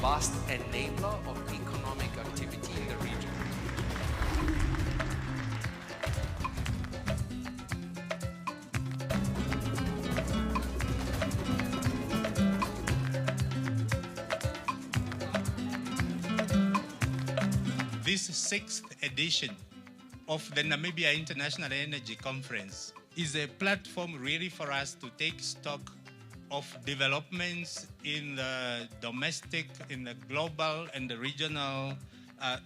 robust enabler of economic activity in the region. This 6th edition of the Namibia International Energy Conference is a platform really for us to take stock of developments in the domestic, in the global and the regional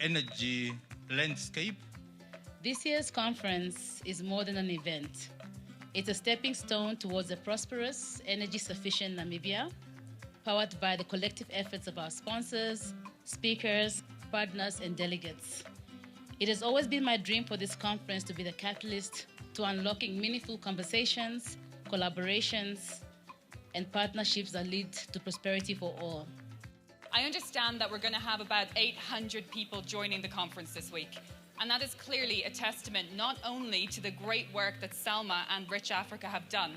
energy landscape. This year's conference is more than an event. It's a stepping stone towards a prosperous, energy-sufficient Namibia, powered by the collective efforts of our sponsors, speakers, partners, and delegates. It has always been my dream for this conference to be the catalyst to unlocking meaningful conversations, collaborations, and partnerships that lead to prosperity for all. I understand that we're going to have about 800 people joining the conference this week. And that is clearly a testament not only to the great work that Selma and Rich Africa have done,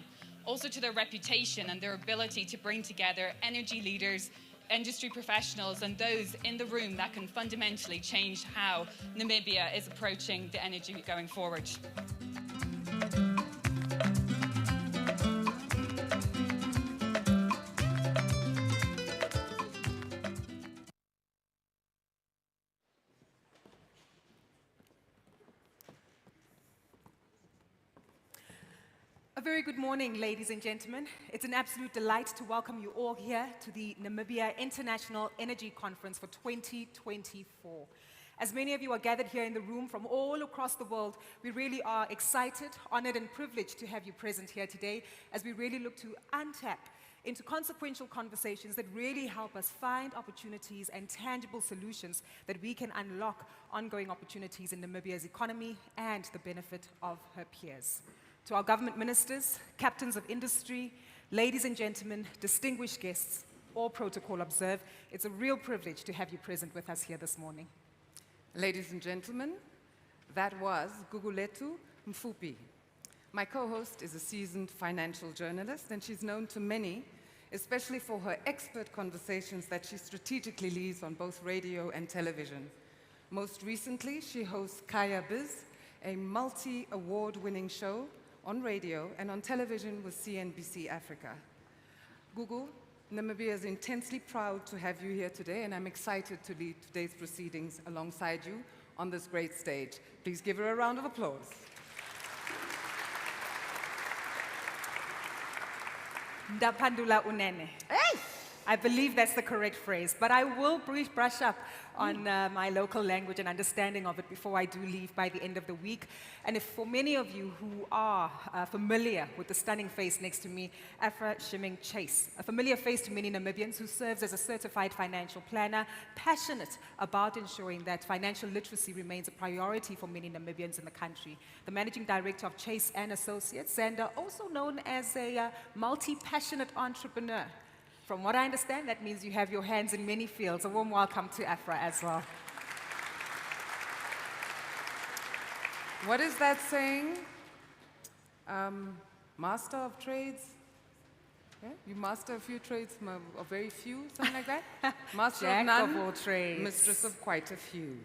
also to their reputation and their ability to bring together energy leaders, industry professionals, and those in the room that can fundamentally change how Namibia is approaching the energy going forward. A very good morning, ladies and gentlemen. It's an absolute delight to welcome you all here to the Namibia International Energy Conference for 2024. As many of you are gathered here in the room from all across the world, we really are excited, honored, and privileged to have you present here today as we really look to untap into consequential conversations that really help us find opportunities and tangible solutions that we can unlock ongoing opportunities in Namibia's economy and the benefit of her peers. To our government ministers, captains of industry, ladies and gentlemen, distinguished guests, all protocol observed, it's a real privilege to have you present with us here this morning. Ladies and gentlemen, that was Gugulethu Mfupi. My co-host is a seasoned financial journalist, and she's known to many, especially for her expert conversations that she strategically leads on both radio and television. Most recently, she hosts Kaya Biz, a multi-award-winning show on radio and on television with CNBC Africa. Gugu, Namibia is intensely proud to have you here today, and I'm excited to lead today's proceedings alongside you on this great stage. Please give her a round of applause. Ndaphandula unene. Hey! I believe that's the correct phrase, but I will brush up on my local language and understanding of it before I do leave by the end of the week. And if for many of you who are familiar with the stunning face next to me, Afra Shiming Chase, a familiar face to many Namibians who serves as a certified financial planner, passionate about ensuring that financial literacy remains a priority for many Namibians in the country. The managing director of Chase & Associates, and also known as a multi-passionate entrepreneur. From what I understand, that means you have your hands in many fields. A warm welcome to Afra as well. What is that saying? Master of trades? Yeah? You master a few trades, or very few, something like that? Master Jack of none, of all trades. Mistress of quite a few.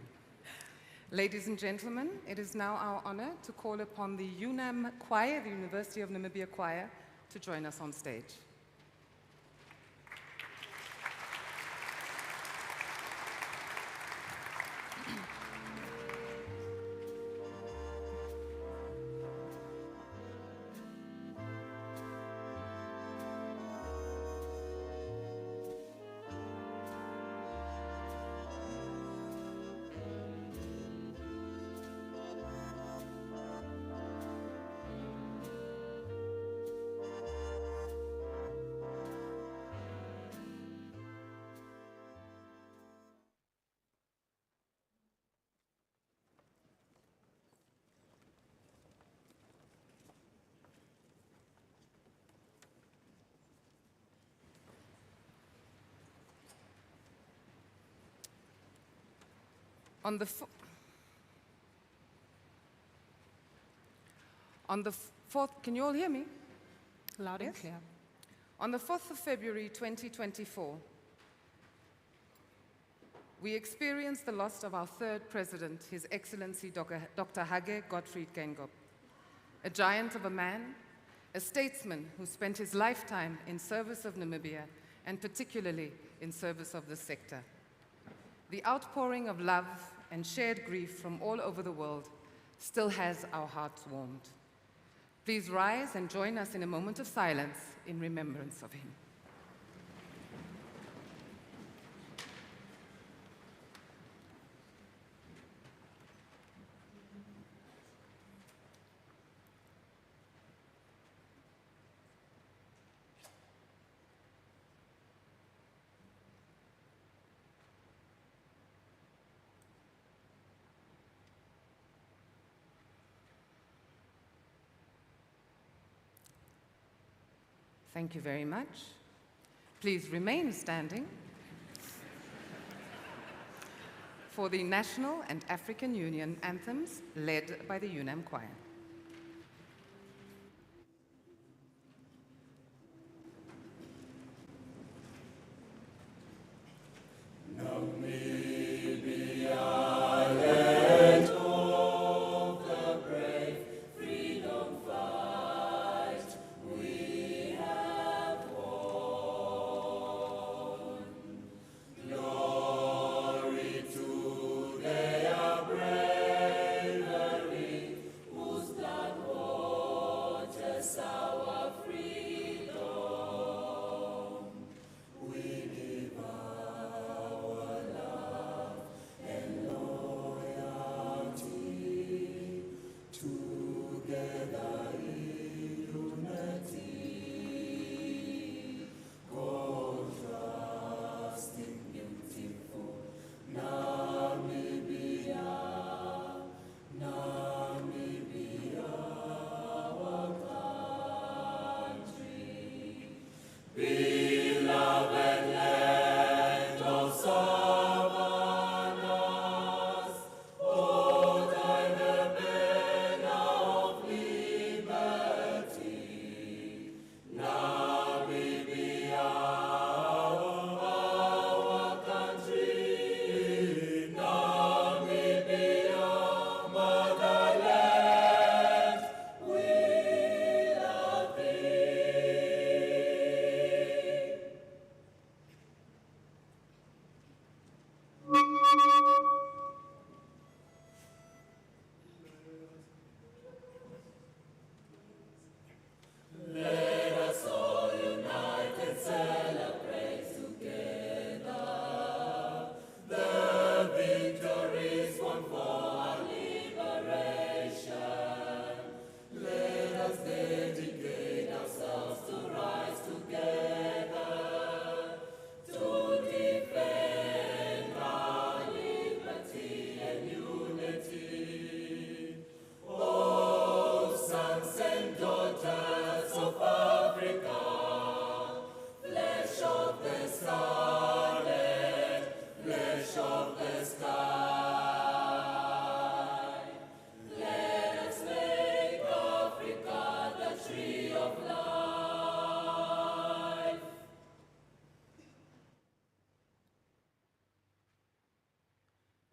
Ladies and gentlemen, it is now our honor to call upon the UNAM Choir, the University of Namibia Choir, to join us on stage. On the 4th, can you all hear me? Loud and clear. On the 4th of February 2024, we experienced the loss of our third president, His Excellency Dr. Hage Gottfried Geingob, a giant of a man, a statesman who spent his lifetime in service of Namibia and particularly in service of the sector. The outpouring of love and shared grief from all over the world still has our hearts warmed. Please rise and join us in a moment of silence in remembrance of him. Thank you very much. Please remain standing for the National and African Union anthems led by the UNAM Choir.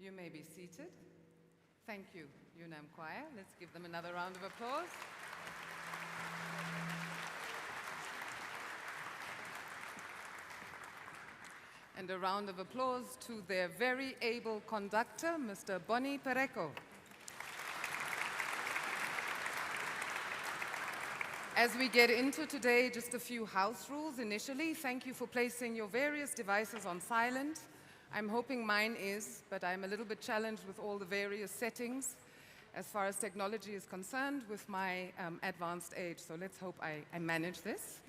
You may be seated. Thank you, UNAM Choir. Let's give them another round of applause. And a round of applause to their very able conductor, Mr. Bonnie Pereko. As we get into today, just a few house rules initially. Thank you for placing your various devices on silent. I'm hoping mine is, but I'm a little bit challenged with all the various settings as far as technology is concerned with my advanced age, so let's hope I manage this.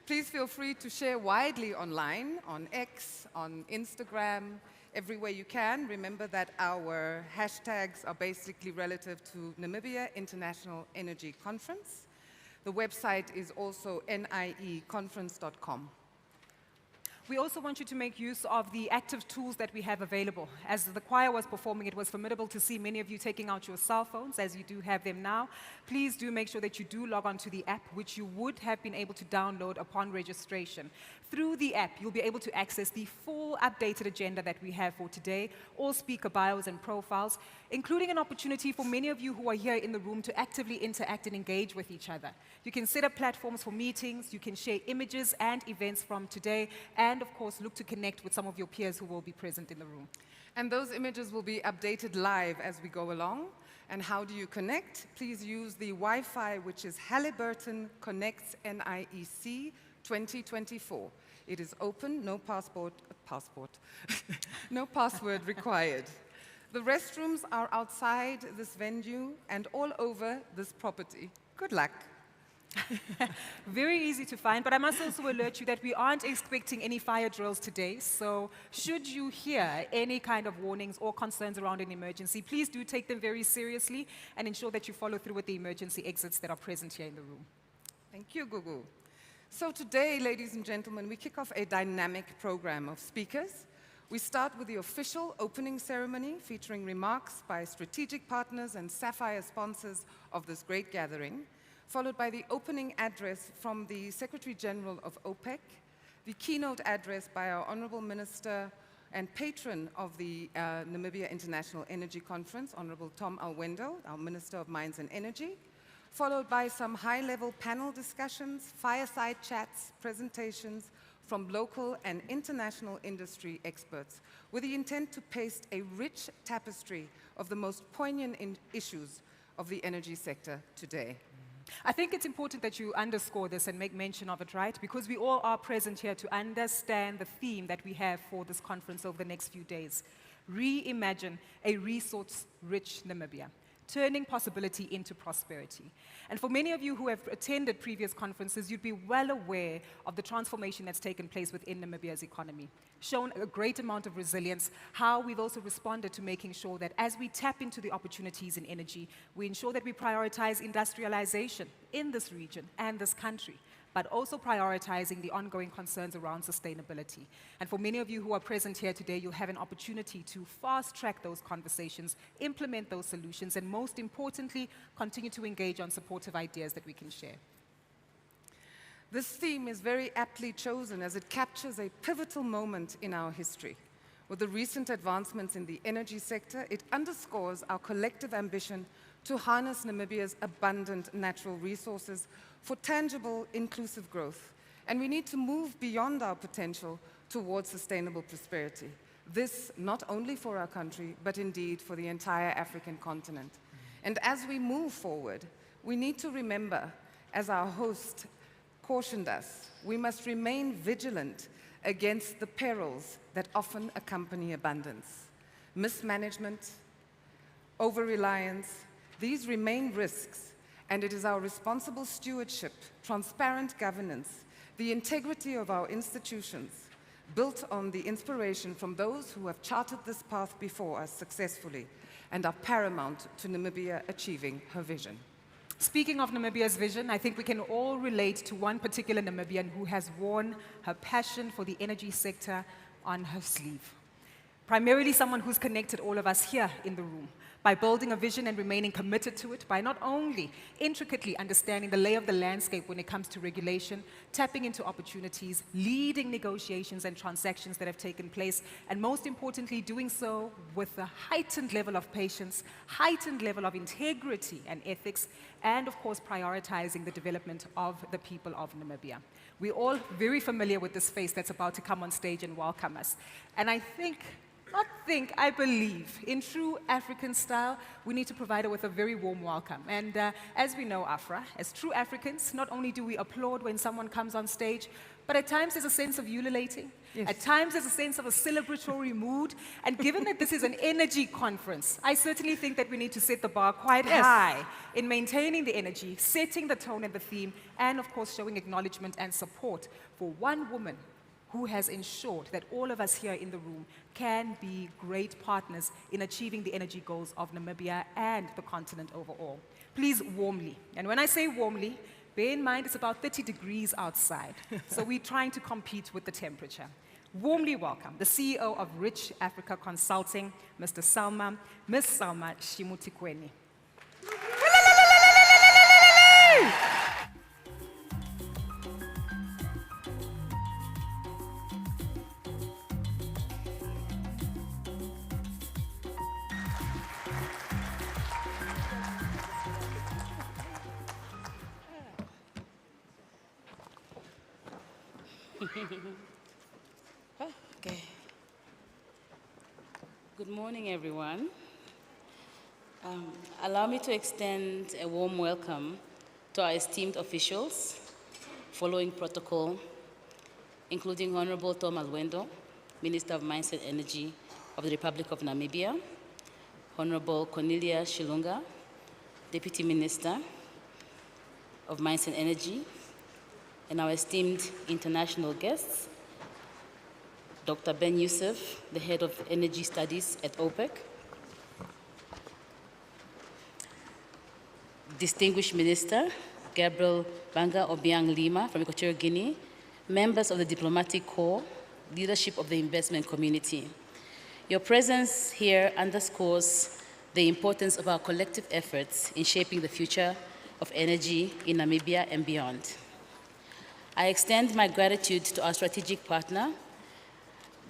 Please feel free to share widely online, on X, on Instagram, everywhere you can. Remember that our hashtags are basically relative to Namibia International Energy Conference. The website is also NIEC2024.com. We also want you to make use of the active tools that we have available. As the choir was performing, it was formidable to see many of you taking out your cell phones, as you do have them now. Please do make sure that you do log on to the app, which you would have been able to download upon registration. Through the app, you'll be able to access the full updated agenda that we have for today, all speaker bios and profiles, including an opportunity for many of you who are here in the room to actively interact and engage with each other. You can set up platforms for meetings, you can share images and events from today, and of course, look to connect with some of your peers who will be present in the room. And those images will be updated live as we go along. And how do you connect? Please use the Wi-Fi, which is Halliburton Connects NIEC 2024. It is open, no no password required. The restrooms are outside this venue and all over this property. Good luck. Very easy to find, but I must also alert you that we aren't expecting any fire drills today, so should you hear any kind of warnings or concerns around an emergency, please do take them very seriously and ensure that you follow through with the emergency exits that are present here in the room. Thank you, Gugu. So today, ladies and gentlemen, we kick off a dynamic program of speakers. We start with the official opening ceremony featuring remarks by strategic partners and sapphire sponsors of this great gathering, followed by the opening address from the Secretary General of OPEC, the keynote address by our Honorable Minister and patron of the Namibia International Energy Conference, Honorable Tom Alwendo, our Minister of Mines and Energy, followed by some high-level panel discussions, fireside chats, presentations from local and international industry experts, with the intent to paste a rich tapestry of the most poignant issues of the energy sector today. I think it's important that you underscore this and make mention of it, right? Because we all are present here to understand the theme that we have for this conference over the next few days. Reimagine a resource-rich Namibia, turning possibility into prosperity. And for many of you who have attended previous conferences, you'd be well aware of the transformation that's taken place within Namibia's economy, shown a great amount of resilience, how we've also responded to making sure that as we tap into the opportunities in energy, we ensure that we prioritize industrialization in this region and this country, but also prioritizing the ongoing concerns around sustainability. And for many of you who are present here today, you'll have an opportunity to fast-track those conversations, implement those solutions, and most importantly, continue to engage on supportive ideas that we can share. This theme is very aptly chosen as it captures a pivotal moment in our history. With the recent advancements in the energy sector, it underscores our collective ambition to harness Namibia's abundant natural resources for tangible, inclusive growth. And we need to move beyond our potential towards sustainable prosperity. This not only for our country, but indeed for the entire African continent. And as we move forward, we need to remember, as our host cautioned us, we must remain vigilant against the perils that often accompany abundance. Mismanagement, over-reliance, these remain risks, and it is our responsible stewardship, transparent governance, the integrity of our institutions, built on the inspiration from those who have charted this path before us successfully and are paramount to Namibia achieving her vision. Speaking of Namibia's vision, I think we can all relate to one particular Namibian who has worn her passion for the energy sector on her sleeve. Primarily someone who's connected all of us here in the room by building a vision and remaining committed to it, by not only intricately understanding the lay of the landscape when it comes to regulation, tapping into opportunities, leading negotiations and transactions that have taken place, and most importantly, doing so with a heightened level of patience, heightened level of integrity and ethics, and of course, prioritizing the development of the people of Namibia. We're all very familiar with this face that's about to come on stage and welcome us. And I believe, in true African style, we need to provide her with a very warm welcome. And as we know, Afra, as true Africans, not only do we applaud when someone comes on stage, but at times there's a sense of ululating. Yes. At times there's a sense of a celebratory mood. And given that this is an energy conference, I certainly think that we need to set the bar quite high in maintaining the energy, setting the tone and the theme, and of course showing acknowledgement and support for one woman who has ensured that all of us here in the room can be great partners in achieving the energy goals of Namibia and the continent overall. Please warmly, and when I say warmly, bear in mind it's about 30 degrees outside, so we're trying to compete with the temperature. Warmly welcome the CEO of Rich Africa Consulting, Miss Salma Shimutikweni. Okay. Good morning, everyone. Allow me to extend a warm welcome to our esteemed officials, following protocol, including Honorable Tom Alwendo, Minister of Mines and Energy of the Republic of Namibia, Honorable Cornelia Shilunga, Deputy Minister of Mines and Energy, and our esteemed international guests, Dr. Ben Youssef, the Head of Energy Studies at OPEC, Distinguished Minister Gabriel Banga Obiang Lima from Equatorial Guinea, members of the Diplomatic Corps, leadership of the investment community. Your presence here underscores the importance of our collective efforts in shaping the future of energy in Namibia and beyond. I extend my gratitude to our strategic partner,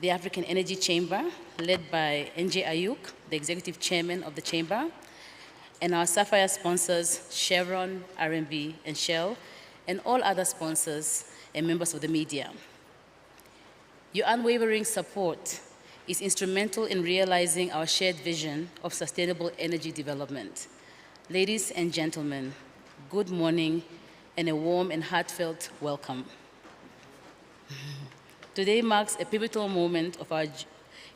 the African Energy Chamber, led by NJ Ayuk, the Executive Chairman of the Chamber, and our Sapphire sponsors, Chevron, RMB, and Shell, and all other sponsors and members of the media. Your unwavering support is instrumental in realizing our shared vision of sustainable energy development. Ladies and gentlemen, good morning and a warm and heartfelt welcome. Today marks a pivotal moment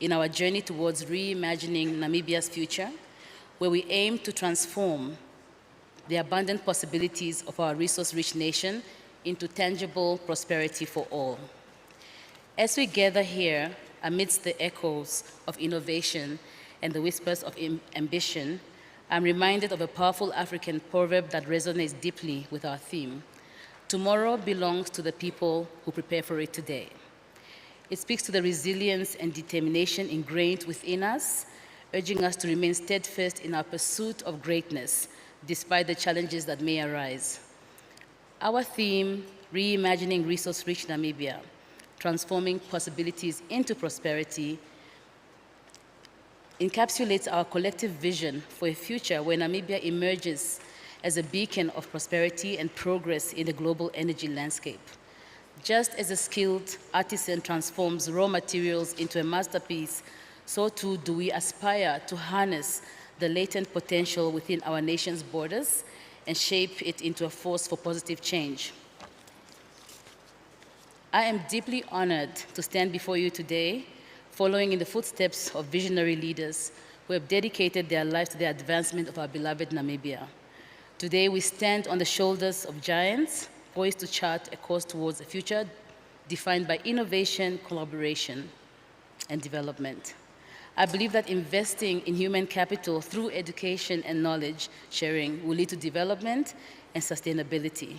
in our journey towards reimagining Namibia's future, where we aim to transform the abundant possibilities of our resource-rich nation into tangible prosperity for all. As we gather here amidst the echoes of innovation and the whispers of ambition, I'm reminded of a powerful African proverb that resonates deeply with our theme. Tomorrow belongs to the people who prepare for it today. It speaks to the resilience and determination ingrained within us, urging us to remain steadfast in our pursuit of greatness, despite the challenges that may arise. Our theme, Reimagining Resource-Rich Namibia, Transforming Possibilities into Prosperity, encapsulates our collective vision for a future where Namibia emerges as a beacon of prosperity and progress in the global energy landscape. Just as a skilled artisan transforms raw materials into a masterpiece, so too do we aspire to harness the latent potential within our nation's borders and shape it into a force for positive change. I am deeply honored to stand before you today, following in the footsteps of visionary leaders who have dedicated their lives to the advancement of our beloved Namibia. Today, we stand on the shoulders of giants, poised to chart a course towards a future defined by innovation, collaboration, and development. I believe that investing in human capital through education and knowledge sharing will lead to development and sustainability.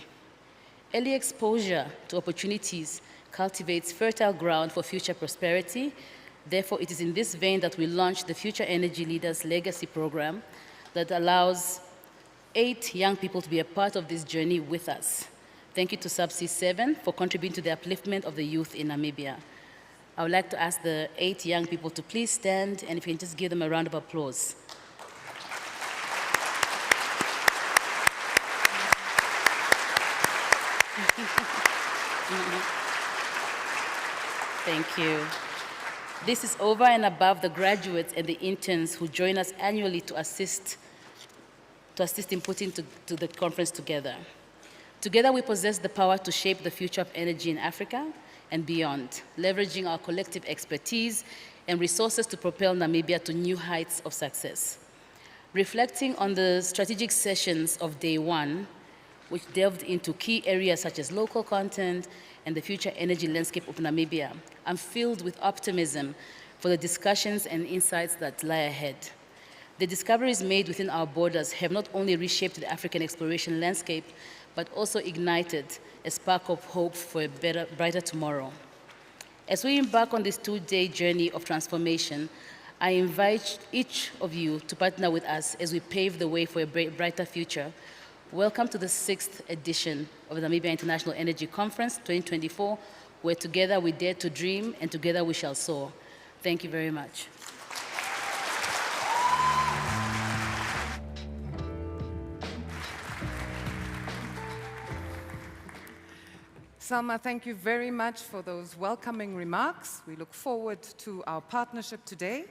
Early exposure to opportunities cultivates fertile ground for future prosperity. Therefore, it is in this vein that we launched the Future Energy Leaders Legacy Program that allows 8 young people to be a part of this journey with us. Thank you to Subsea 7 for contributing to the upliftment of the youth in Namibia. I would like to ask the 8 young people to please stand, and if you can just give them a round of applause. Thank you. This is over and above the graduates and the interns who join us annually to assist in putting the conference together. Together, we possess the power to shape the future of energy in Africa and beyond, leveraging our collective expertise and resources to propel Namibia to new heights of success. Reflecting on the strategic sessions of day 1, which delved into key areas such as local content and the future energy landscape of Namibia, I'm filled with optimism for the discussions and insights that lie ahead. The discoveries made within our borders have not only reshaped the African exploration landscape, but also ignited a spark of hope for a better, brighter tomorrow. As we embark on this 2-day journey of transformation, I invite each of you to partner with us as we pave the way for a brighter future. Welcome to the 6th edition of the Namibia International Energy Conference 2024, where together we dare to dream and together we shall soar. Thank you very much. Salma, thank you very much for those welcoming remarks. We look forward to our partnership today.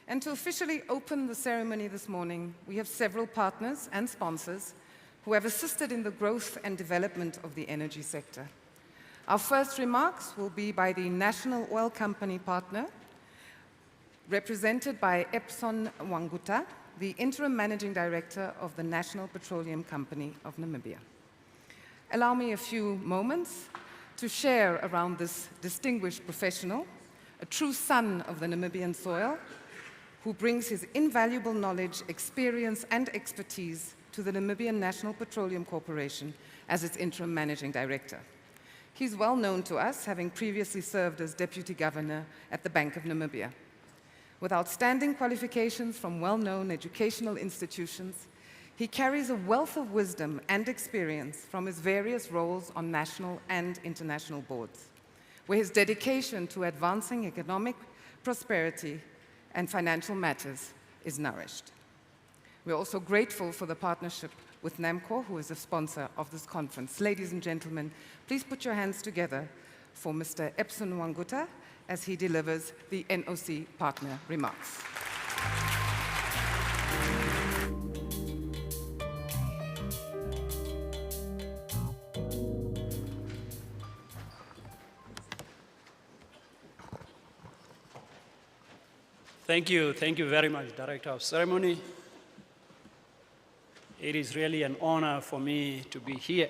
And to officially open the ceremony this morning, we have several partners and sponsors who have assisted in the growth and development of the energy sector. Our first remarks will be by the National Oil Company partner, represented by Epson Wanguta, the Interim Managing Director of the National Petroleum Company of Namibia. Allow me a few moments to share around this distinguished professional, a true son of the Namibian soil, who brings his invaluable knowledge, experience, and expertise to the Namibian National Petroleum Corporation as its Interim Managing Director. He's well known to us, having previously served as Deputy Governor at the Bank of Namibia. With outstanding qualifications from well-known educational institutions, he carries a wealth of wisdom and experience from his various roles on national and international boards, where his dedication to advancing economic prosperity and financial matters is nourished. We're also grateful for the partnership with NAMCOR, who is a sponsor of this conference. Ladies and gentlemen, please put your hands together for Mr. Epson Wanguta as he delivers the NOC partner remarks. Thank you very much, Director of Ceremony. It is really an honor for me to be here.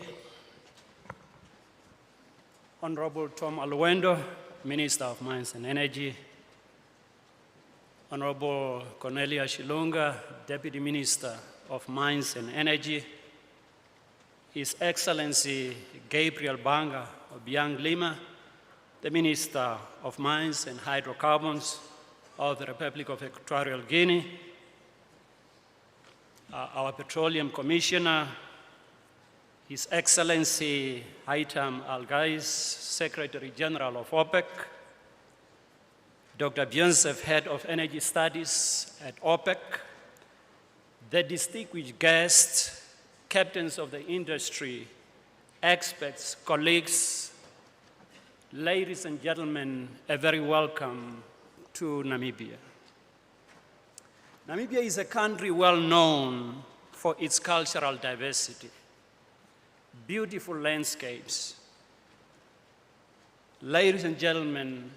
Honorable Tom Aluendo, Minister of Mines and Energy, Honorable Cornelia Shilunga, Deputy Minister of Mines and Energy, His Excellency Gabriel Banga Obiang Lima, the Minister of Mines and Hydrocarbons of the Republic of Equatorial Guinea, our Petroleum Commissioner, His Excellency Haitham Al-Ghais, Secretary General of OPEC, Dr. Björnsef, Head of Energy Studies at OPEC, the distinguished guests, captains of the industry, experts, colleagues, ladies and gentlemen, a very welcome to Namibia. Namibia is a country well known for its cultural diversity, beautiful landscapes. Ladies and gentlemen,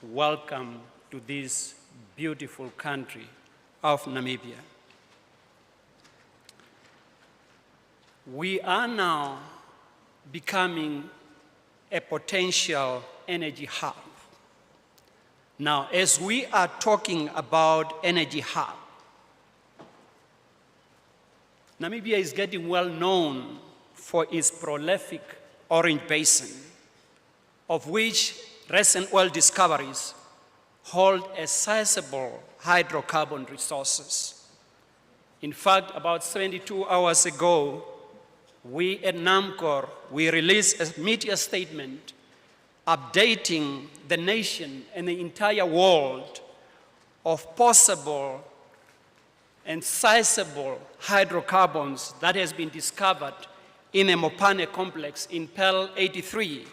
welcome to this beautiful country of Namibia. We are now becoming a potential energy hub. Now, as we are talking about energy hub, Namibia is getting well known for its prolific Orange Basin, of which recent oil discoveries hold a sizable hydrocarbon resources. In fact, about 72 hours ago, we at NAMCOR, we released a media statement updating the nation and the entire world of possible and sizable hydrocarbons that has been discovered in the Mopane complex in Pearl 83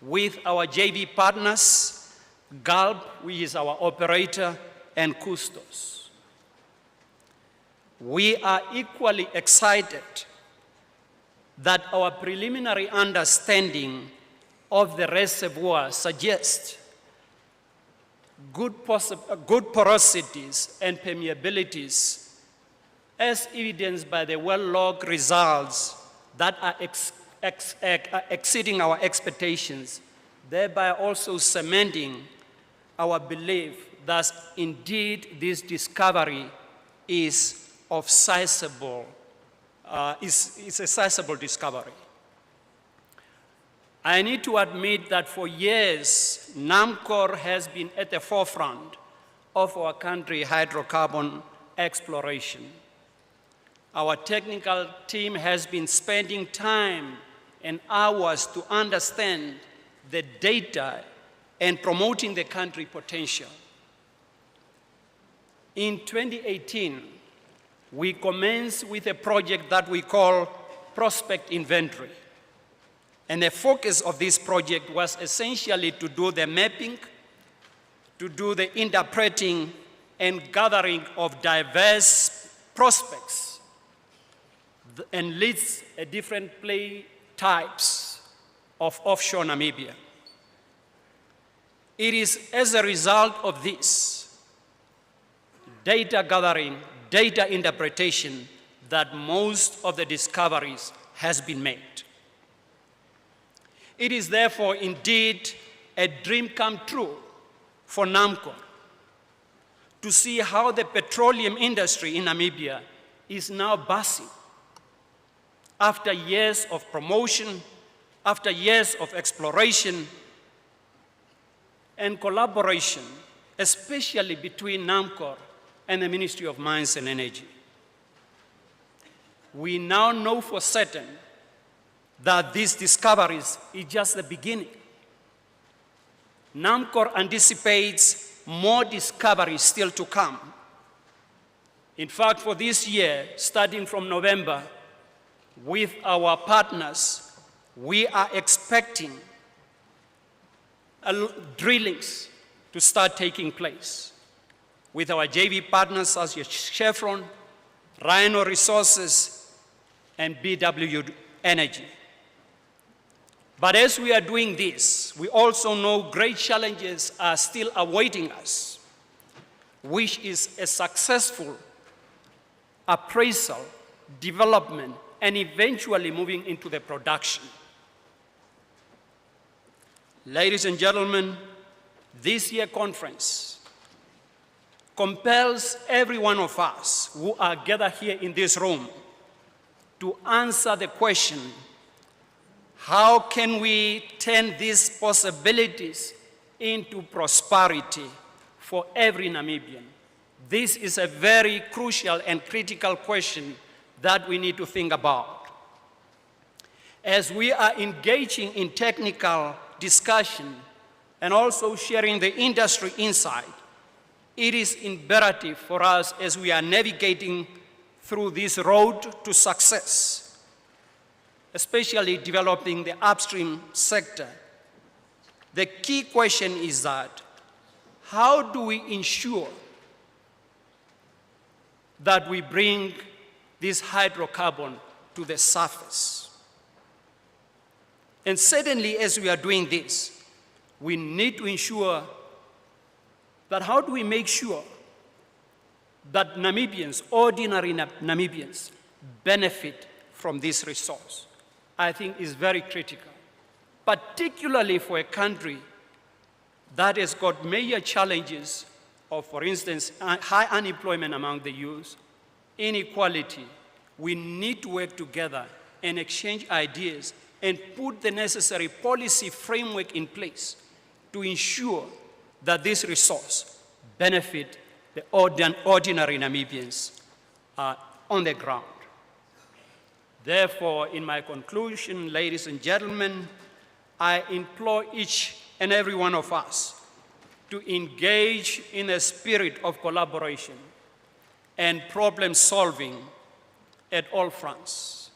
with our JV partners, Gulp, which is our operator, and Custos. We are equally excited that our preliminary understanding of the reservoir suggests good porosities and permeabilities, as evidenced by the well-logged results that are exceeding our expectations, thereby also cementing our belief that indeed this discovery is of sizable, is a sizable discovery. I need to admit that for years, NAMCOR has been at the forefront of our country's hydrocarbon exploration. Our technical team has been spending time and hours to understand the data and promoting the country potential. In 2018, we commenced with a project that we call Prospect Inventory. And the focus of this project was essentially to do the mapping, to do the interpreting and gathering of diverse prospects and leads different play types of offshore Namibia. It is as a result of this data gathering, data interpretation, that most of the discoveries has been made. It is therefore indeed a dream come true for NAMCOR to see how the petroleum industry in Namibia is now buzzing after years of promotion, after years of exploration and collaboration, especially between NAMCOR and the Ministry of Mines and Energy. We now know for certain that these discoveries is just the beginning. NAMCOR anticipates more discoveries still to come. In fact, for this year, starting from November, with our partners, we are expecting drillings to start taking place with our JV partners such as Chevron, Rhino Resources, and BW Energy. But as we are doing this, we also know great challenges are still awaiting us, which is a successful appraisal, development, and eventually moving into the production. Ladies and gentlemen, this year's conference compels every one of us who are gathered here in this room to answer the question, how can we turn these possibilities into prosperity for every Namibian? This is a very crucial and critical question that we need to think about. As we are engaging in technical discussion and also sharing the industry insight, it is imperative for us as we are navigating through this road to success, especially developing the upstream sector. The key question is that, how do we ensure that we bring this hydrocarbon to the surface? And certainly as we are doing this, we need to ensure that how do we make sure that Namibians, ordinary Namibians, benefit from this resource? I think is very critical, particularly for a country that has got major challenges of, for instance, high unemployment among the youth, inequality. We need to work together and exchange ideas and put the necessary policy framework in place to ensure that this resource benefit the ordinary Namibians on the ground. Therefore, in my conclusion, ladies and gentlemen, I implore each and every one of us to engage in a spirit of collaboration and problem solving at all fronts,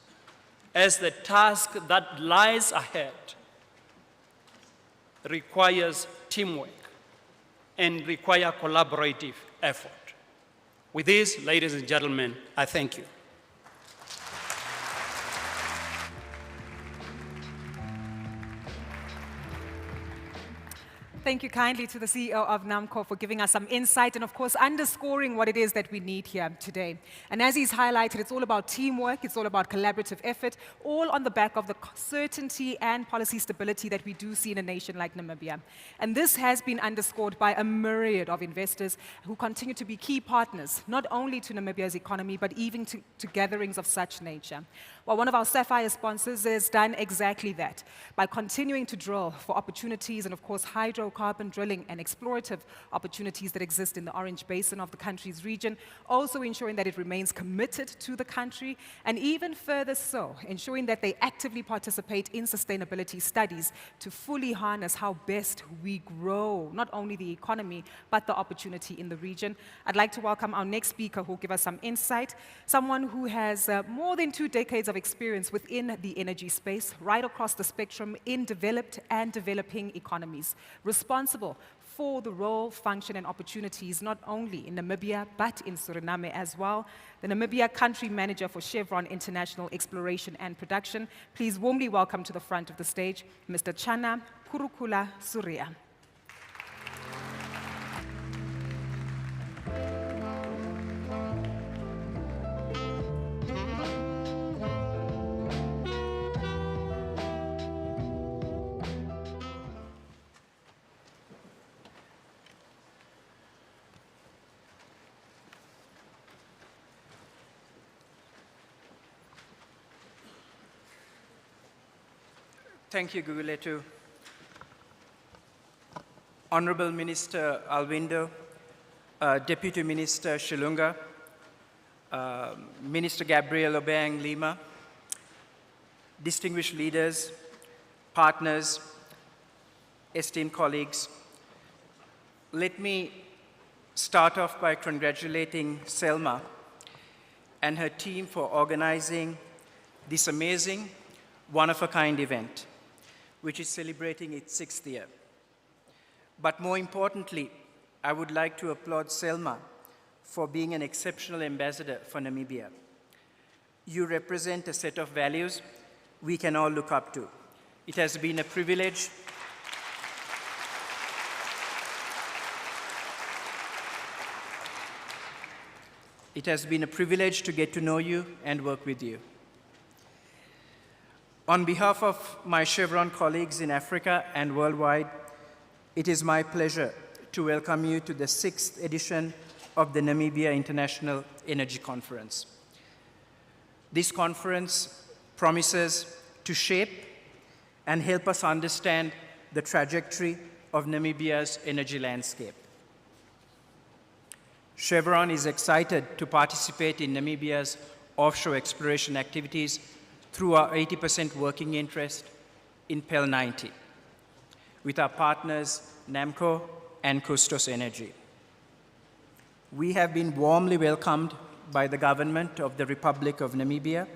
as the task that lies ahead requires teamwork and requires collaborative effort. With this, ladies and gentlemen, I thank you. Thank you kindly to the CEO of NAMCOR for giving us some insight and, of course, underscoring what it is that we need here today. And as he's highlighted, it's all about teamwork, it's all about collaborative effort, all on the back of the certainty and policy stability that we do see in a nation like Namibia. And this has been underscored by a myriad of investors who continue to be key partners, not only to Namibia's economy, but even to gatherings of such nature. Well, one of our Sapphire sponsors has done exactly that by continuing to drill for opportunities and, of course, hydrocarbon hydrocarbon drilling and explorative opportunities that exist in the Orange Basin of the country's region, also ensuring that it remains committed to the country, and even further so, ensuring that they actively participate in sustainability studies to fully harness how best we grow, not only the economy, but the opportunity in the region. I'd like to welcome our next speaker who will give us some insight, someone who has more than 2 decades of experience within the energy space, right across the spectrum in developed and developing economies, responsible for the role, function, and opportunities not only in Namibia, but in Suriname as well. The Namibia Country Manager for Chevron International Exploration and Production. Please warmly welcome to the front of the stage, Mr. Chana Kurukula Surya. Thank you, Guguletu. Honorable Minister Alwindo, Deputy Minister Shilunga, Minister Gabriel Obeng Lima, distinguished leaders, partners, esteemed colleagues, let me start off by congratulating Selma and her team for organizing this amazing, one-of-a-kind event, which is celebrating its 6th year. But more importantly, I would like to applaud Selma for being an exceptional ambassador for Namibia. You represent a set of values we can all look up to. It has been a privilege to get to know you and work with you. On behalf of my Chevron colleagues in Africa and worldwide, it is my pleasure to welcome you to the 6th edition of the Namibia International Energy Conference. This conference promises to shape and help us understand the trajectory of Namibia's energy landscape. Chevron is excited to participate in Namibia's offshore exploration activities through our 80% working interest in PEL 90, with our partners NAMCO and Custos Energy. We have been warmly welcomed by the government of the Republic of Namibia,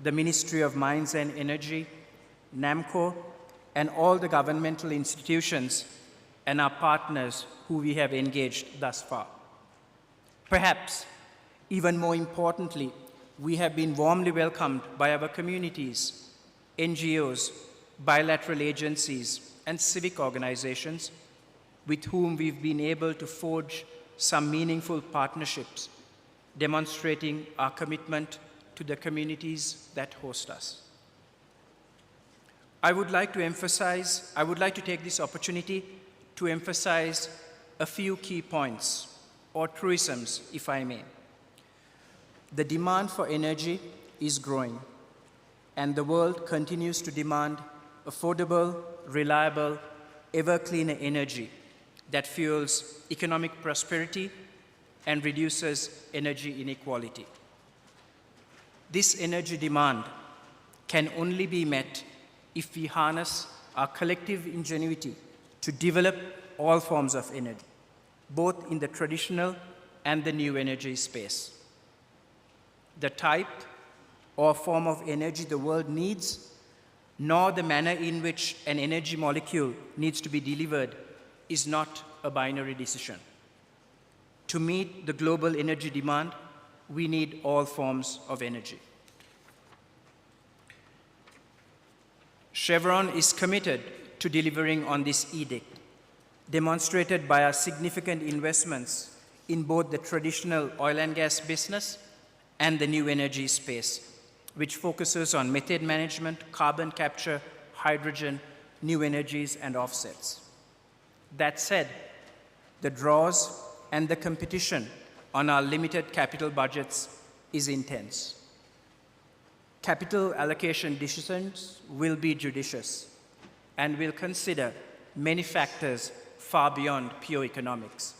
the Ministry of Mines and Energy, NAMCO, and all the governmental institutions and our partners who we have engaged thus far. Perhaps, even more importantly, we have been warmly welcomed by our communities, NGOs, bilateral agencies, and civic organizations with whom we've been able to forge some meaningful partnerships, demonstrating our commitment to the communities that host us. I would like to take this opportunity to emphasize a few key points, or truisms, if I may. The demand for energy is growing, and the world continues to demand affordable, reliable, ever-cleaner energy that fuels economic prosperity and reduces energy inequality. This energy demand can only be met if we harness our collective ingenuity to develop all forms of energy, both in the traditional and the new energy space. The type or form of energy the world needs, nor the manner in which an energy molecule needs to be delivered is not a binary decision. To meet the global energy demand, we need all forms of energy. Chevron is committed to delivering on this edict, demonstrated by our significant investments in both the traditional oil and gas business and the new energy space, which focuses on methane management, carbon capture, hydrogen, new energies, and offsets. That said, the draws and the competition on our limited capital budgets is intense. Capital allocation decisions will be judicious and will consider many factors far beyond pure economics.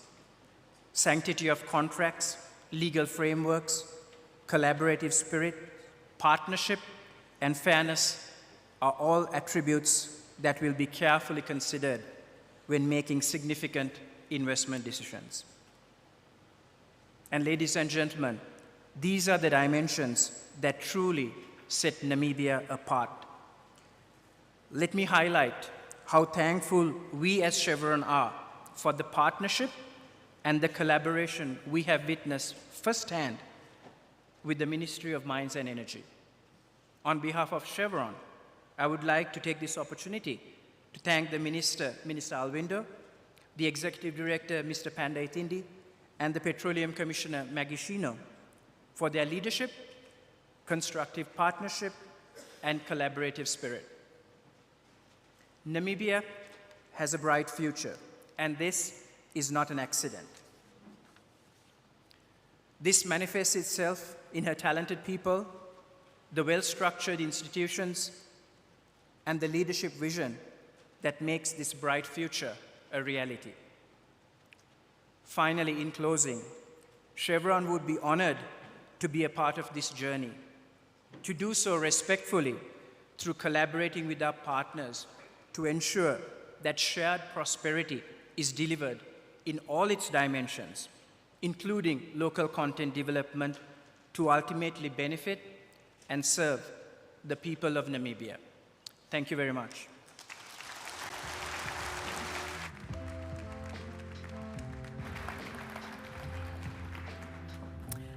Sanctity of contracts, legal frameworks, collaborative spirit, partnership, and fairness are all attributes that will be carefully considered when making significant investment decisions. And ladies and gentlemen, these are the dimensions that truly set Namibia apart. Let me highlight how thankful we as Chevron are for the partnership and the collaboration we have witnessed firsthand with the Ministry of Mines and Energy. On behalf of Chevron, I would like to take this opportunity to thank the Minister Alwindo, the Executive Director, Mr. Pandey Tindi, and the Petroleum Commissioner, Maggie Shino, for their leadership, constructive partnership, and collaborative spirit. Namibia has a bright future, and this is not an accident. This manifests itself in her talented people, the well-structured institutions, and the leadership vision that makes this bright future a reality. Finally, in closing, Chevron would be honored to be a part of this journey, to do so respectfully through collaborating with our partners to ensure that shared prosperity is delivered in all its dimensions, including local content development, to ultimately benefit and serve the people of Namibia. Thank you very much.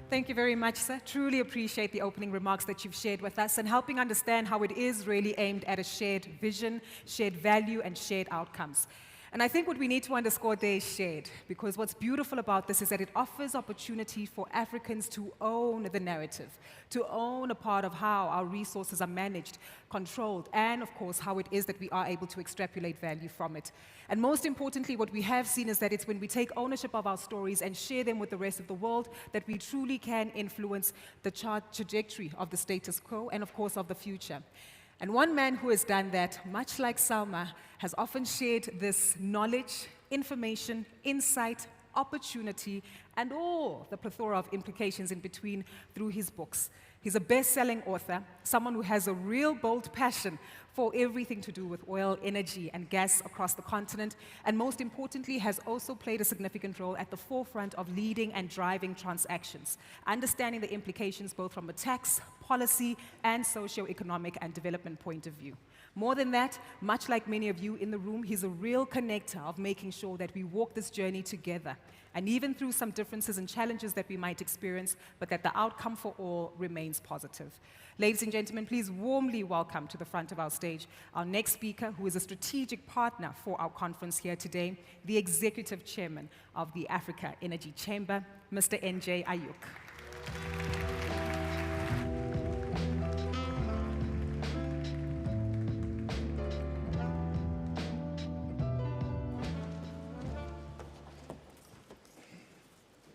Thank you very much, sir. Truly appreciate the opening remarks that you've shared with us and helping understand how it is really aimed at a shared vision, shared value, and shared outcomes. And I think what we need to underscore there is shared, because what's beautiful about this is that it offers opportunity for Africans to own the narrative, to own a part of how our resources are managed, controlled, and of course, how it is that we are able to extrapolate value from it. And most importantly, what we have seen is that it's when we take ownership of our stories and share them with the rest of the world that we truly can influence the trajectory of the status quo and of course of the future. And one man who has done that, much like Salma, has often shared this knowledge, information, insight, opportunity, and all the plethora of implications in between through his books. He's a best-selling author, someone who has a real bold passion for everything to do with oil, energy, and gas across the continent, and most importantly, has also played a significant role at the forefront of leading and driving transactions, understanding the implications both from a tax, policy, and socio-economic and development point of view. More than that, much like many of you in the room, he's a real connector of making sure that we walk this journey together, and even through some differences and challenges that we might experience, but that the outcome for all remains positive. Ladies and gentlemen, please warmly welcome to the front of our stage our next speaker, who is a strategic partner for our conference here today, the Executive Chairman of the Africa Energy Chamber, Mr. NJ Ayuk.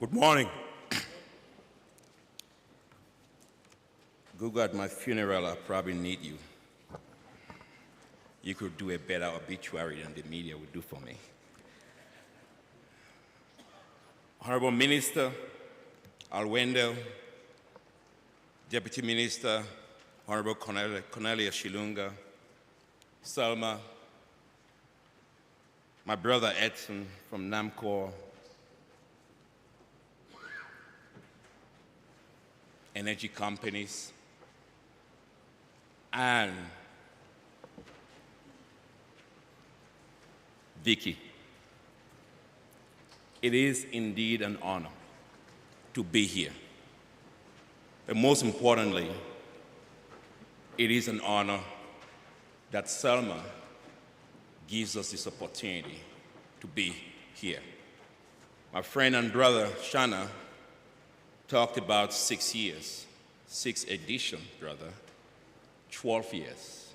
Good morning. Google, at my funeral, I probably need you. You could do a better obituary than the media would do for me. Honorable Minister Alwindo, Deputy Minister, Honorable Cornelia Shilunga, Salma, my brother Edson from NAMCOR, energy companies, and Vicky. It is indeed an honor to be here. But most importantly, it is an honor that Selma gives us this opportunity to be here. My friend and brother, Shana, talked about 6 years, 6th edition, brother, 12 years.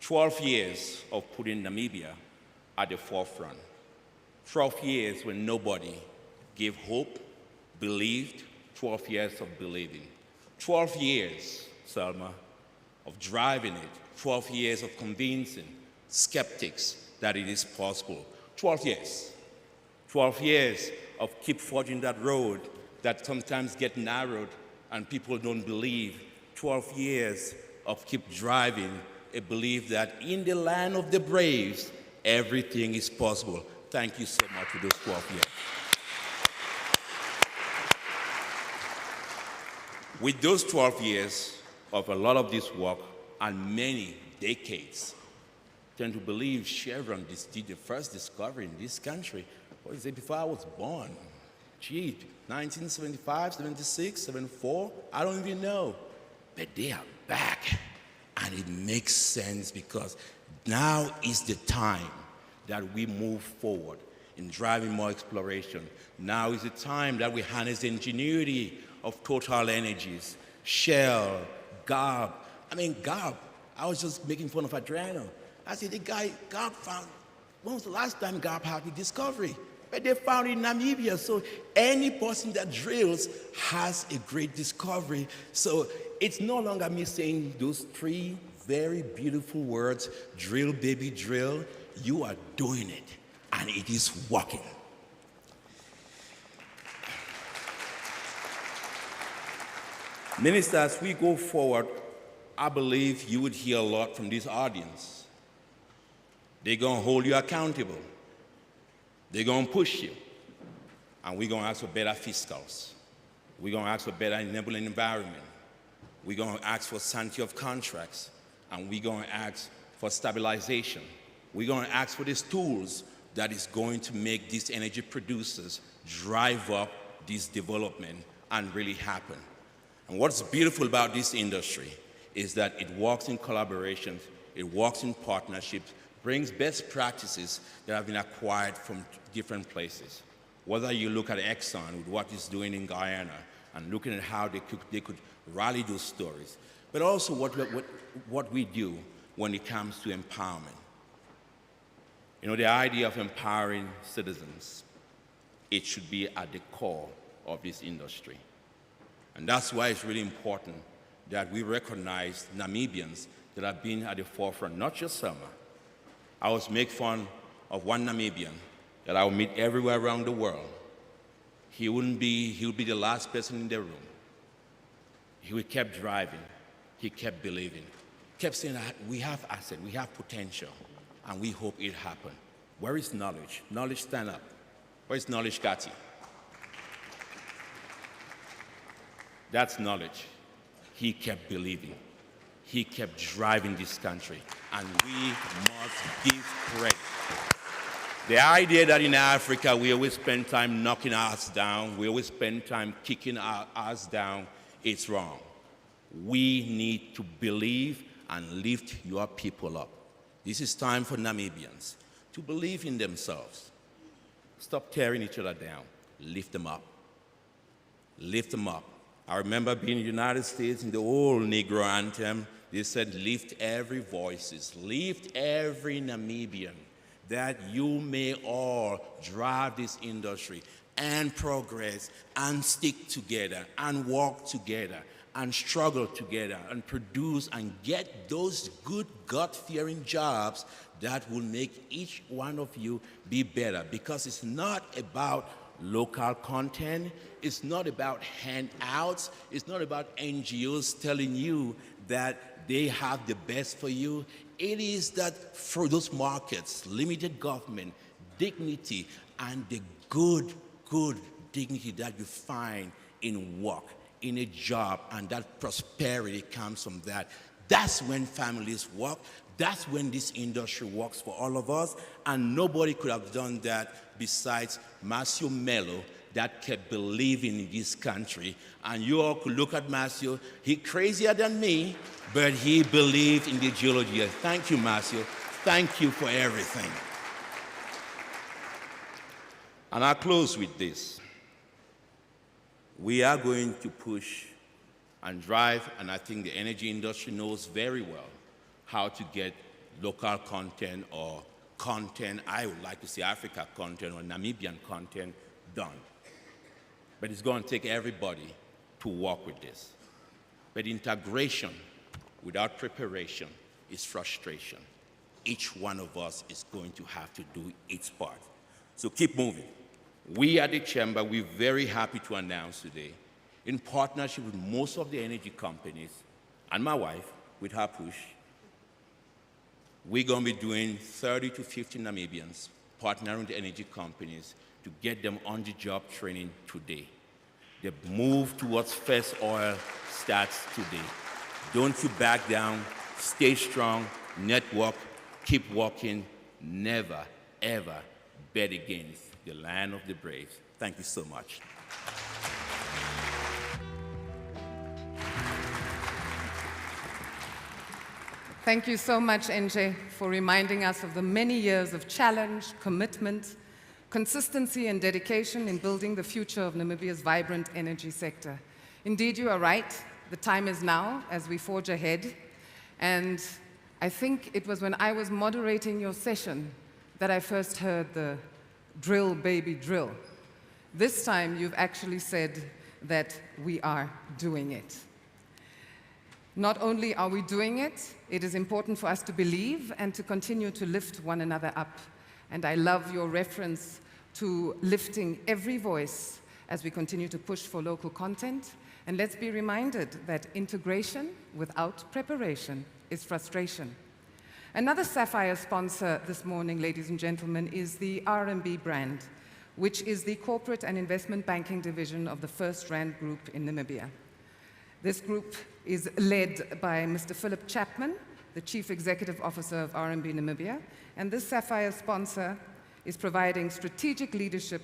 12 years of putting Namibia at the forefront. 12 years when nobody gave hope, believed, 12 years of believing. 12 years, Selma, of driving it. 12 years of convincing skeptics, that it is possible. 12 years. 12 years of keep forging that road that sometimes get narrowed and people don't believe. 12 years of keep driving a belief that in the land of the braves, everything is possible. Thank you so much for those 12 years. With those 12 years of a lot of this work and many decades, tend to believe Chevron did the first discovery in this country. What is it, before I was born? Gee, 1975, 76, 74, I don't even know. But they are back, and it makes sense because now is the time that we move forward in driving more exploration. Now is the time that we harness the ingenuity of Total Energies, Shell, Garb. I mean, Garb, I was just making fun of Adriano. I said, the guy, Garb found, when was the last time Garb had a discovery? But they found it in Namibia. So any person that drills has a great discovery. So it's no longer me saying those three very beautiful words, drill, baby, drill. You are doing it, and it is working. Minister, as we go forward, I believe you would hear a lot from this audience. They're going to hold you accountable. They're going to push you. And we're going to ask for better fiscals. We're going to ask for better enabling environment. We're going to ask for sanctity of contracts. And we're going to ask for stabilization. We're going to ask for these tools that is going to make these energy producers drive up this development and really happen. And what's beautiful about this industry is that it works in collaboration, it works in partnerships, brings best practices that have been acquired from different places. Whether you look at Exxon with what it's doing in Guyana and looking at how they could rally those stories, but also what we do when it comes to empowerment. You know, the idea of empowering citizens, it should be at the core of this industry. And that's why it's really important that we recognize Namibians that have been at the forefront, not just Selma. I always make fun of one Namibian that I will meet everywhere around the world. He would be the last person in the room. He kept driving, he kept believing, kept saying that we have asset, we have potential, and we hope it happen. Where is knowledge? Knowledge, stand up. Where is knowledge, Gatti? That's knowledge. He kept believing. He kept driving this country, and we must give credit. The idea that in Africa we always spend time knocking us down, we always spend time kicking us down, it's wrong. We need to believe and lift your people up. This is time for Namibians to believe in themselves. Stop tearing each other down. Lift them up. Lift them up. I remember being in the United States in the old Negro anthem. They said, lift every voices, lift every Namibian, that you may all drive this industry and progress and stick together and work together and struggle together and produce and get those good God-fearing jobs that will make each one of you be better. Because it's not about local content, it's not about handouts, it's not about NGOs telling you that they have the best for you. It is that for those markets, limited government, dignity, and the good dignity that you find in work, in a job, and that prosperity comes from that. That's when families work. That's when this industry works for all of us. And nobody could have done that besides Marcio Melo, that kept believing in this country. And you all could look at Marcio. He's crazier than me, but he believed in the geology. Thank you, Marcio. Thank you for everything. And I'll close with this. We are going to push and drive, and I think the energy industry knows very well how to get local content or content, I would like to say Africa content or Namibian content done. But it's going to take everybody to work with this. But integration without preparation is frustration. each one of us is going to have to do its part. So keep moving. We at the Chamber, we're very happy to announce today, in partnership with most of the energy companies, and my wife, with her push, we're going to be doing 30 to 50 Namibians, partnering with the energy companies to get them on-the-job training today. The move towards first oil starts today. Don't you back down, stay strong, network, keep walking, never, ever bet against the land of the brave. Thank you so much. Thank you so much, NJ, for reminding us of the many years of challenge, commitment, consistency, and dedication in building the future of Namibia's vibrant energy sector. Indeed, you are right. The time is now as we forge ahead. And I think it was when I was moderating your session that I first heard the drill, baby, drill. This time, you've actually said that we are doing it. Not only are we doing it, it is important for us to believe and to continue to lift one another up. And I love your reference to lifting every voice as we continue to push for local content. And let's be reminded that integration without preparation is frustration. Another Sapphire sponsor this morning, ladies and gentlemen, is the RMB brand, which is the corporate and investment banking division of the First Rand Group in Namibia. This group is led by Mr. Philip Chapman, the Chief Executive Officer of RMB Namibia, and this Sapphire sponsor is providing strategic leadership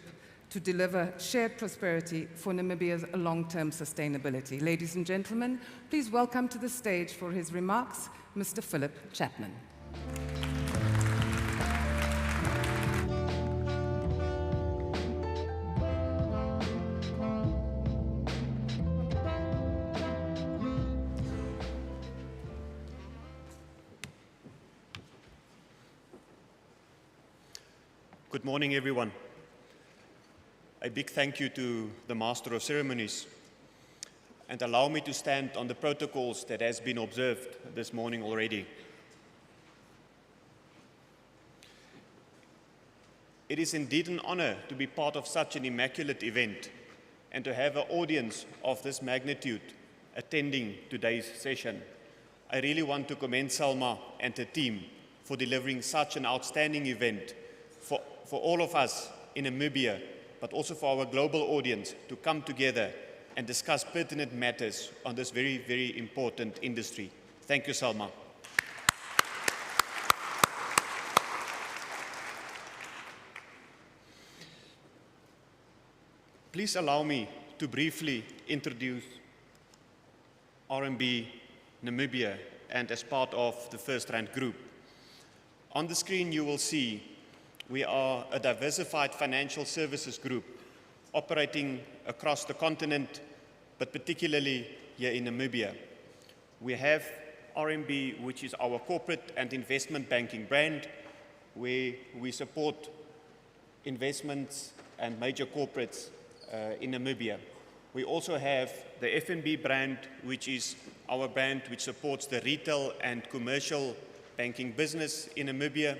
to deliver shared prosperity for Namibia's long-term sustainability. Ladies and gentlemen, please welcome to the stage for his remarks, Mr. Philip Chapman. Good morning, everyone. A big thank you to the Master of Ceremonies, and allow me to stand on the protocols that has been observed this morning already. It is indeed an honor to be part of such an immaculate event and to have an audience of this magnitude attending today's session. I really want to commend Selma and the team for delivering such an outstanding event for all of us in Namibia, but also for our global audience to come together and discuss pertinent matters on this very, very important industry. Thank you, Selma. Please allow me to briefly introduce RMB Namibia and as part of the First Rand Group. On the screen you will see we are a diversified financial services group operating across the continent, but particularly here in Namibia. We have RMB, which is our corporate and investment banking brand, where we support investments and major corporates in Namibia. We also have the FNB brand, which is our brand which supports the retail and commercial banking business in Namibia.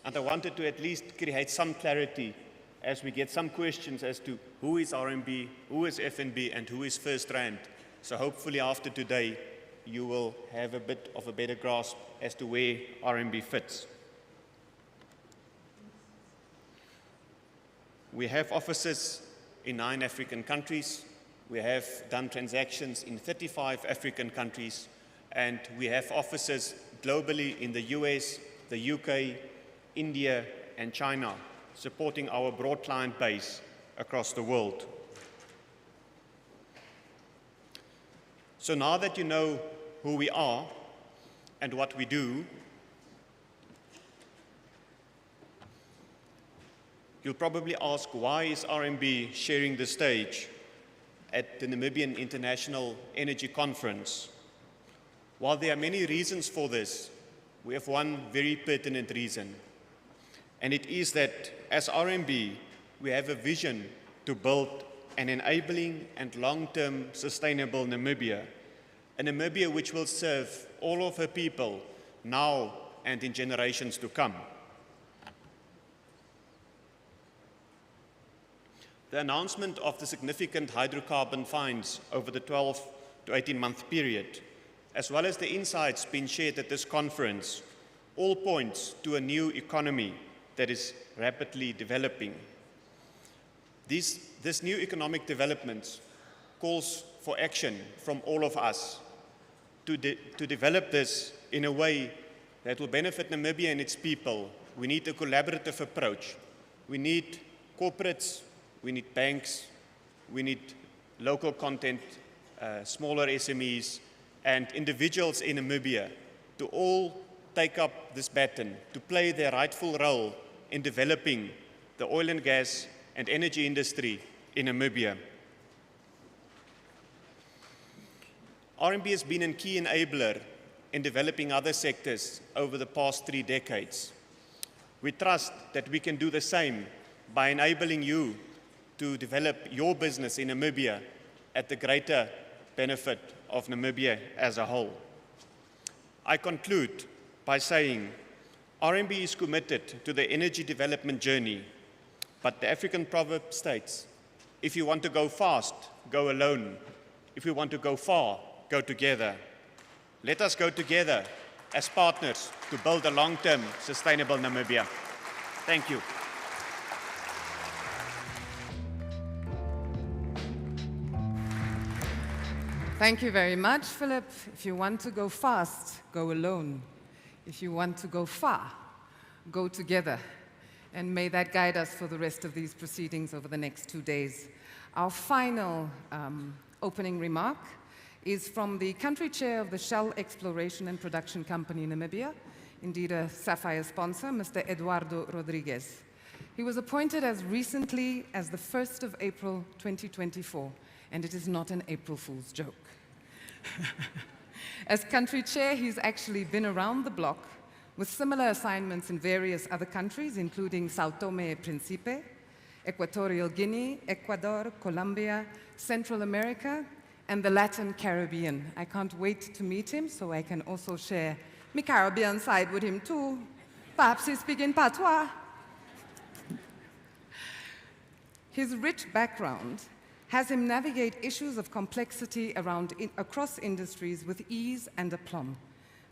And I wanted to at least create some clarity as we get some questions as to who is RMB, who is FNB, and who is First Rand. So hopefully after today, you will have a bit of a better grasp as to where RMB fits. We have offices in 9 African countries. We have done transactions in 35 African countries, and we have offices globally in the US, the UK, India, and China, supporting our broad client base across the world. So now that you know who we are and what we do, you'll probably ask, why is RMB sharing the stage at the Namibian International Energy Conference? While there are many reasons for this, we have one very pertinent reason. And it is that as RMB, we have a vision to build an enabling and long-term sustainable Namibia, a Namibia which will serve all of her people now and in generations to come. The announcement of the significant hydrocarbon finds over the 12 to 18-month period, as well as the insights being shared at this conference, all points to a new economy that is rapidly developing. This new economic development calls for action from all of us to develop this in a way that will benefit Namibia and its people. We need a collaborative approach. We need corporates, we need banks, we need local content, smaller SMEs, and individuals in Namibia to all take up this baton, to play their rightful role in developing the oil and gas and energy industry in Namibia. RMB has been a key enabler in developing other sectors over the past 3 decades. We trust that we can do the same by enabling you to develop your business in Namibia at the greater benefit of Namibia as a whole. I conclude by saying RMB is committed to the energy development journey, but the African proverb states, if you want to go fast, go alone. If you want to go far, go together. Let us go together as partners to build a long-term sustainable Namibia. Thank you. Thank you very much, Philip. If you want to go fast, go alone. If you want to go far, go together. And may that guide us for the rest of these proceedings over the next 2 days. Our final opening remark is from the country chair of the Shell Exploration and Production Company in Namibia, indeed a Sapphire sponsor, Mr. Eduardo Rodrigues. He was appointed as recently as the 1st of April 2024, and it is not an April Fool's joke. As country chair, he's actually been around the block with similar assignments in various other countries, including Sao Tome and Principe, Equatorial Guinea, Ecuador, Colombia, Central America, and the Latin Caribbean. I can't wait to meet him so I can also share my Caribbean side with him too. Perhaps he's speaking patois. His rich background has him navigate issues of complexity across industries with ease and aplomb,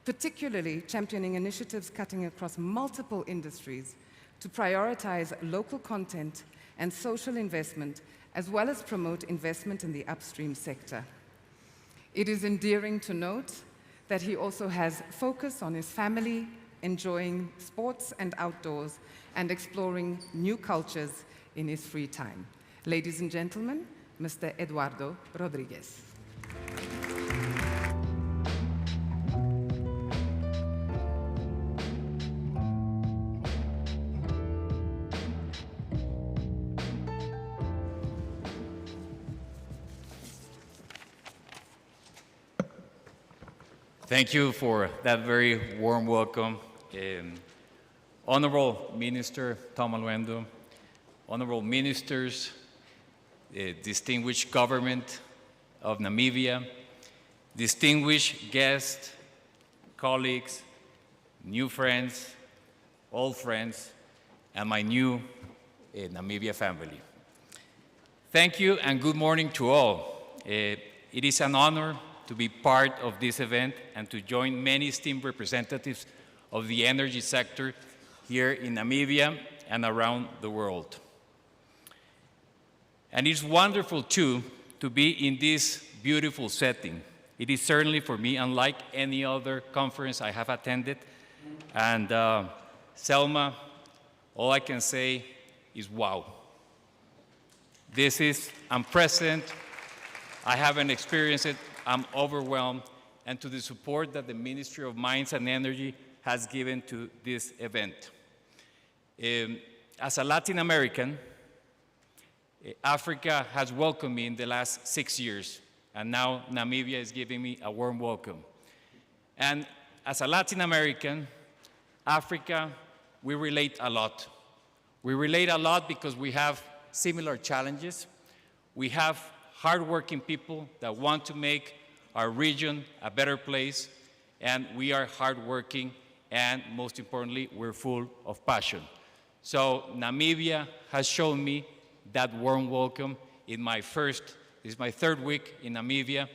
particularly championing initiatives cutting across multiple industries to prioritize local content and social investment, as well as promote investment in the upstream sector. It is endearing to note that he also has focus on his family, enjoying sports and outdoors, and exploring new cultures in his free time. Ladies and gentlemen, Mr. Eduardo Rodrigues. Thank you for that very warm welcome. Honorable Minister Tom Alwendo, honorable ministers, distinguished government of Namibia, distinguished guests, colleagues, new friends, old friends, and my new Namibia family. Thank you and good morning to all. It is an honor to be part of this event and to join many esteemed representatives of the energy sector here in Namibia and around the world. And it's wonderful, too, to be in this beautiful setting. It is certainly, for me, unlike any other conference I have attended. And Selma, all I can say is, wow. This is unprecedented. I haven't experienced it. I'm overwhelmed. And to the support that the Ministry of Mines and Energy has given to this event. As a Latin American, Africa has welcomed me in the last 6 years, and now Namibia is giving me a warm welcome. And as a Latin American, Africa, we relate a lot. We relate a lot because we have similar challenges. We have hardworking people that want to make our region a better place, and we are hardworking and most importantly, we're full of passion. So Namibia has shown me that warm welcome in this is my third week in Namibia,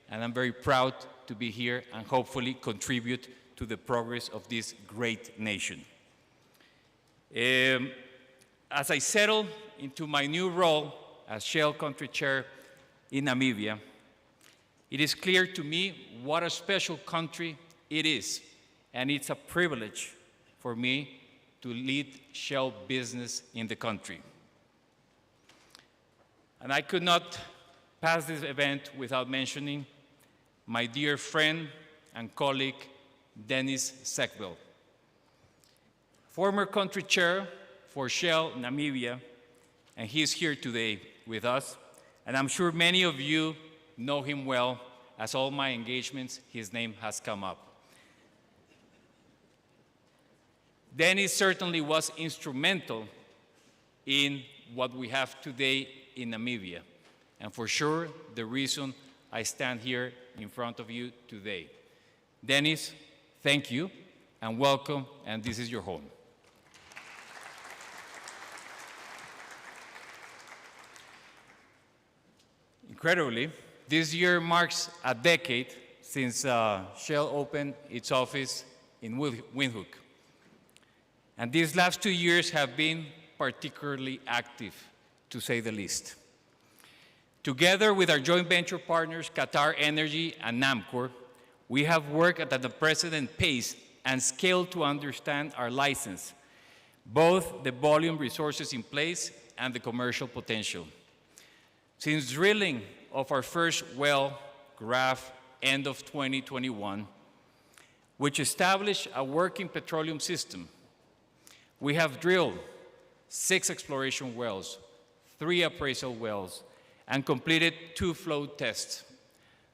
and I'm very proud to be here and hopefully contribute to the progress of this great nation. As I settle into my new role as Shell Country Chair in Namibia, it is clear to me what a special country it is, and it's a privilege for me to lead Shell business in the country. And I could not pass this event without mentioning my dear friend and colleague, Dennis Sekbel, former country chair for Shell Namibia, and he's here today with us. And I'm sure many of you know him well, as all my engagements, his name has come up. Dennis certainly was instrumental in what we have today in Namibia, and for sure, the reason I stand here in front of you today. Dennis, thank you, and welcome, and this is your home. Incredibly, this year marks a decade since Shell opened its office in Windhoek. And these last 2 years have been particularly active, to say the least. Together with our joint venture partners, Qatar Energy and Namcor, we have worked at an unprecedented pace and scale to understand our license, both the volume resources in place and the commercial potential. Since drilling of our first well, Graph, end of 2021, which established a working petroleum system, we have drilled 6 exploration wells, 3 appraisal wells, and completed 2 flow tests.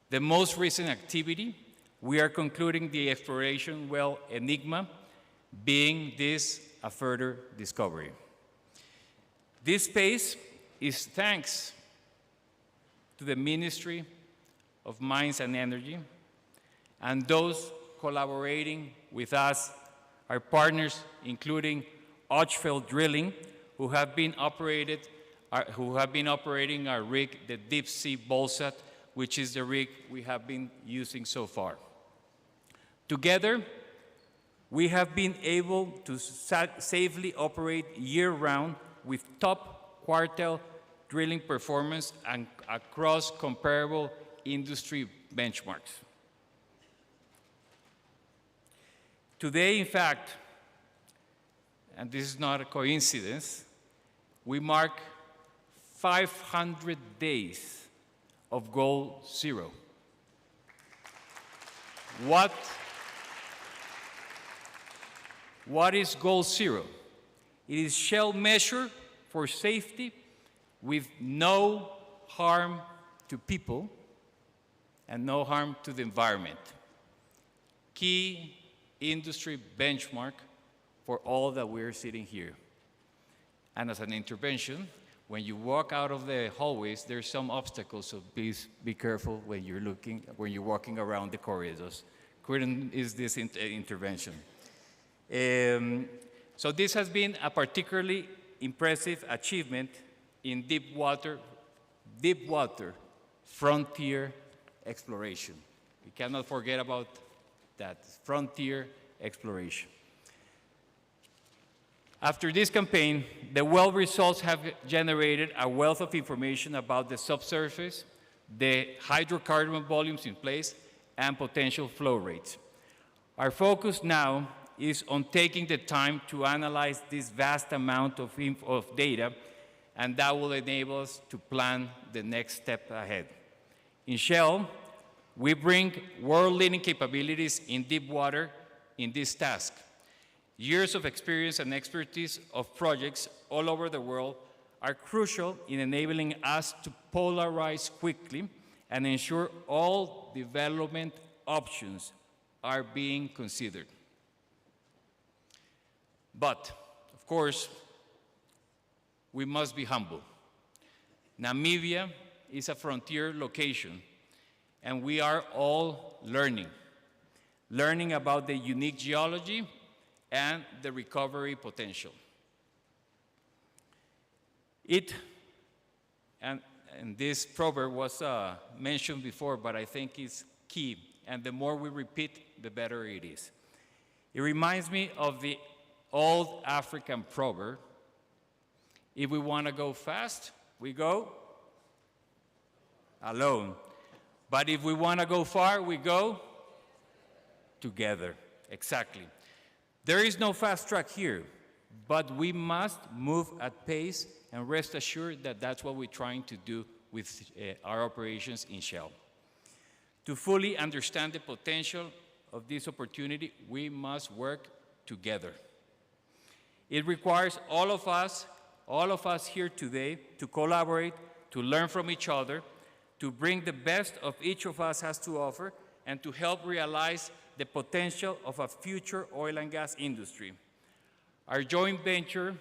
The most recent activity, we are concluding the exploration well Enigma, being this a further discovery. This pace is thanks to the Ministry of Mines and Energy and those collaborating with us, our partners, including Ochfeld Drilling, who have been operating our rig, the Deep Sea Bolsat, which is the rig we have been using so far. Together, we have been able to safely operate year-round with top quartile drilling performance and across comparable industry benchmarks. Today, in fact, and this is not a coincidence, we mark 500 days of Goal Zero. What is Goal Zero? It is Shell measure for safety with no harm to people and no harm to the environment. Key industry benchmark for all that we're sitting here. And as an intervention, when you walk out of the hallways, there's some obstacles, so please be careful when you're walking around the corridors. Couldn't is this intervention. So this has been a particularly impressive achievement in deep water frontier exploration. We cannot forget about that, frontier exploration. After this campaign, the well results have generated a wealth of information about the subsurface, the hydrocarbon volumes in place, and potential flow rates. Our focus now is on taking the time to analyze this vast amount of data, and that will enable us to plan the next step ahead. In Shell, we bring world-leading capabilities in deep water in this task. Years of experience and expertise of projects all over the world are crucial in enabling us to polarize quickly and ensure all development options are being considered. But, of course, we must be humble. Namibia is a frontier location, and we are all learning about the unique geology and the recovery potential. And this proverb was mentioned before, but I think it's key, and the more we repeat, the better it is. It reminds me of the old African proverb: if we want to go fast, we go alone. But if we want to go far, we go together. Exactly. There is no fast track here, but we must move at pace, and rest assured that that's what we're trying to do with our operations in Shell. To fully understand the potential of this opportunity, we must work together. It requires all of us here today to collaborate, to learn from each other, to bring the best of each of us has to offer, and to help realize the potential of a future oil and gas industry. Our joint venture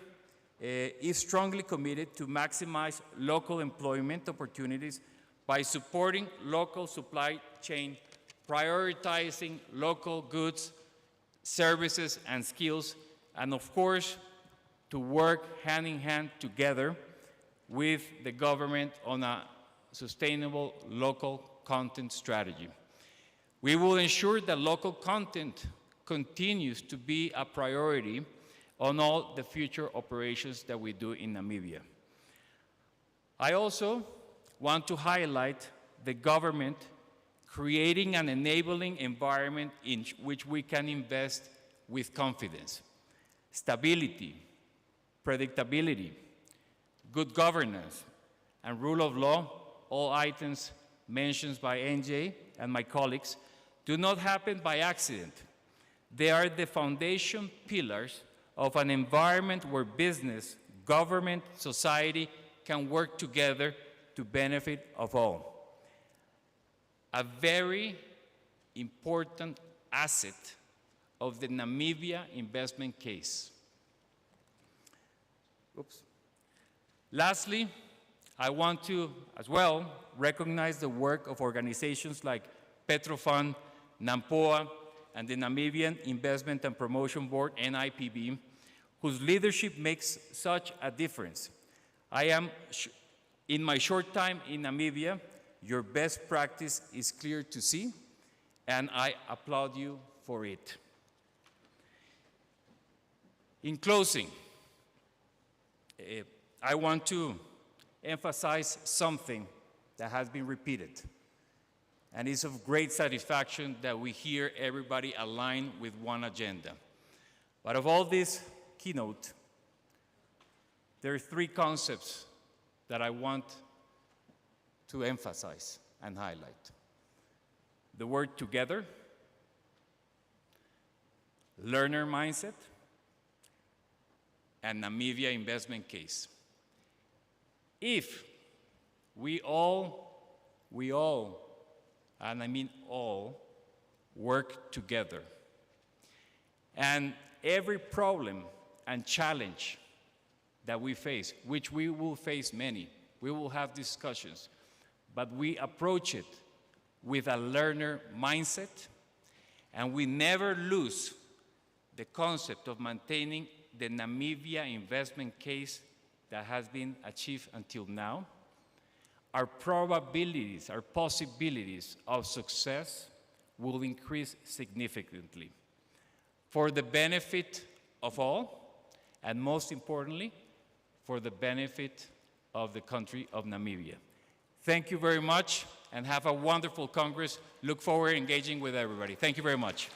is strongly committed to maximize local employment opportunities by supporting local supply chain, prioritizing local goods, services, and skills, and of course, to work hand in hand together with the government on a sustainable local content strategy. We will ensure that local content continues to be a priority on all the future operations that we do in Namibia. I also want to highlight the government creating an enabling environment in which we can invest with confidence. Stability, predictability, good governance, and rule of law, all items mentioned by NJ and my colleagues, do not happen by accident. They are the foundation pillars of an environment where business, government, society can work together to benefit of all. A very important asset of the Namibia investment case. Oops. Lastly, I want to, as well, recognize the work of organizations like Petrofund, NAMPOA, and the Namibian Investment and Promotion Board, NIPB, whose leadership makes such a difference. In my short time in Namibia, your best practice is clear to see, and I applaud you for it. In closing, I want to emphasize something that has been repeated, and it's of great satisfaction that we hear everybody aligned with one agenda. But of all this keynote, there are three concepts that I want to emphasize and highlight. The word together, learner mindset, and Namibia investment case. If we all, and I mean all, work together, and every problem and challenge that we face, which we will face many, we will have discussions, but we approach it with a learner mindset, and we never lose the concept of maintaining the Namibia investment case that has been achieved until now, our probabilities, our possibilities of success will increase significantly for the benefit of all, and most importantly, for the benefit of the country of Namibia. Thank you very much, and have a wonderful Congress. Look forward to engaging with everybody. Thank you very much.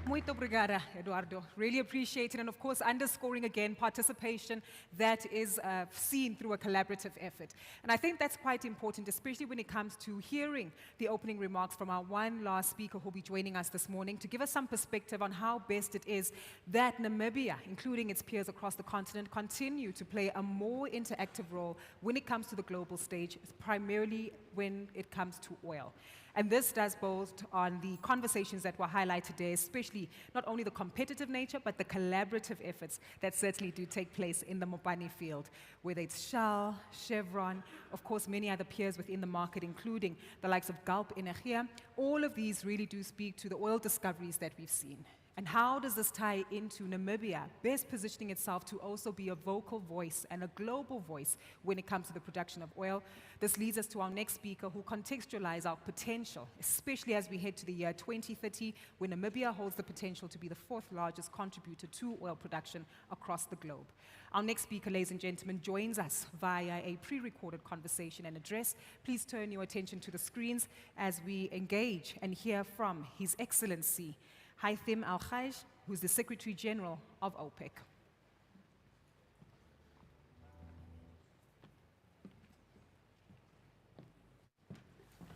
Muito obrigada, Eduardo. Really appreciate it. And of course, underscoring again participation that is seen through a collaborative effort. And I think that's quite important, especially when it comes to hearing the opening remarks from our one last speaker who will be joining us this morning to give us some perspective on how best it is that Namibia, including its peers across the continent, continue to play a more interactive role when it comes to the global stage, primarily when it comes to oil. And this does boast on the conversations that were highlighted today, especially not only the competitive nature, but the collaborative efforts that certainly do take place in the Mopani field, whether it's Shell, Chevron, of course, many other peers within the market, including the likes of Gulp Energia. All of these really do speak to the oil discoveries that we've seen. And how does this tie into Namibia best positioning itself to also be a vocal voice and a global voice when it comes to the production of oil? This leads us to our next speaker, who contextualizes our potential, especially as we head to the year 2030, when Namibia holds the potential to be the fourth largest contributor to oil production across the globe. Our next speaker, ladies and gentlemen, joins us via a pre-recorded conversation and address. Please turn your attention to the screens as we engage and hear from His Excellency Haitham Al-Khaj, who's the Secretary General of OPEC.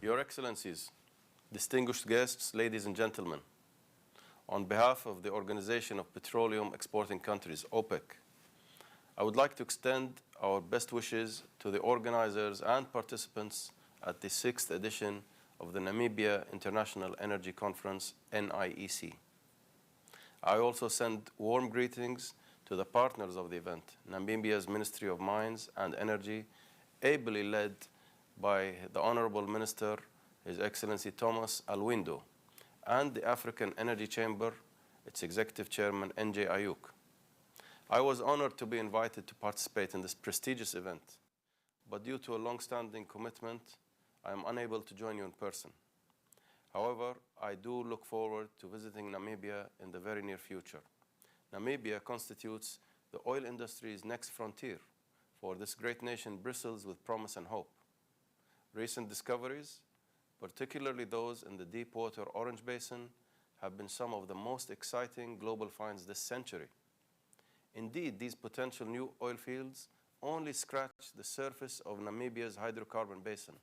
Your Excellencies, distinguished guests, ladies and gentlemen, on behalf of the Organization of Petroleum Exporting Countries, OPEC, I would like to extend our best wishes to the organizers and participants at the 6th edition of the Namibia International Energy Conference, NIEC. I also send warm greetings to the partners of the event, Namibia's Ministry of Mines and Energy, ably led by the Honorable Minister, His Excellency Thomas Alwindo, and the African Energy Chamber, its Executive Chairman, NJ Ayuk. I was honored to be invited to participate in this prestigious event, but due to a long-standing commitment, I am unable to join you in person. However, I do look forward to visiting Namibia in the very near future. Namibia constitutes the oil industry's next frontier, for this great nation bristles with promise and hope. Recent discoveries, particularly those in the deepwater Orange Basin, have been some of the most exciting global finds this century. Indeed, these potential new oil fields only scratch the surface of Namibia's hydrocarbon basin.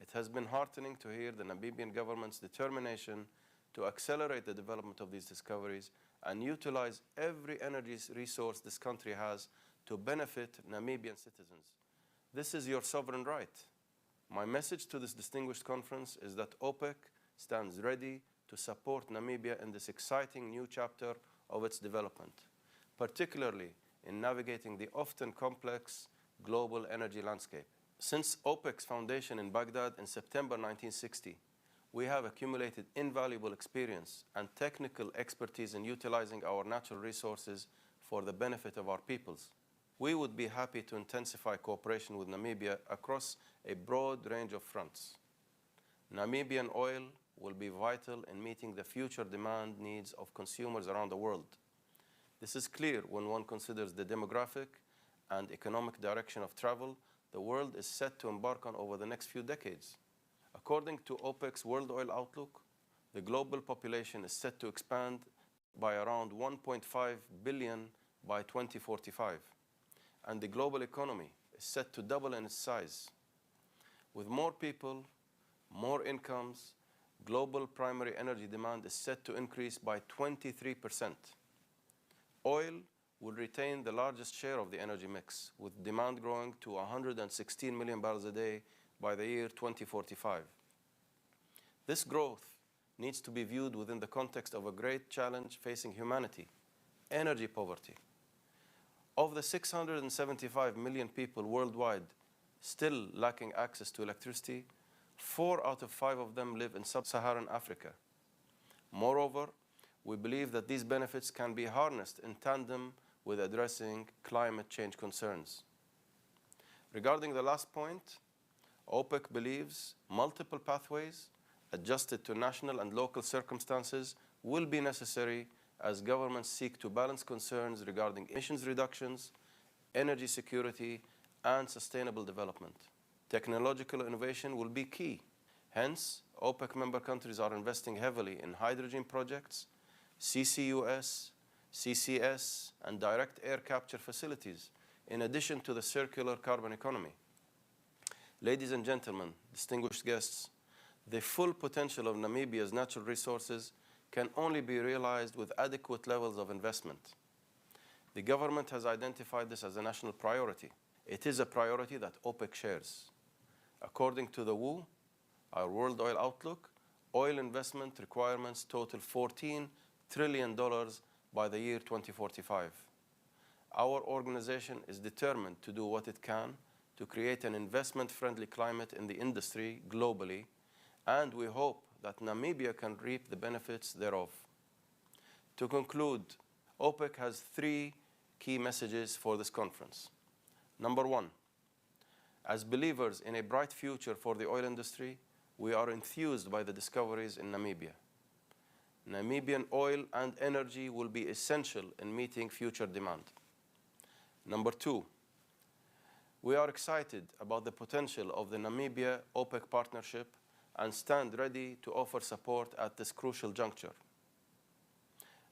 It has been heartening to hear the Namibian government's determination to accelerate the development of these discoveries and utilize every energy resource this country has to benefit Namibian citizens. This is your sovereign right. My message to this distinguished conference is that OPEC stands ready to support Namibia in this exciting new chapter of its development, particularly in navigating the often complex global energy landscape. Since OPEC's foundation in Baghdad in September 1960, we have accumulated invaluable experience and technical expertise in utilizing our natural resources for the benefit of our peoples. We would be happy to intensify cooperation with Namibia across a broad range of fronts. Namibian oil will be vital in meeting the future demand needs of consumers around the world. This is clear when one considers the demographic and economic direction of travel the world is set to embark on over the next few decades. According to OPEC's World Oil Outlook, the global population is set to expand by around 1.5 billion by 2045, and the global economy is set to double in its size. With more people, more incomes, global primary energy demand is set to increase by 23%. Oil will retain the largest share of the energy mix, with demand growing to 116 million barrels a day by the year 2045. This growth needs to be viewed within the context of a great challenge facing humanity, energy poverty. Of the 675 million people worldwide still lacking access to electricity, 4 out of 5 of them live in sub-Saharan Africa. Moreover, we believe that these benefits can be harnessed in tandem with addressing climate change concerns. Regarding the last point, OPEC believes multiple pathways adjusted to national and local circumstances will be necessary as governments seek to balance concerns regarding emissions reductions, energy security, and sustainable development. Technological innovation will be key. Hence, OPEC member countries are investing heavily in hydrogen projects, CCUS, CCS, and direct air capture facilities, in addition to the circular carbon economy. Ladies and gentlemen, distinguished guests, the full potential of Namibia's natural resources can only be realized with adequate levels of investment. The government has identified this as a national priority. It is a priority that OPEC shares. According to the WOO, our World Oil Outlook, oil investment requirements total $14 trillion by the year 2045. Our organization is determined to do what it can to create an investment-friendly climate in the industry globally, and we hope that Namibia can reap the benefits thereof. To conclude, OPEC has 3 key messages for this conference. Number 1, as believers in a bright future for the oil industry, we are enthused by the discoveries in Namibia. Namibian oil and energy will be essential in meeting future demand. Number 2, we are excited about the potential of the Namibia-OPEC partnership and stand ready to offer support at this crucial juncture.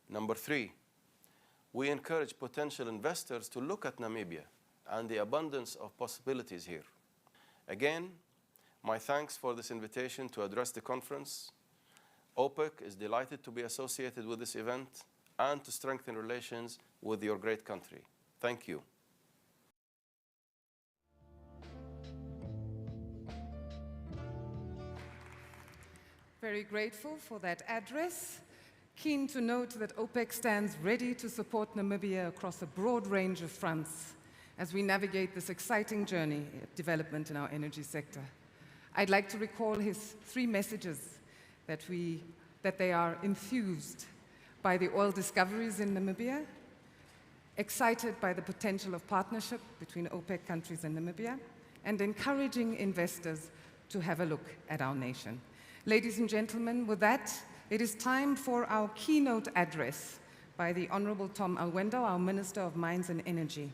Number 3, we encourage potential investors to look at Namibia and the abundance of possibilities here. Again, my thanks for this invitation to address the conference. OPEC is delighted to be associated with this event and to strengthen relations with your great country. Thank you. Very grateful for that address. Keen to note that OPEC stands ready to support Namibia across a broad range of fronts as we navigate this exciting journey of development in our energy sector. I'd like to recall his 3 messages that they are enthused by the oil discoveries in Namibia, excited by the potential of partnership between OPEC countries and Namibia, and encouraging investors to have a look at our nation. Ladies and gentlemen, with that, it is time for our keynote address by the Honorable Tom Alwendo, our Minister of Mines and Energy.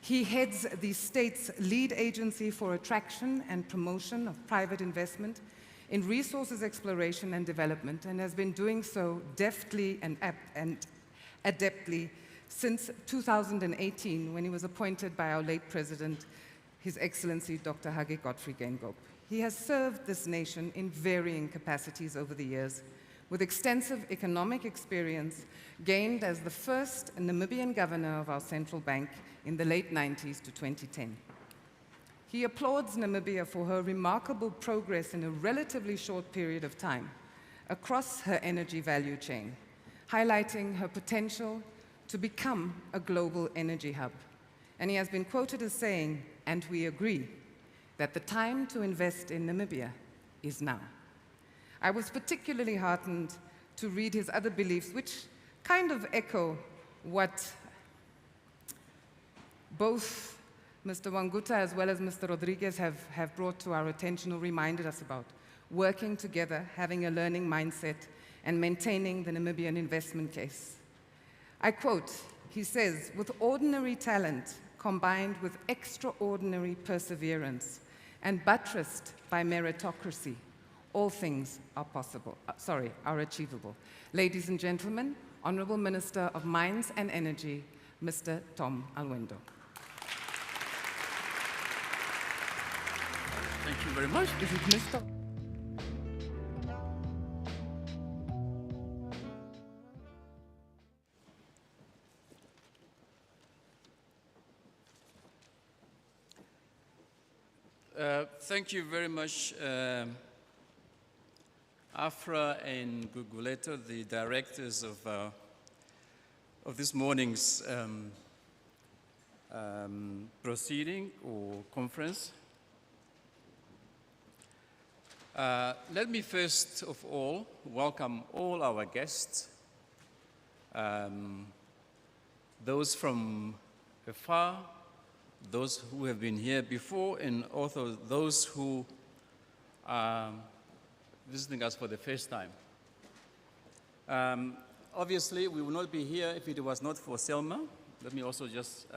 He heads the state's lead agency for attraction and promotion of private investment in resources exploration and development, and has been doing so deftly and adeptly since 2018, when he was appointed by our late President, His Excellency Dr. Hage Godfrey Geingob. He has served this nation in varying capacities over the years, with extensive economic experience gained as the first Namibian governor of our central bank in the late 90s to 2010. He applauds Namibia for her remarkable progress in a relatively short period of time across her energy value chain, highlighting her potential to become a global energy hub. And he has been quoted as saying, and we agree, that the time to invest in Namibia is now. I was particularly heartened to read his other beliefs, which kind of echo what both Mr. Wanguta as well as Mr. Rodriguez have brought to our attention or reminded us about: working together, having a learning mindset, and maintaining the Namibian investment case. I quote, he says, "With ordinary talent combined with extraordinary perseverance and buttressed by meritocracy, all things are achievable." Ladies and gentlemen, Honorable Minister of Mines and Energy, Mr. Tom Alwendo. Thank you very much. This is Mr. Thank you very much, Afra and Guguleto, the directors of this morning's proceeding or conference. Let me first of all welcome all our guests, those from afar, those who have been here before, and also those who are visiting us for the first time. Obviously, we would not be here if it was not for Selma. Let me also just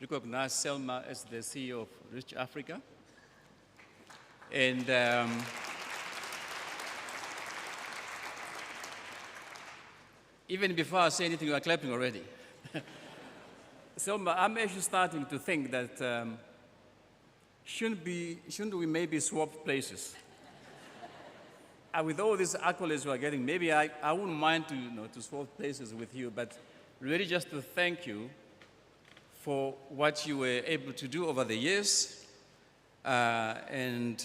recognize Selma as the CEO of Rich Africa. And even before I say anything, you are clapping already. Selma, I'm actually starting to think that shouldn't we maybe swap places? With all these accolades we are getting, maybe I wouldn't mind to swap places with you, but really just to thank you for what you were able to do over the years, And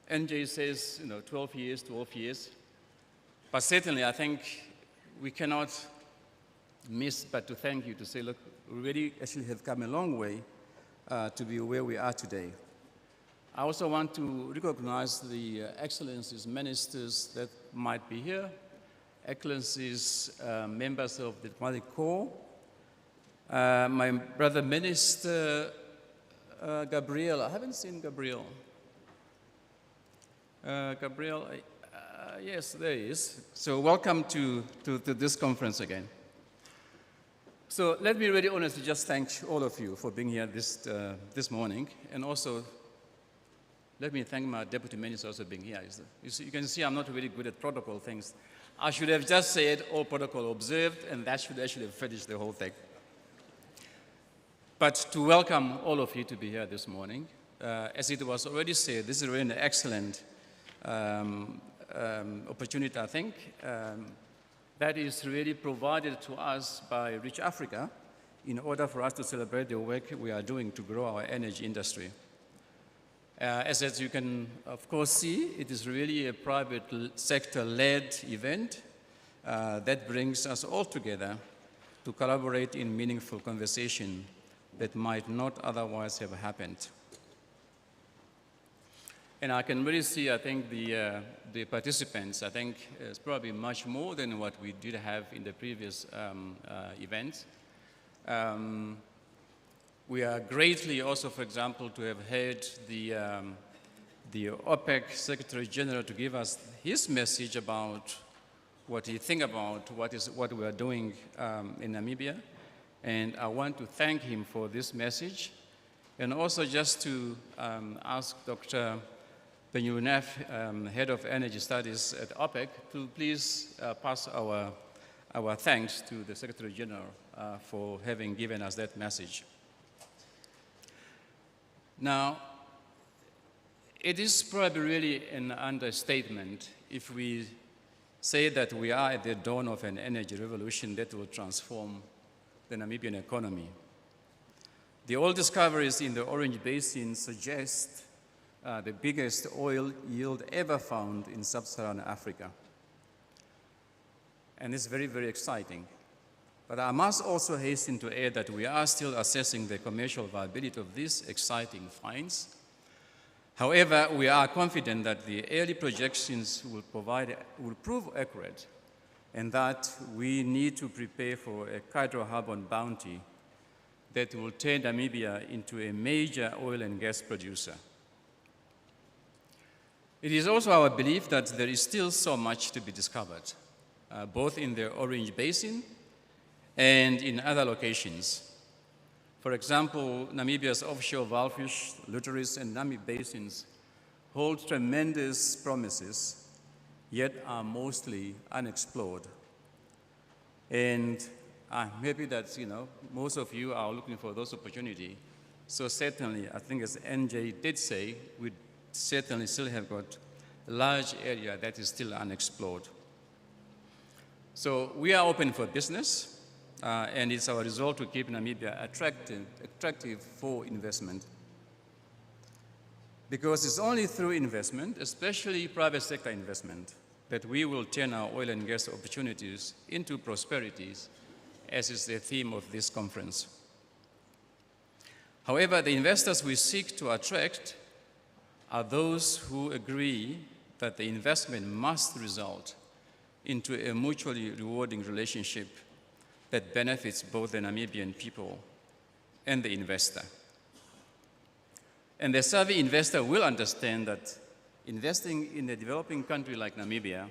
NJ says, 12 years. But certainly, I think we cannot miss but to thank you, to say, look, we really actually have come a long way to be where we are today. I also want to recognize the excellencies, ministers that might be here, excellencies, members of the diplomatic corps, my brother minister, Gabriel. I haven't seen Gabriel. Gabriel, yes, there he is. So welcome to this conference again. So let me really honestly just thank all of you for being here this morning, and also let me thank my deputy minister also being here. You can see I'm not really good at protocol things. I should have just said all protocol observed, and that should actually have finished the whole thing. But to welcome all of you to be here this morning, as it was already said, this is really an excellent opportunity, I think, that is really provided to us by Rich Africa in order for us to celebrate the work we are doing to grow our energy industry. As you can, of course, see, it is really a private sector-led event that brings us all together to collaborate in meaningful conversation that might not otherwise have happened. And I can really see, I think, the participants, I think, is probably much more than what we did have in the previous events. We are greatly also, for example, to have heard the OPEC Secretary General to give us his message about what he thinks about what we are doing in Namibia. And I want to thank him for this message. And also just to ask Dr. Benyunef, Head of Energy Studies at OPEC, to please pass our thanks to the Secretary General for having given us that message. Now, it is probably really an understatement if we say that we are at the dawn of an energy revolution that will transform the Namibian economy. The oil discoveries in the Orange Basin suggest the biggest oil yield ever found in sub-Saharan Africa. And it's very, very exciting. But I must also hasten to add that we are still assessing the commercial viability of these exciting finds. However, we are confident that the early projections will prove accurate, and that we need to prepare for a hydrocarbon bounty that will turn Namibia into a major oil and gas producer. It is also our belief that there is still so much to be discovered, both in the Orange Basin and in other locations. For example, Namibia's offshore Walvis, Luteris, and Namib basins hold tremendous promises, yet are mostly unexplored. And I'm happy that, most of you are looking for those opportunities. So certainly, I think as NJ did say, we certainly still have got a large area that is still unexplored. So we are open for business, and it's our resolve to keep Namibia attractive for investment. Because it's only through investment, especially private sector investment, that we will turn our oil and gas opportunities into prosperities, as is the theme of this conference. However, the investors we seek to attract are those who agree that the investment must result into a mutually rewarding relationship that benefits both the Namibian people and the investor. And the savvy investor will understand that investing in a developing country like Namibia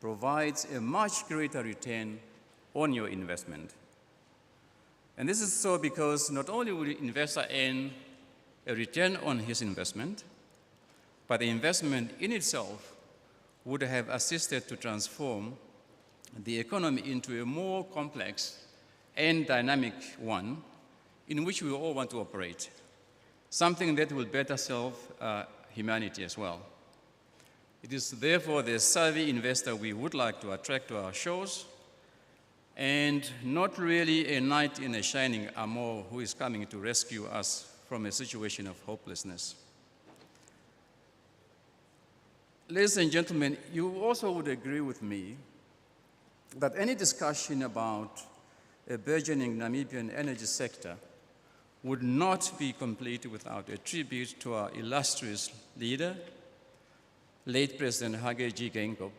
provides a much greater return on your investment. And this is so because not only will the investor earn a return on his investment, but the investment in itself would have assisted to transform the economy into a more complex and dynamic one in which we all want to operate, something that will better serve humanity as well. It is therefore the savvy investor we would like to attract to our shores, and not really a knight in a shining armor who is coming to rescue us from a situation of hopelessness. Ladies and gentlemen, you also would agree with me that any discussion about a burgeoning Namibian energy sector would not be complete without a tribute to our illustrious leader, late President Hage G. Geingob,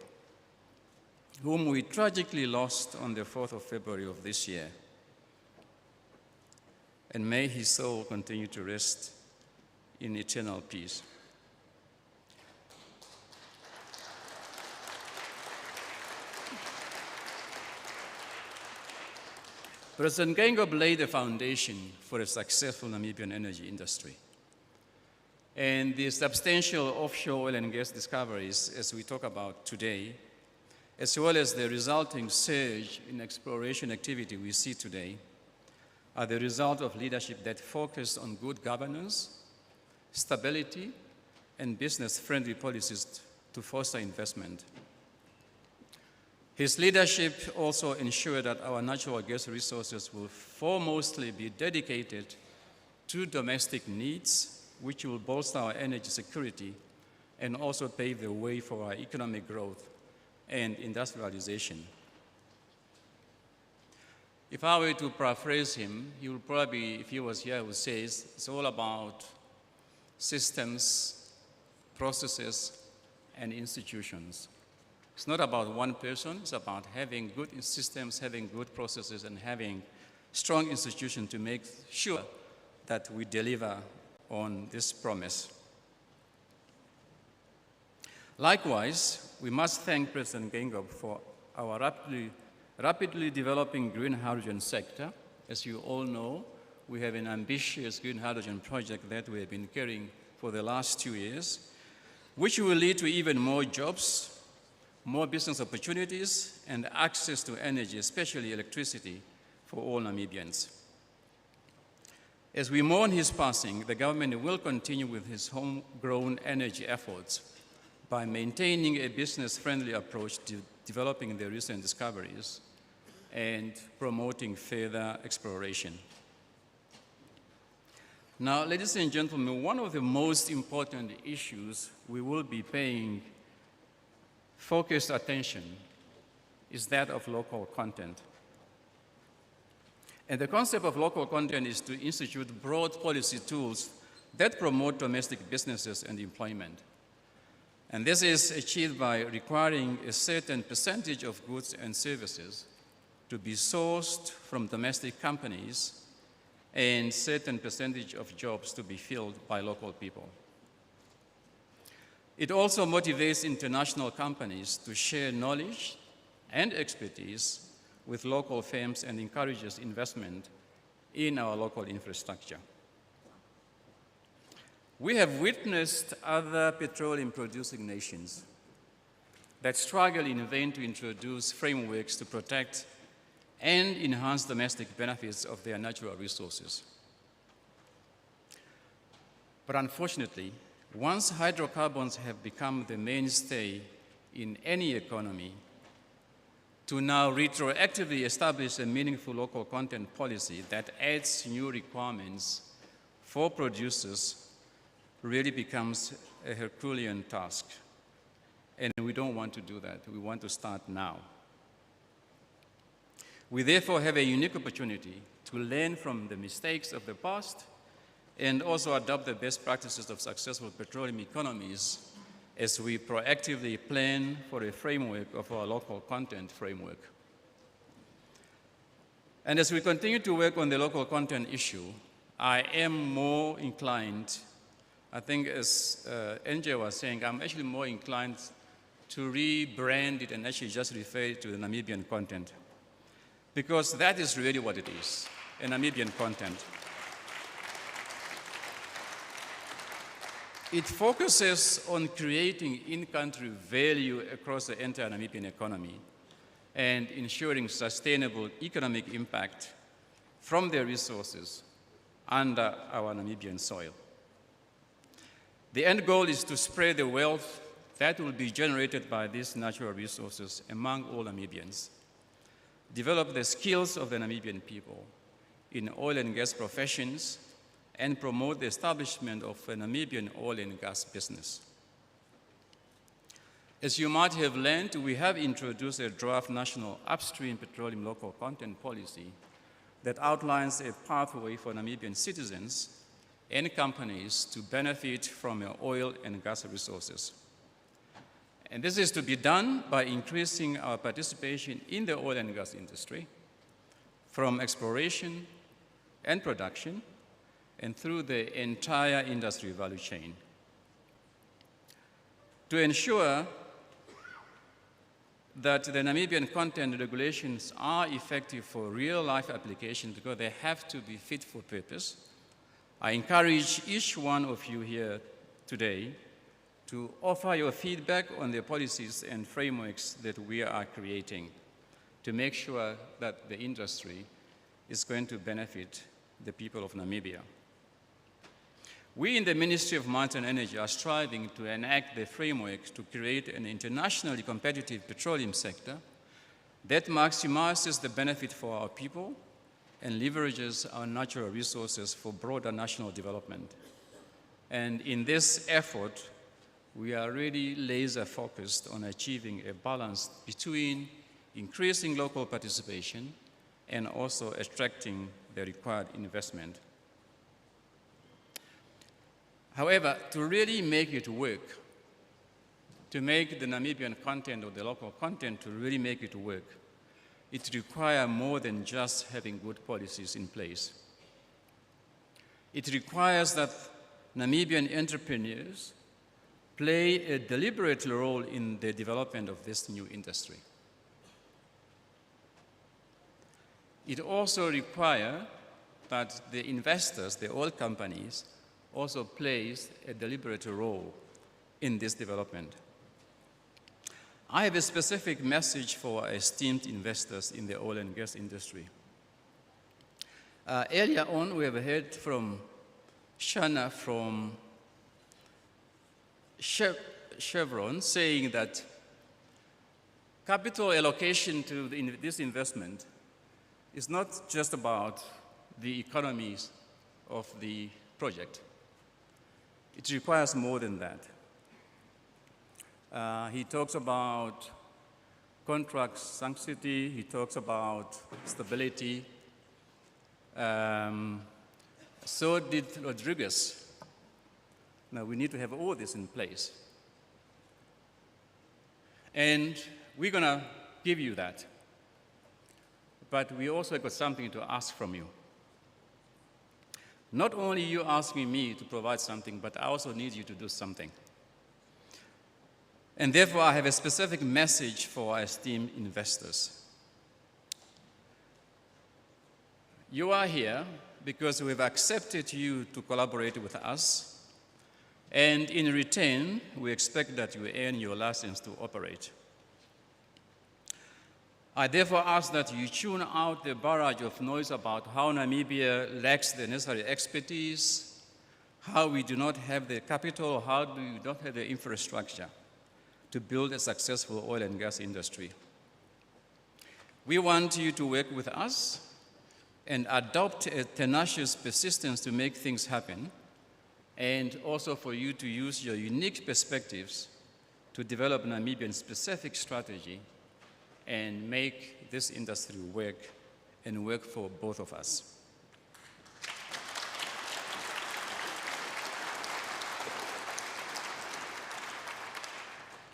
whom we tragically lost on the 4th of February of this year. And may his soul continue to rest in eternal peace. President Geingob laid the foundation for a successful Namibian energy industry. And the substantial offshore oil and gas discoveries, as we talk about today, as well as the resulting surge in exploration activity we see today, are the result of leadership that focused on good governance, stability, and business-friendly policies to foster investment. His leadership also ensured that our natural gas resources will foremostly be dedicated to domestic needs, which will bolster our energy security and also pave the way for our economic growth and industrialization. If I were to paraphrase him, he would probably, if he was here, would say it's all about systems, processes, and institutions. It's not about one person, it's about having good systems, having good processes, and having strong institutions to make sure that we deliver on this promise. Likewise, we must thank President Geingob for our rapidly developing green hydrogen sector. As you all know, we have an ambitious green hydrogen project that we have been carrying for the last 2 years, which will lead to even more jobs, more business opportunities, and access to energy, especially electricity, for all Namibians. As we mourn his passing, the government will continue with his homegrown energy efforts by maintaining a business-friendly approach to developing the recent discoveries and promoting further exploration. Now, ladies and gentlemen, one of the most important issues we will be paying focused attention is that of local content. And the concept of local content is to institute broad policy tools that promote domestic businesses and employment. And this is achieved by requiring a certain percentage of goods and services to be sourced from domestic companies and certain percentage of jobs to be filled by local people. It also motivates international companies to share knowledge and expertise with local firms and encourages investment in our local infrastructure. We have witnessed other petroleum-producing nations that struggle in vain to introduce frameworks to protect and enhance domestic benefits of their natural resources. But unfortunately, once hydrocarbons have become the mainstay in any economy, to now retroactively establish a meaningful local content policy that adds new requirements for producers really becomes a Herculean task. And we don't want to do that. We want to start now. We therefore have a unique opportunity to learn from the mistakes of the past and also adopt the best practices of successful petroleum economies as we proactively plan for a framework of our local content framework. And as we continue to work on the local content issue, I am more inclined, I think as NJ was saying, I'm actually more inclined to rebrand it and actually just refer to the Namibian content, because that is really what it is, a Namibian content. It focuses on creating in-country value across the entire Namibian economy and ensuring sustainable economic impact from the resources under our Namibian soil. The end goal is to spread the wealth that will be generated by these natural resources among all Namibians, develop the skills of the Namibian people in oil and gas professions, and promote the establishment of a Namibian oil and gas business. As you might have learned, we have introduced a draft national upstream petroleum local content policy that outlines a pathway for Namibian citizens and companies to benefit from our oil and gas resources. And this is to be done by increasing our participation in the oil and gas industry, from exploration and production, and through the entire industry value chain. To ensure that the Namibian content regulations are effective for real-life application, because they have to be fit for purpose, I encourage each one of you here today to offer your feedback on the policies and frameworks that we are creating to make sure that the industry is going to benefit the people of Namibia. We in the Ministry of Mines and Energy are striving to enact the framework to create an internationally competitive petroleum sector that maximizes the benefit for our people and leverages our natural resources for broader national development. And in this effort, we are really laser focused on achieving a balance between increasing local participation and also attracting the required investment. However, to really make it work, to make the Namibian content or the local content to really make it work, it requires more than just having good policies in place. It requires that Namibian entrepreneurs play a deliberate role in the development of this new industry. It also requires that the investors, the oil companies, also plays a deliberate role in this development. I have a specific message for esteemed investors in the oil and gas industry. Earlier on, we have heard from Shana from Chevron saying that capital allocation to this investment is not just about the economies of the project. It requires more than that. He talks about contract sanctity, he talks about stability. So did Rodriguez. Now we need to have all this in place. And we're going to give you that. But we also got something to ask from you. Not only you asking me to provide something, but I also need you to do something. And therefore, I have a specific message for our esteemed investors. You are here because we've accepted you to collaborate with us, and in return, we expect that you earn your license to operate. I therefore ask that you tune out the barrage of noise about how Namibia lacks the necessary expertise, how we do not have the capital, how we don't have the infrastructure to build a successful oil and gas industry. We want you to work with us and adopt a tenacious persistence to make things happen, and also for you to use your unique perspectives to develop Namibian specific strategy and make this industry work and work for both of us.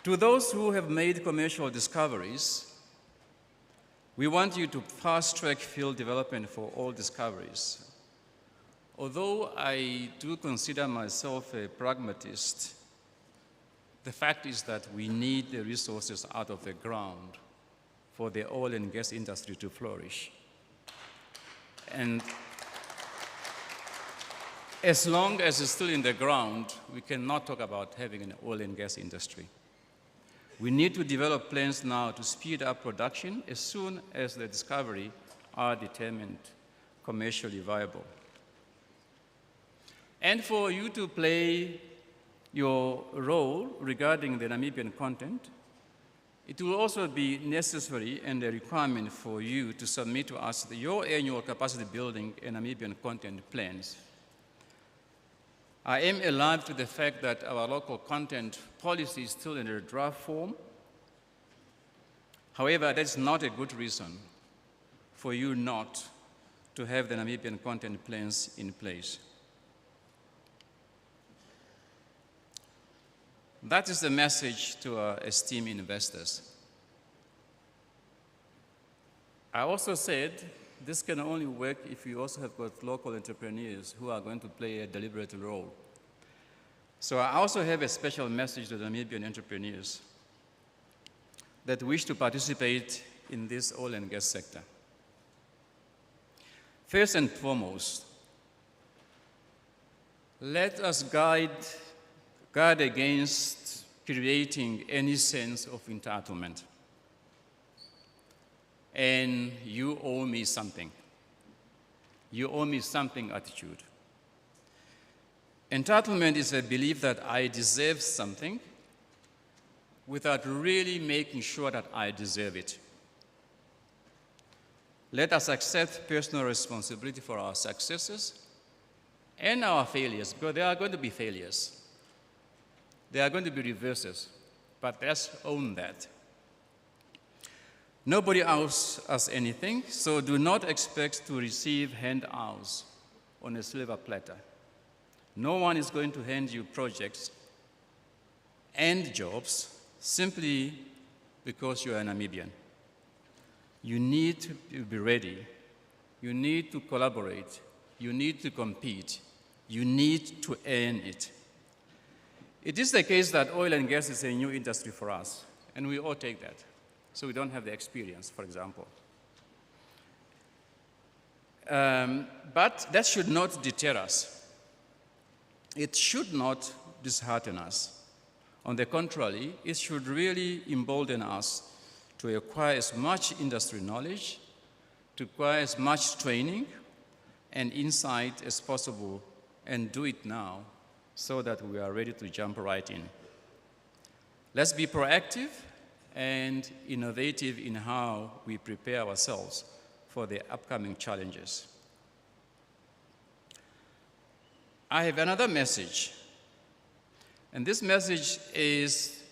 To those who have made commercial discoveries, we want you to fast-track field development for all discoveries. Although I do consider myself a pragmatist, the fact is that we need the resources out of the ground for the oil and gas industry to flourish. And as long as it's still in the ground, we cannot talk about having an oil and gas industry. We need to develop plans now to speed up production as soon as the discovery are determined commercially viable. And for you to play your role regarding the Namibian content, it will also be necessary and a requirement for you to submit to us your annual capacity building and Namibian content plans. I am alive to the fact that our local content policy is still in a draft form. However, that's not a good reason for you not to have the Namibian content plans in place. That is the message to our esteemed investors. I also said this can only work if you also have got local entrepreneurs who are going to play a deliberate role. So I also have a special message to the Namibian entrepreneurs that wish to participate in this oil and gas sector. First and foremost, let us guard against creating any sense of entitlement. And you owe me something. You owe me something attitude. Entitlement is a belief that I deserve something without really making sure that I deserve it. Let us accept personal responsibility for our successes and our failures, because there are going to be failures. There are going to be reverses, but let's own that. Nobody else has anything, so do not expect to receive handouts on a silver platter. No one is going to hand you projects and jobs simply because you are a Namibian. You need to be ready. You need to collaborate. You need to compete. You need to earn it. It is the case that oil and gas is a new industry for us, and we all take that. So we don't have the experience, for example. But that should not deter us. It should not dishearten us. On the contrary, it should really embolden us to acquire as much industry knowledge, to acquire as much training and insight as possible, and do it now so that we are ready to jump right in. Let's be proactive and innovative in how we prepare ourselves for the upcoming challenges. I have another message, and this message is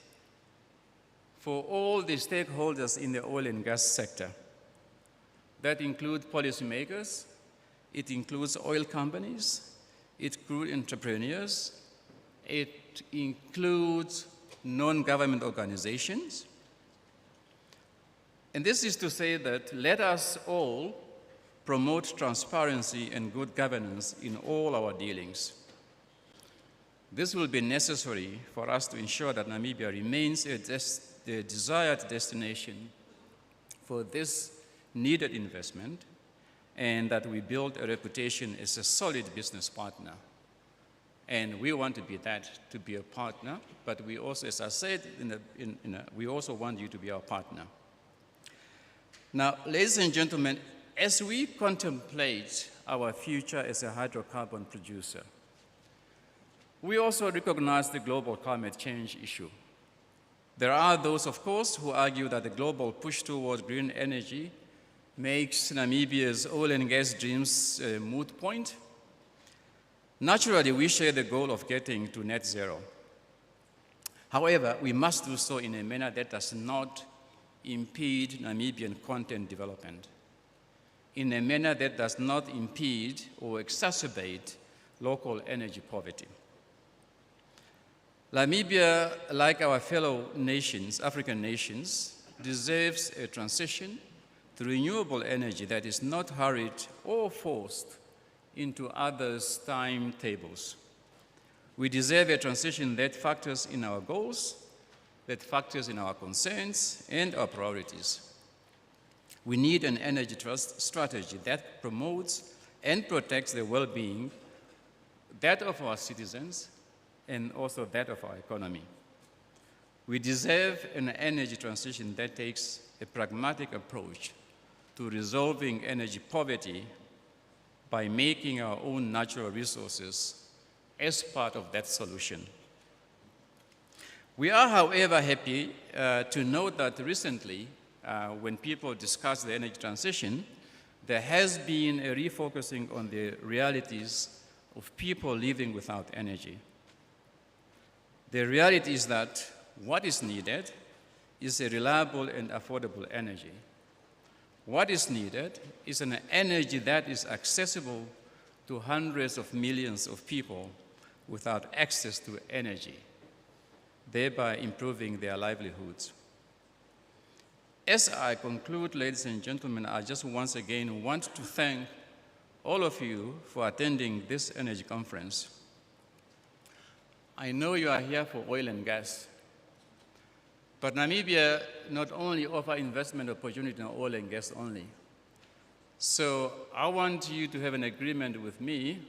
for all the stakeholders in the oil and gas sector. That includes policymakers, it includes oil companies, it includes entrepreneurs, it includes non-government organizations. And this is to say that let us all promote transparency and good governance in all our dealings. This will be necessary for us to ensure that Namibia remains the desired destination for this needed investment, and that we build a reputation as a solid business partner. And we want to be that, to be a partner, but we also, as I said, we also want you to be our partner. Now, ladies and gentlemen, as we contemplate our future as a hydrocarbon producer, we also recognize the global climate change issue. There are those, of course, who argue that the global push towards green energy makes Namibia's oil and gas dreams a moot point. Naturally, we share the goal of getting to net zero. However, we must do so in a manner that does not impede Namibian content development, in a manner that does not impede or exacerbate local energy poverty. Namibia, like our fellow nations, African nations, deserves a transition to renewable energy that is not hurried or forced into others' timetables. We deserve a transition that factors in our goals, that factors in our concerns and our priorities. We need an energy trust strategy that promotes and protects the well-being, that of our citizens, and also that of our economy. We deserve an energy transition that takes a pragmatic approach to resolving energy poverty by making our own natural resources as part of that solution. We are, however, happy to note that recently, when people discuss the energy transition, there has been a refocusing on the realities of people living without energy. The reality is that what is needed is a reliable and affordable energy. What is needed is an energy that is accessible to hundreds of millions of people without access to energy, thereby improving their livelihoods. As I conclude, ladies and gentlemen, I just once again want to thank all of you for attending this energy conference. I know you are here for oil and gas, but Namibia not only offers investment opportunity in oil and gas only. So I want you to have an agreement with me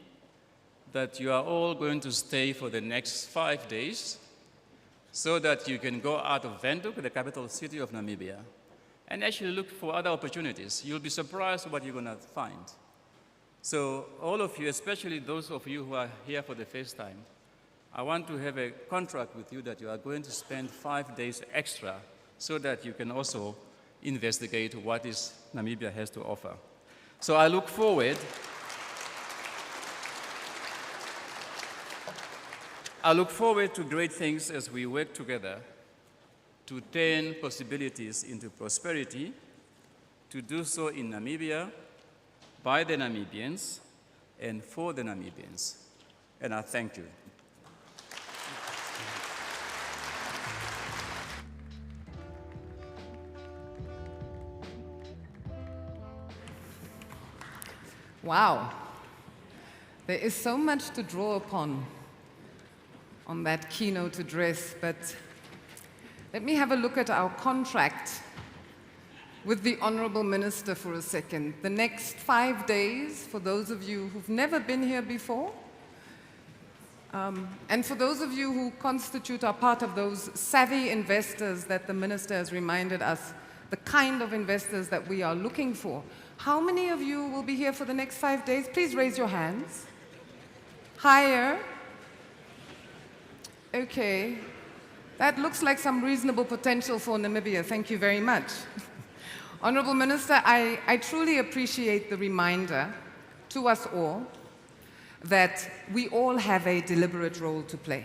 that you are all going to stay for the next 5 days so that you can go out of Windhoek, the capital city of Namibia, and actually look for other opportunities. You'll be surprised what you're going to find. So all of you, especially those of you who are here for the first time, I want to have a contract with you that you are going to spend 5 days extra so that you can also investigate what Namibia has to offer. So I look forward to great things as we work together to turn possibilities into prosperity, to do so in Namibia, by the Namibians, and for the Namibians. And I thank you. Wow. There is so much to draw upon on that keynote address, but let me have a look at our contract with the Honorable Minister for a second. The next 5 days, for those of you who've never been here before, and for those of you who are part of those savvy investors that the Minister has reminded us, the kind of investors that we are looking for. How many of you will be here for the next 5 days? Please raise your hands. Higher. Okay. That looks like some reasonable potential for Namibia. Thank you very much. Honorable Minister, I truly appreciate the reminder to us all that we all have a deliberate role to play.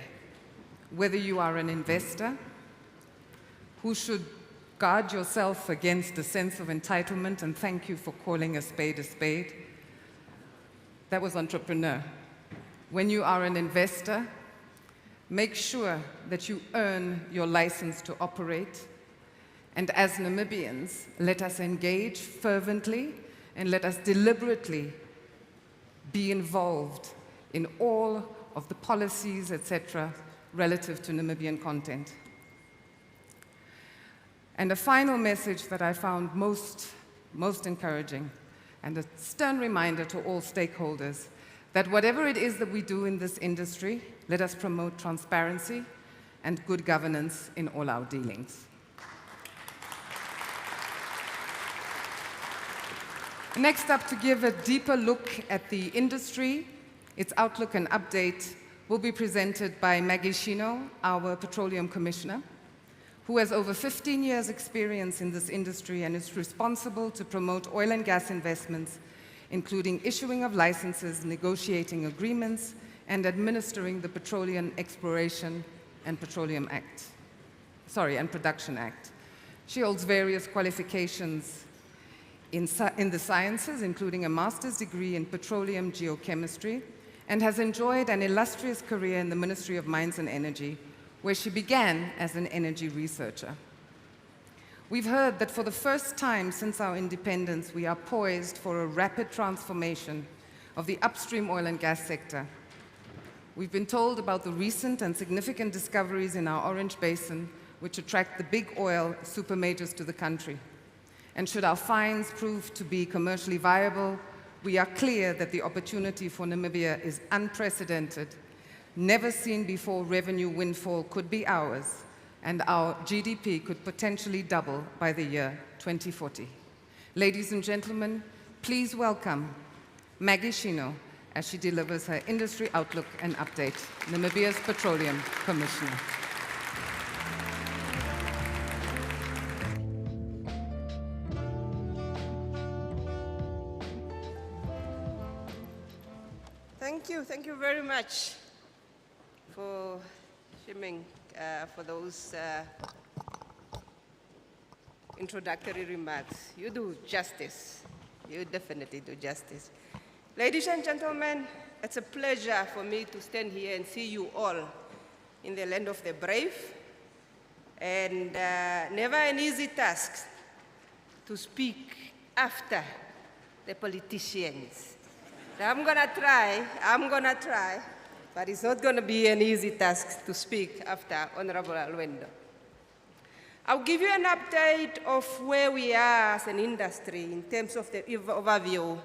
Whether you are an investor who should guard yourself against a sense of entitlement, and thank you for calling a spade a spade. That was entrepreneur. When you are an investor, make sure that you earn your license to operate. And as Namibians, let us engage fervently and let us deliberately be involved in all of the policies, etc., relative to Namibian content. And a final message that I found most encouraging, and a stern reminder to all stakeholders, that whatever it is that we do in this industry, let us promote transparency and good governance in all our dealings. Next up, to give a deeper look at the industry, its outlook and update will be presented by Maggie Shino, our Petroleum Commissioner, who has over 15 years' experience in this industry and is responsible to promote oil and gas investments, including issuing of licenses, negotiating agreements, and administering the Petroleum Exploration and Production Act. She holds various qualifications in the sciences, including a master's degree in petroleum geochemistry, and has enjoyed an illustrious career in the Ministry of Mines and Energy, where she began as an energy researcher. We've heard that for the first time since our independence, we are poised for a rapid transformation of the upstream oil and gas sector. We've been told about the recent and significant discoveries in our Orange Basin, which attract the big oil super majors to the country. And should our finds prove to be commercially viable, we are clear that the opportunity for Namibia is unprecedented. Never seen before revenue windfall could be ours, and our GDP could potentially double by the year 2040. Ladies and gentlemen, please welcome Maggie Shino as she delivers her industry outlook and update, Namibia's Petroleum Commissioner. Thank you very much for Shiming, for those introductory remarks. You do justice. You definitely do justice. Ladies and gentlemen, it's a pleasure for me to stand here and see you all in the land of the brave, and never an easy task to speak after the politicians. I'm gonna try, but it's not gonna be an easy task to speak after Honorable Alwendo. I'll give you an update of where we are as an industry in terms of the overview,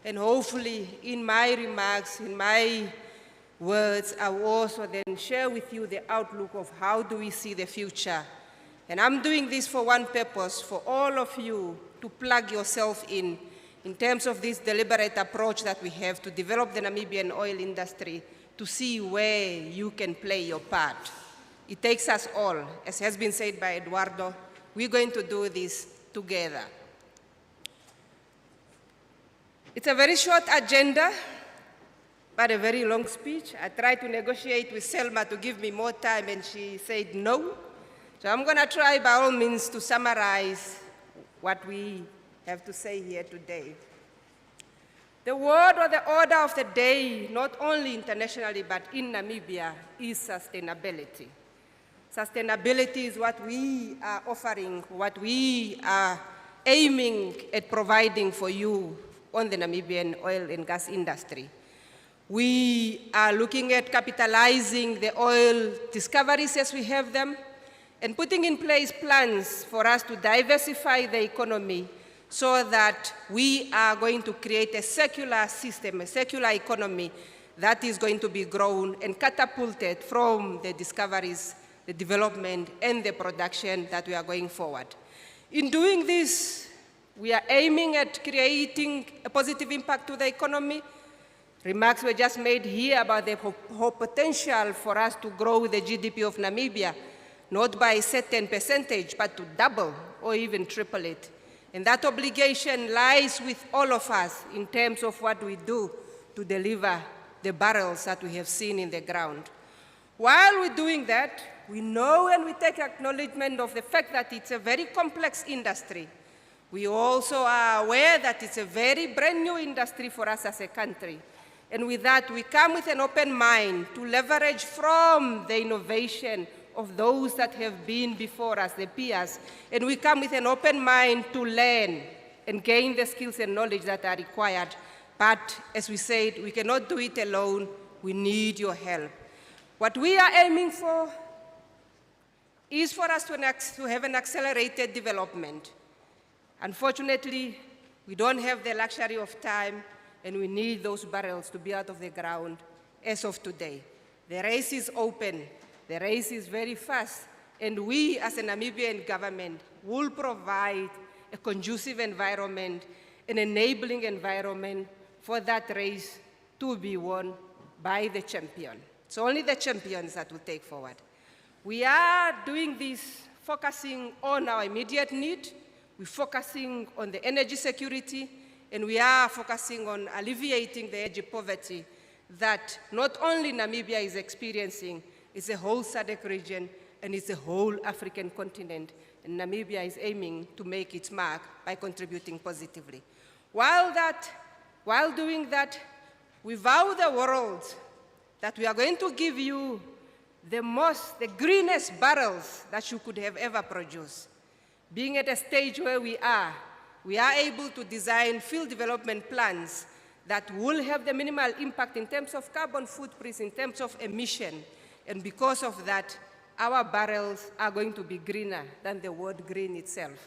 and hopefully in my remarks, in my words, I will also then share with you the outlook of how do we see the future. And I'm doing this for one purpose, for all of you to plug yourself in terms of this deliberate approach that we have to develop the Namibian oil industry, to see where you can play your part. It takes us all, as has been said by Eduardo. We're going to do this together. It's a very short agenda, but a very long speech. I tried to negotiate with Selma to give me more time, and she said no. So I'm going to try by all means to summarize what we have to say here today. The word or the order of the day, not only internationally but in Namibia, is sustainability. Sustainability is what we are offering, what we are aiming at providing for you on the Namibian oil and gas industry. We are looking at capitalizing the oil discoveries as we have them, and putting in place plans for us to diversify the economy so that we are going to create a circular system, a circular economy that is going to be grown and catapulted from the discoveries, the development, and the production that we are going forward. In doing this, we are aiming at creating a positive impact to the economy. Remarks were just made here about the potential for us to grow the GDP of Namibia, not by a certain percentage, but to double or even triple it. And that obligation lies with all of us in terms of what we do to deliver the barrels that we have seen in the ground. While we're doing that, we know and we take acknowledgement of the fact that it's a very complex industry. We also are aware that it's a very brand new industry for us as a country. And with that, we come with an open mind to leverage from the innovation of those that have been before us, the peers, and we come with an open mind to learn and gain the skills and knowledge that are required. But as we said, we cannot do it alone. We need your help. What we are aiming for is for us to have an accelerated development. Unfortunately, we don't have the luxury of time, and we need those barrels to be out of the ground as of today. The race is open. The race is very fast, and we as a Namibian government will provide a conducive environment, an enabling environment for that race to be won by the champion. It's only the champions that will take forward. We are doing this focusing on our immediate need. We're focusing on the energy security, and we are focusing on alleviating the energy poverty that not only Namibia is experiencing, it's a whole SADC region, and it's a whole African continent. And Namibia is aiming to make its mark by contributing positively. While doing that, we vow the world that we are going to give you the greenest barrels that you could have ever produced. Being at a stage where we are able to design field development plans that will have the minimal impact in terms of carbon footprints, in terms of emission. And because of that, our barrels are going to be greener than the word green itself.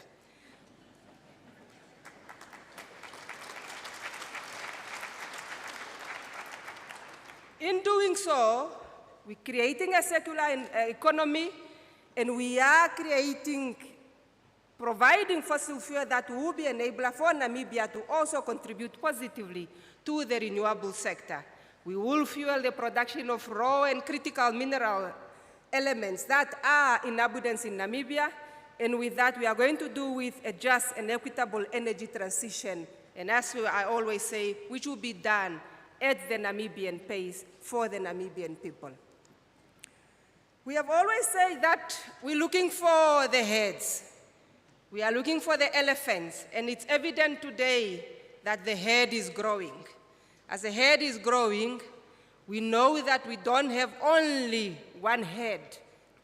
In doing so, we're creating a circular economy, and we are providing fossil fuel that will be an enabler for Namibia to also contribute positively to the renewable sector. We will fuel the production of raw and critical mineral elements that are in abundance in Namibia, and with that we are going to do with a just and equitable energy transition, and as I always say, which will be done at the Namibian pace for the Namibian people. We have always said that we're looking for the heads. We are looking for the elephants, and it's evident today that the herd is growing. As the herd is growing, we know that we don't have only one head.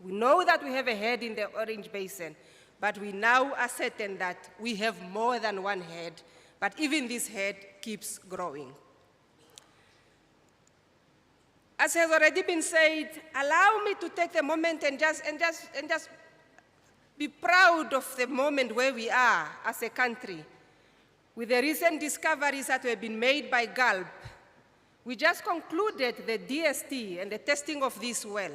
We know that we have a head in the Orange Basin, but we now are certain that we have more than one head, but even this head keeps growing. As has already been said, allow me to take a moment and just be proud of the moment where we are as a country. With the recent discoveries that have been made by Gulp, we just concluded the DST and the testing of this well.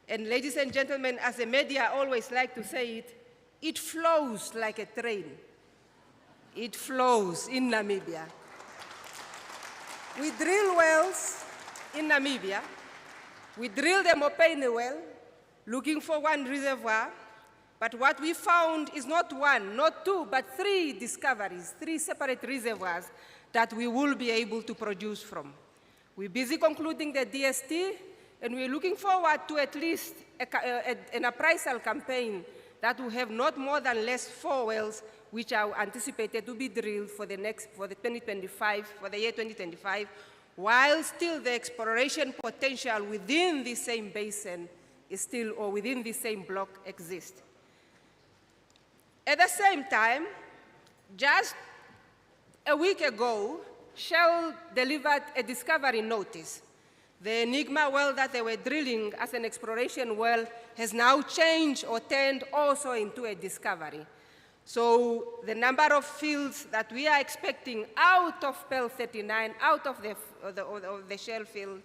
And ladies and gentlemen, as the media always like to say it, it flows like a train. It flows in Namibia. We drill wells in Namibia. We drilled the Mopane well, looking for one reservoir. But what we found is not one, not two, but 3 discoveries, 3 separate reservoirs that we will be able to produce from. We're busy concluding the DST, and we're looking forward to at least an appraisal campaign that will have not more than less 4 wells, which are anticipated to be drilled for the year 2025, while still the exploration potential within the same basin is still, or within the same block exists. At the same time, just a week ago, Shell delivered a discovery notice. The Enigma well that they were drilling as an exploration well has now changed or turned also into a discovery. So the number of fields that we are expecting out of Pearl 39, out of the Shell field,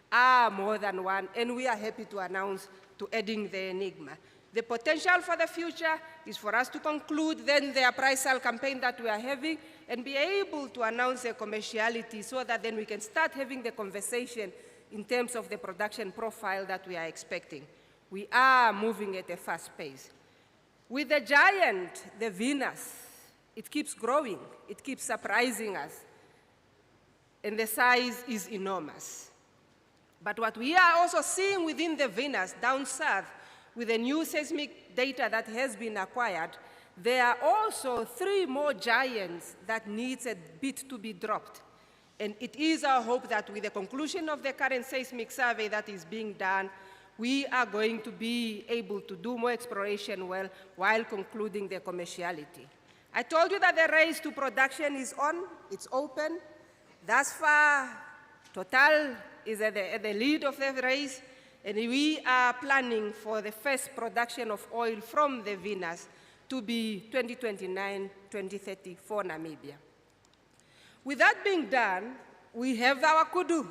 are more than one, and we are happy to announce to adding the Enigma. The potential for the future is for us to conclude then the appraisal campaign that we are having and be able to announce the commerciality so that then we can start having the conversation in terms of the production profile that we are expecting. We are moving at a fast pace. With the giant, the Venus, it keeps growing. It keeps surprising us. And the size is enormous. But what we are also seeing within the Venus down south, with the new seismic data that has been acquired, there are also 3 more giants that needs a bit to be dropped. And it is our hope that with the conclusion of the current seismic survey that is being done, we are going to be able to do more exploration well while concluding the commerciality. I told you that the race to production is on, it's open. Thus far, Total is at the lead of the race, and we are planning for the first production of oil from the Venus to be 2029-2030 for Namibia. With that being done, we have our kudu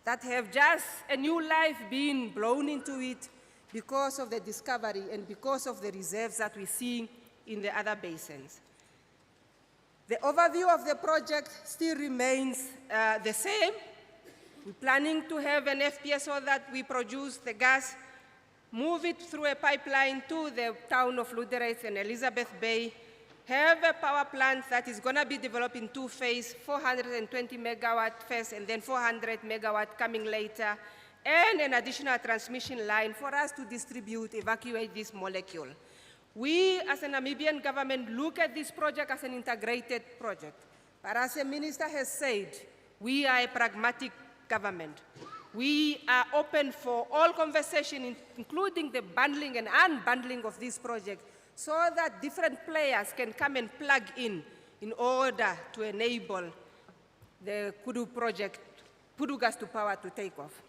that have just a new life being blown into it because of the discovery and because of the reserves that we see in the other basins. The overview of the project still remains the same. We're planning to have an FPSO that we produce the gas, move it through a pipeline to the town of Luderitz and Elizabeth Bay, have a power plant that is going to be developed in 2 phases, 420 megawatt first and then 400 megawatt coming later, and an additional transmission line for us to evacuate this molecule. We, as a Namibian government, look at this project as an integrated project. But as the minister has said, we are a pragmatic government. We are open for all conversation, including the bundling and unbundling of this project, so that different players can come and plug in order to enable the Kudu project, Kudu gas to power, to take off.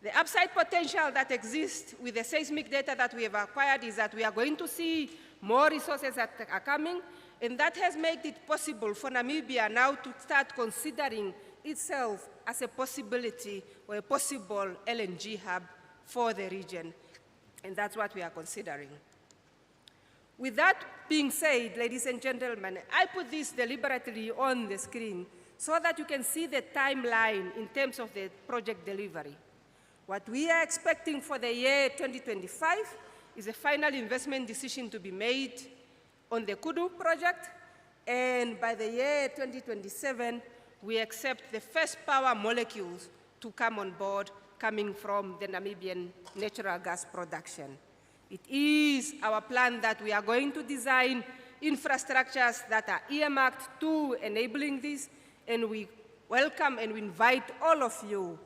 The upside potential that exists with the seismic data that we have acquired is that we are going to see more resources that are coming, and that has made it possible for Namibia now to start considering itself as a possibility or a possible LNG hub for the region, and that's what we are considering. With that being said, ladies and gentlemen, I put this deliberately on the screen so that you can see the timeline in terms of the project delivery. What we are expecting for the year 2025 is a final investment decision to be made on the Kudu project, and by the year 2027, we accept the first power molecules to come on board coming from the Namibian natural gas production. It is our plan that we are going to design infrastructures that are earmarked to enabling this, and we welcome and we invite all of you,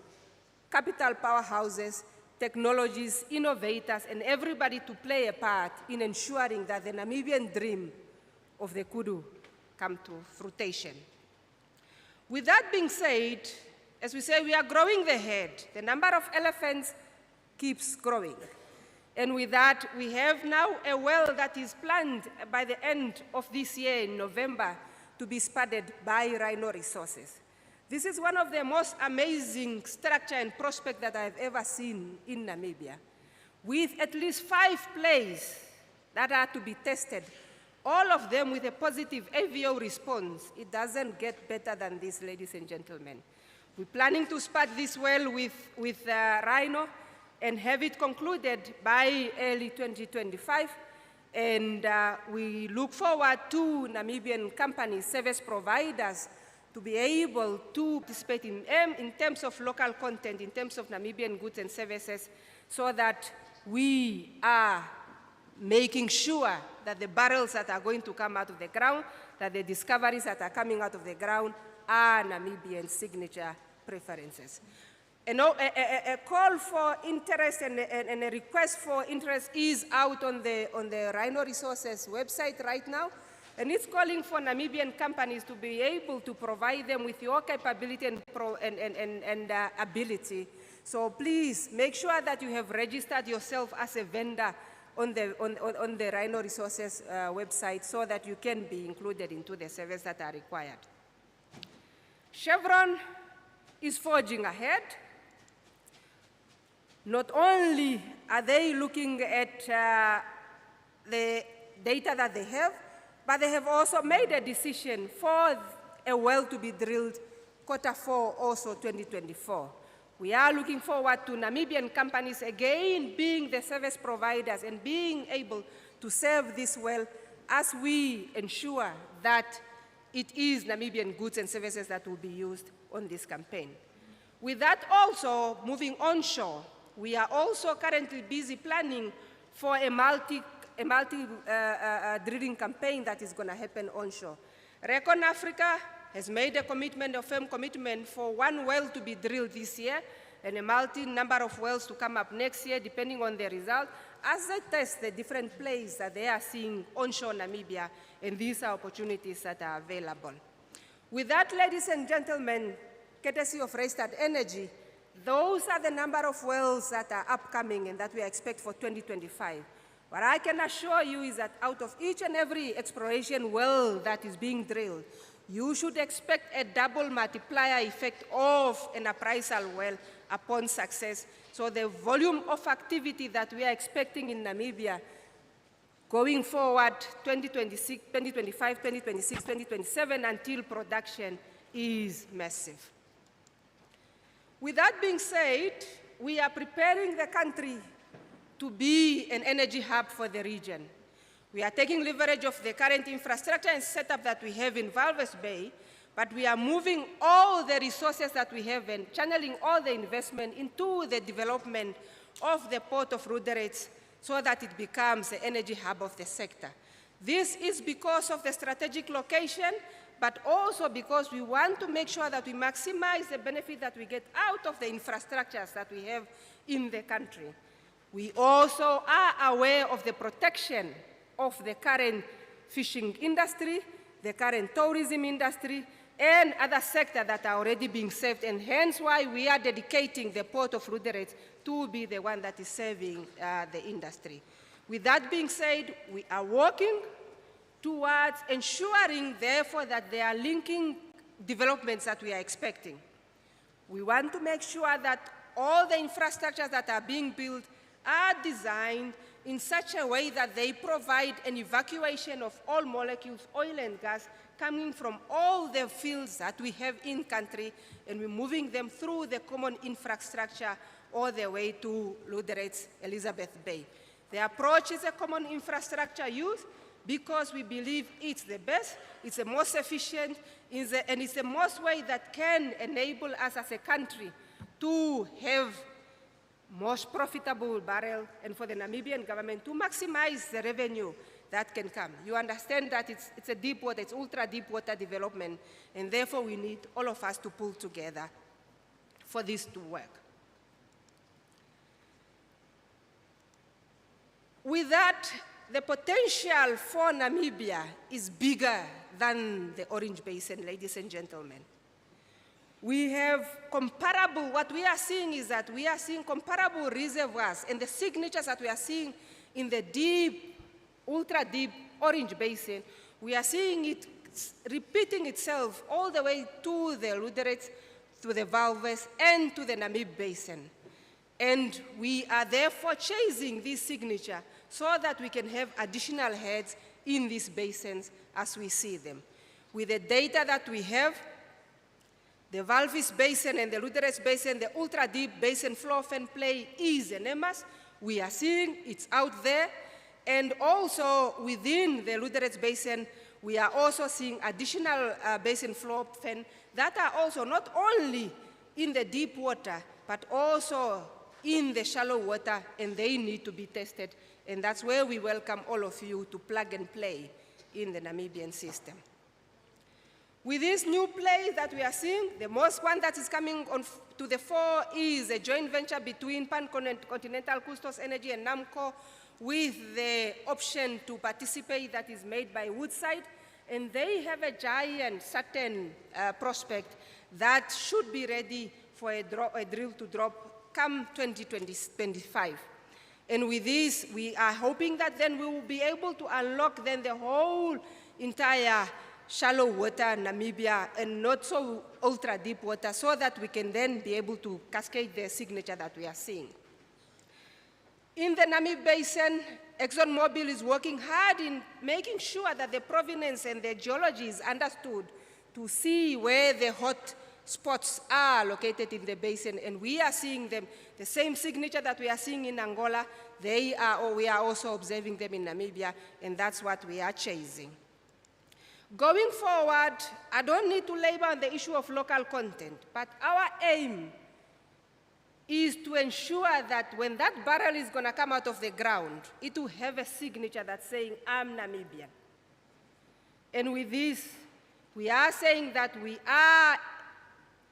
capital powerhouses, technologies, innovators, and everybody to play a part in ensuring that the Namibian dream of the Kudu come to fruition. With that being said, as we say, we are growing the herd. The number of elephants keeps growing. And with that, we have now a well that is planned by the end of this year in November to be spudded by Rhino Resources. This is one of the most amazing structure and prospect that I've ever seen in Namibia, with at least 5 plays that are to be tested, all of them with a positive AVO response. It doesn't get better than this, ladies and gentlemen. We're planning to spud this well with Rhino and have it concluded by early 2025. And we look forward to Namibian companies, service providers, to be able to participate in terms of local content, in terms of Namibian goods and services, so that we are making sure that the barrels that are going to come out of the ground, that the discoveries that are coming out of the ground are Namibian signature preferences. A call for interest and a request for interest is out on the Rhino Resources website right now, and it's calling for Namibian companies to be able to provide them with your capability and ability. So please make sure that you have registered yourself as a vendor on the Rhino Resources website so that you can be included into the surveys that are required. Chevron is forging ahead. Not only are they looking at the data that they have, but they have also made a decision for a well to be drilled Q4 also 2024. We are looking forward to Namibian companies again being the service providers and being able to serve this well as we ensure that it is Namibian goods and services that will be used on this campaign. With that also, moving onshore, we are also currently busy planning for a multi-drilling campaign that is going to happen onshore. Recon Africa has made a commitment, a firm commitment for 1 well to be drilled this year and a number of wells to come up next year, depending on the result, as they test the different plays that they are seeing onshore Namibia, and these are opportunities that are available. With that, ladies and gentlemen, courtesy of Restart Energy, those are the number of wells that are upcoming and that we expect for 2025. What I can assure you is that out of each and every exploration well that is being drilled, you should expect a double multiplier effect of an appraisal well upon success. So the volume of activity that we are expecting in Namibia going forward 2026, 2025, 2026, 2027 until production is massive. With that being said, we are preparing the country to be an energy hub for the region. We are taking leverage of the current infrastructure and setup that we have in Walvis Bay, but we are moving all the resources that we have and channeling all the investment into the development of the port of Rudderets so that it becomes the energy hub of the sector. This is because of the strategic location, but also because we want to make sure that we maximize the benefit that we get out of the infrastructures that we have in the country. We also are aware of the protection of the current fishing industry, the current tourism industry, and other sectors that are already being served, and hence why we are dedicating the port of Rudderets to be the one that is serving the industry. With that being said, we are working towards ensuring, therefore, that there are linking developments that we are expecting. We want to make sure that all the infrastructures that are being built are designed in such a way that they provide an evacuation of all molecules, oil and gas, coming from all the fields that we have in country, and we're moving them through the common infrastructure all the way to Lüderitz, Elizabeth Bay. The approach is a common infrastructure use because we believe it's the best, it's the most efficient, and it's the most way that can enable us as a country to have most profitable barrel, and for the Namibian government to maximize the revenue that can come. You understand that it's a deep water, it's ultra deep water development, and therefore we need all of us to pull together for this to work. With that, the potential for Namibia is bigger than the Orange Basin, ladies and gentlemen. We have comparable, what we are seeing is that we are seeing comparable reservoirs, and the signatures that we are seeing in the deep, ultra deep Orange Basin, we are seeing it repeating itself all the way to the Lüderitz, to the Walvis, and to the Namib Basin. And we are therefore chasing this signature so that we can have additional heads in these basins as we see them. With the data that we have, the Walvis Basin and the Lüderitz Basin, the ultra-deep basin floor fan play is enormous. We are seeing it's out there. And also within the Lüderitz Basin, we are also seeing additional basin floor fan that are also not only in the deep water, but also in the shallow water, and they need to be tested. And that's where we welcome all of you to plug and play in the Namibian system. With this new play that we are seeing, the most one that is coming on to the fore is a joint venture between Pan-Continental Custos Energy and NAMCO, with the option to participate that is made by Woodside. And they have a giant Saturn prospect that should be ready for a drill to drop come 2025. And with this, we are hoping that then we will be able to unlock then the whole entire shallow water Namibia and not so ultra deep water, so that we can then be able to cascade the signature that we are seeing. In the Namib Basin, ExxonMobil is working hard in making sure that the provenance and the geology is understood to see where the hot spots are located in the basin, and we are seeing them, the same signature that we are seeing in Angola, we are also observing them in Namibia, and that's what we are chasing. Going forward, I don't need to labor on the issue of local content, but our aim is to ensure that when that barrel is going to come out of the ground, it will have a signature that's saying, I'm Namibian. And with this, we are saying that we are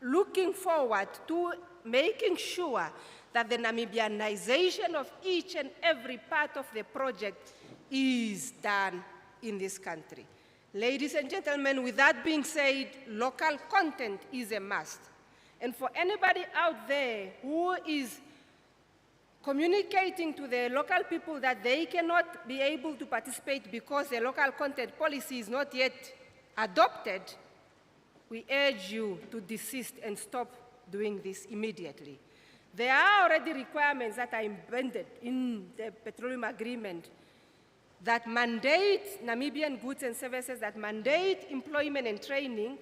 looking forward to making sure that the Namibianization of each and every part of the project is done in this country. Ladies and gentlemen, with that being said, local content is a must. And for anybody out there who is communicating to the local people that they cannot be able to participate because the local content policy is not yet adopted, we urge you to desist and stop doing this immediately. There are already requirements that are embedded in the petroleum agreement that mandate Namibian goods and services, that mandate employment and training.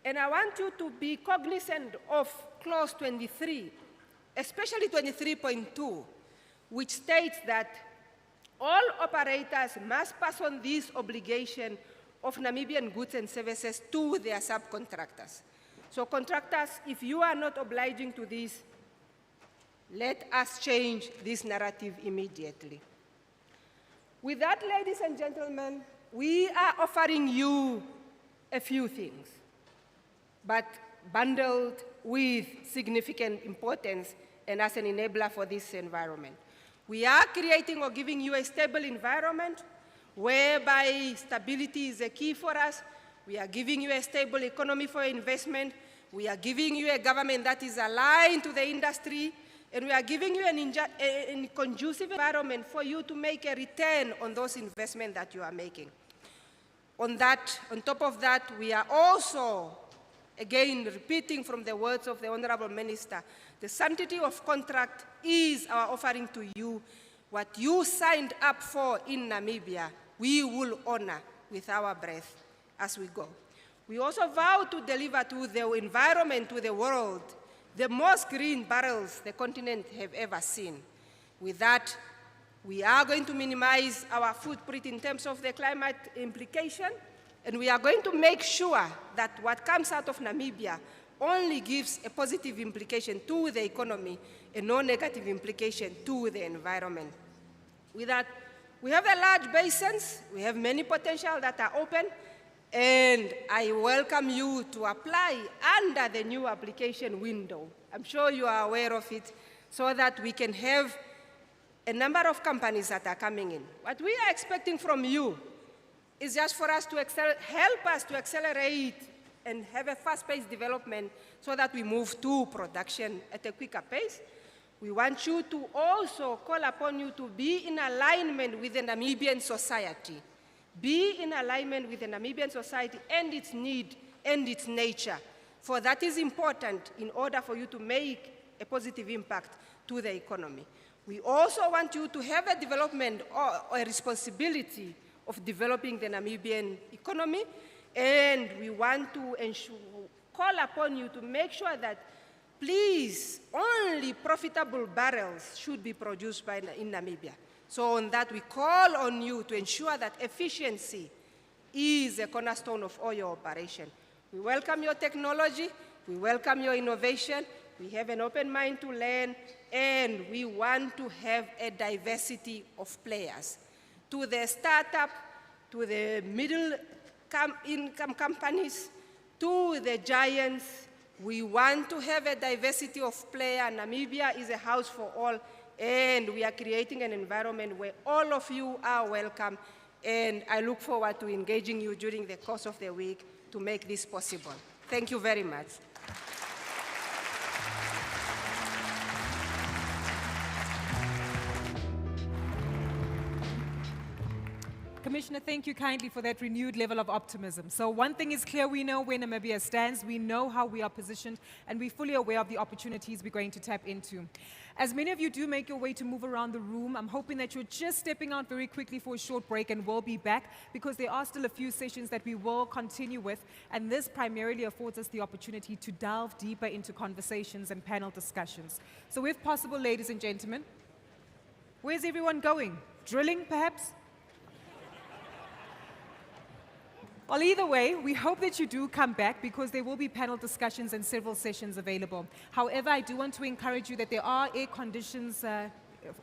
And I want you to be cognizant of clause 23, especially 23.2, which states that all operators must pass on this obligation of Namibian goods and services to their subcontractors. So contractors, if you are not obliging to this, let us change this narrative immediately. With that, ladies and gentlemen, we are offering you a few things, but bundled with significant importance and as an enabler for this environment. We are creating or giving you a stable environment whereby stability is a key for us. We are giving you a stable economy for investment. We are giving you a government that is aligned to the industry. And we are giving you a conducive environment for you to make a return on those investments that you are making. On top of that, we are also, again, repeating from the words of the Honorable Minister, the sanctity of contract is our offering to you. What you signed up for in Namibia, we will honor with our breath as we go. We also vow to deliver to the environment, to the world, the most green barrels the continent have ever seen. With that, We are going to minimize our footprint in terms of the climate implication, and we are going to make sure that what comes out of Namibia only gives a positive implication to the economy and no negative implication to the environment. With that, we have a large basins, we have many potential that are open, and I welcome you to apply under the new application window. I'm sure you are aware of it, so that we can have a number of companies that are coming in. What we are expecting from you is just for us to help us to accelerate and have a fast-paced development so that we move to production at a quicker pace. We want you to also call upon you to be in alignment with the Namibian society. Be in alignment with the Namibian society and its need and its nature, for that is important in order for you to make a positive impact to the economy. We also want you to have a development or a responsibility of developing the Namibian economy, and we want to call upon you to make sure that, please, only profitable barrels should be produced in Namibia. So on that, we call on you to ensure that efficiency is a cornerstone of all your operation. We welcome your technology, we welcome your innovation, we have an open mind to learn, and we want to have a diversity of players. To the startup, to the middle-income companies, to the giants, we want to have a diversity of players. Namibia is a house for all, and we are creating an environment where all of you are welcome, and I look forward to engaging you during the course of the week to make this possible. Thank you very much. Commissioner, thank you kindly for that renewed level of optimism. So one thing is clear, we know where Namibia stands, we know how we are positioned, and we're fully aware of the opportunities we're going to tap into. As many of you do make your way to move around the room, I'm hoping that you're just stepping out very quickly for a short break, and we'll be back because there are still a few sessions that we will continue with, and this primarily affords us the opportunity to delve deeper into conversations and panel discussions. So if possible, ladies and gentlemen, where's everyone going? Drilling, perhaps? Well, either way, we hope that you do come back because there will be panel discussions and several sessions available. However, I do want to encourage you that there are air conditions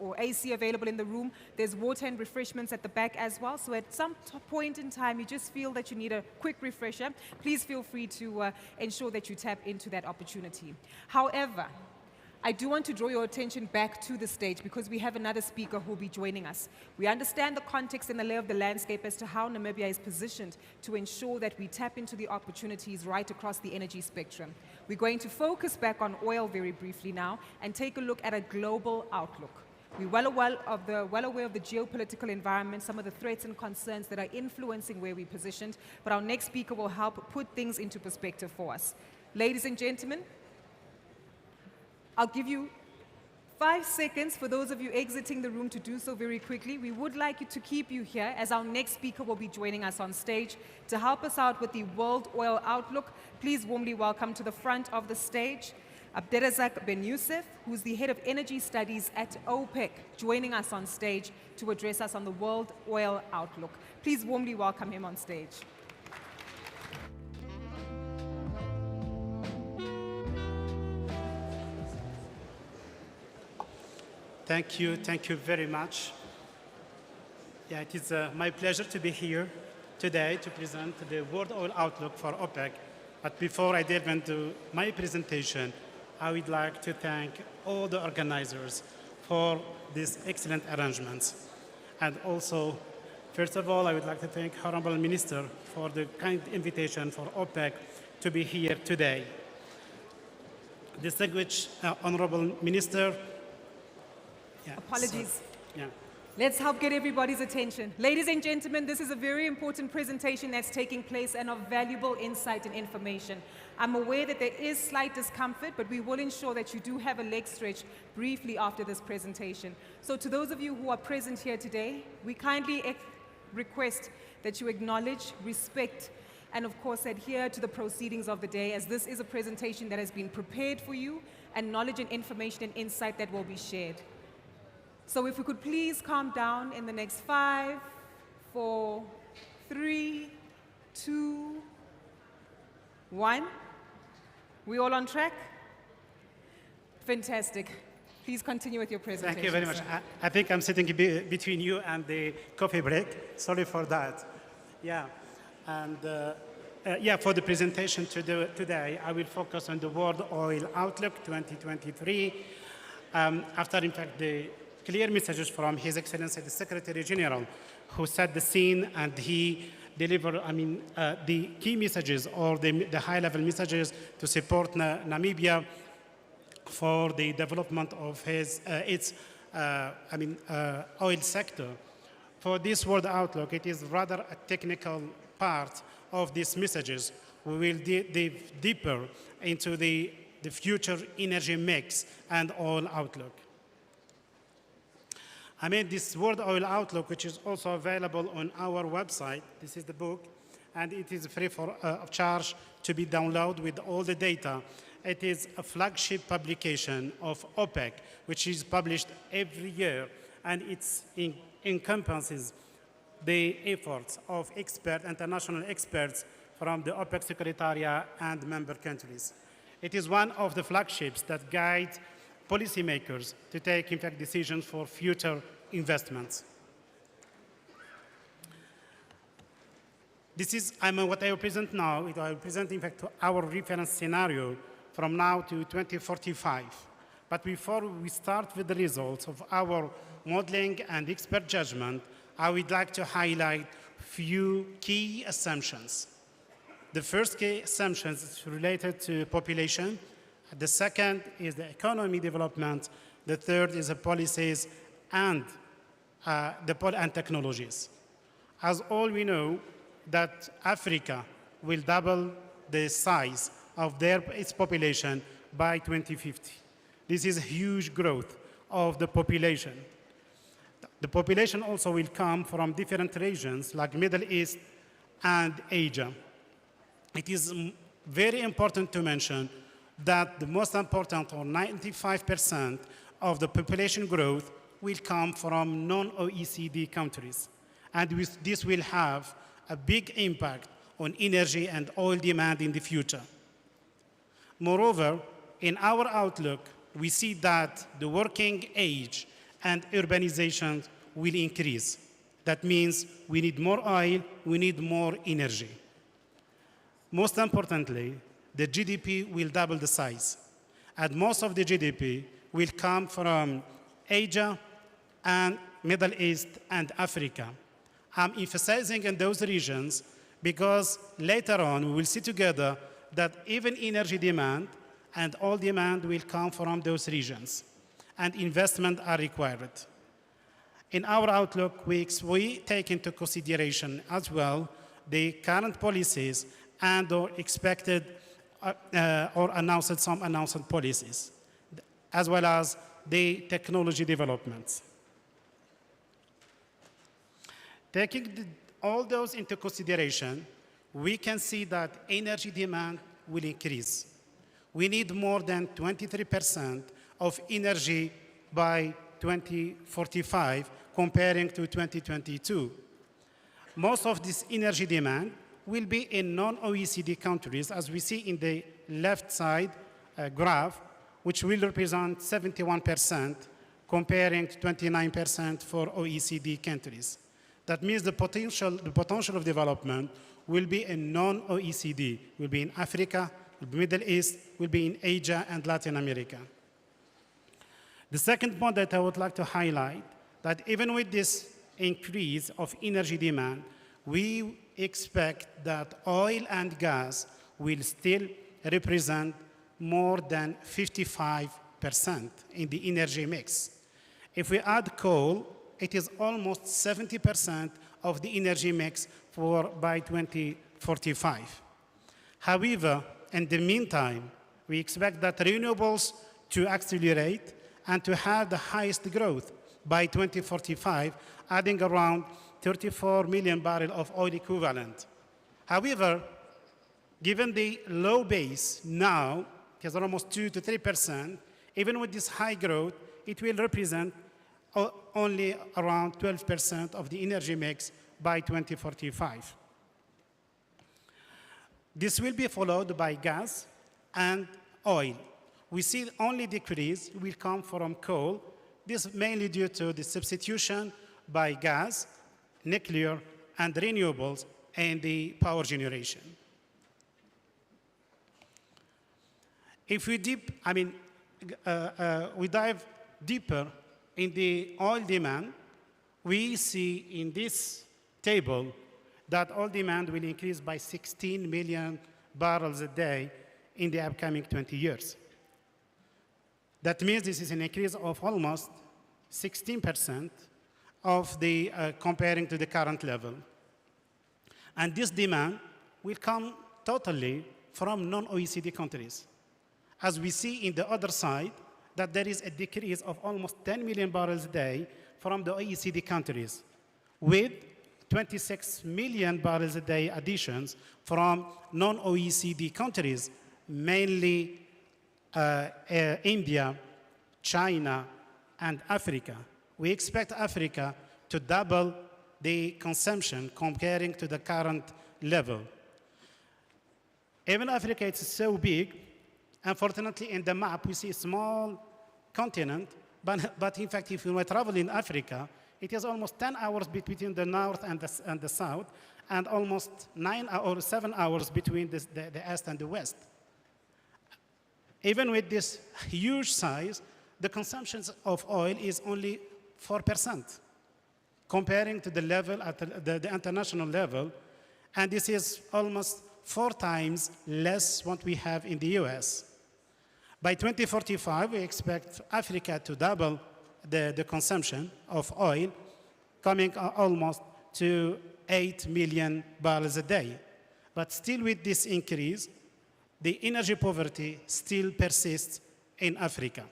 or AC available in the room. There's water and refreshments at the back as well. So at some point in time, you just feel that you need a quick refresher, please feel free to ensure that you tap into that opportunity. However, I do want to draw your attention back to the stage because we have another speaker who will be joining us. We understand the context and the lay of the landscape as to how Namibia is positioned to ensure that we tap into the opportunities right across the energy spectrum. We're going to focus back on oil very briefly now and take a look at a global outlook. We're well aware of the geopolitical environment, some of the threats and concerns that are influencing where we're positioned, but our next speaker will help put things into perspective for us. Ladies and gentlemen, I'll give you 5 seconds for those of you exiting the room to do so very quickly. We would like you to keep you here as our next speaker will be joining us on stage to help us out with the World Oil Outlook. Please warmly welcome to the front of the stage Abderrazak Ben Youssef, who's the head of energy studies at OPEC, joining us on stage to address us on the World Oil Outlook. Please warmly welcome him on stage. Thank you very much. Yeah, it is my pleasure to be here today to present the World Oil Outlook for OPEC. But before I delve into my presentation, I would like to thank all the organizers for these excellent arrangements. And also, first of all, I would like to thank Honorable Minister for the kind invitation for OPEC to be here today. Distinguished Honorable Minister, apologies. Yeah. Let's help get everybody's attention. Ladies and gentlemen, this is a very important presentation that's taking place and of valuable insight and information. I'm aware that there is slight discomfort, but we will ensure that you do have a leg stretch briefly after this presentation. So to those of you who are present here today, we kindly request that you acknowledge, respect, and of course adhere to the proceedings of the day, as this is a presentation that has been prepared for you and knowledge and information and insight that will be shared. So if we could please calm down in the next 5, 4, 3, 2, 1. We all on track? Fantastic. Please continue with your presentation. Thank you very much. I think I'm sitting between you and the coffee break. Sorry for that. Yeah. And for the presentation today, I will focus on the World Oil Outlook 2023. After, in fact, the clear messages from His Excellency the Secretary General, who set the scene and he delivered, the key messages or the high-level messages to support Namibia for the development of its oil sector. For this World Outlook, it is rather a technical part of these messages. We will dive deeper into the future energy mix and oil outlook. This World Oil Outlook, which is also available on our website. This is the book, and it is free of charge to be downloaded with all the data. It is a flagship publication of OPEC, which is published every year, and it encompasses the efforts of international experts from the OPEC Secretariat and member countries. It is one of the flagships that guides policymakers to take, in fact, decisions for future investments. This is what I present now. I will present, in fact, our reference scenario from now to 2045. But before we start with the results of our modeling and expert judgment, I would like to highlight a few key assumptions. The first key assumption is related to population. The second is the economy development. The third is the policies and technologies. As all we know, that Africa will double the size of its population by 2050. This is a huge growth of the population. The population also will come from different regions like Middle East and Asia. It is very important to mention that the most important, or 95% of the population growth, will come from non-OECD countries. And this will have a big impact on energy and oil demand in the future. Moreover, in our outlook, we see that the working age and urbanization will increase. That means we need more oil, we need more energy. Most importantly, the GDP will double the size. And most of the GDP will come from Asia and Middle East and Africa. I'm emphasizing in those regions because later on we will see together that even energy demand and oil demand will come from those regions, and investment are required. In our outlook, we take into consideration as well the current policies and or expected or some announced policies, as well as the technology developments. Taking all those into consideration, we can see that energy demand will increase. We need more than 23% of energy by 2045 comparing to 2022. Most of this energy demand will be in non-OECD countries, as we see in the left side graph, which will represent 71% comparing to 29% for OECD countries. That means the potential of development will be in non-OECD, will be in Africa, will be Middle East, will be in Asia and Latin America. The second point that I would like to highlight, that even with this increase of energy demand, we expect that oil and gas will still represent more than 55% in the energy mix. If we add coal, it is almost 70% of the energy mix by 2045. However, in the meantime, we expect that renewables to accelerate and to have the highest growth by 2045, adding around 34 million barrels of oil equivalent. However, given the low base now, it is almost 2 to 3%, even with this high growth, it will represent only around 12% of the energy mix by 2045. This will be followed by gas and oil. We see only decrease will come from coal. This is mainly due to the substitution by gas, nuclear, and renewables and the power generation. If we we dive deeper in the oil demand, we see in this table that oil demand will increase by 16 million barrels a day in the upcoming 20 years. That means this is an increase of almost 16% of the comparing to the current level. And this demand will come totally from non-OECD countries. As we see in the other side, that there is a decrease of almost 10 million barrels a day from the OECD countries, with 26 million barrels a day additions from non-OECD countries, mainly India, China, and Africa. We expect Africa to double the consumption comparing to the current level. Even Africa is so big, unfortunately in the map we see a small continent, but in fact if you were traveling in Africa, it is almost 10 hours between the north and the south, and almost 9 or 7 hours between the east and the west. Even with this huge size, the consumption of oil is only 4%, comparing to the level at the international level, and this is almost 4 times less what we have in the US. By 2045, we expect Africa to double the consumption of oil, coming almost to 8 million barrels a day. But still with this increase, the energy poverty still persists in Africa.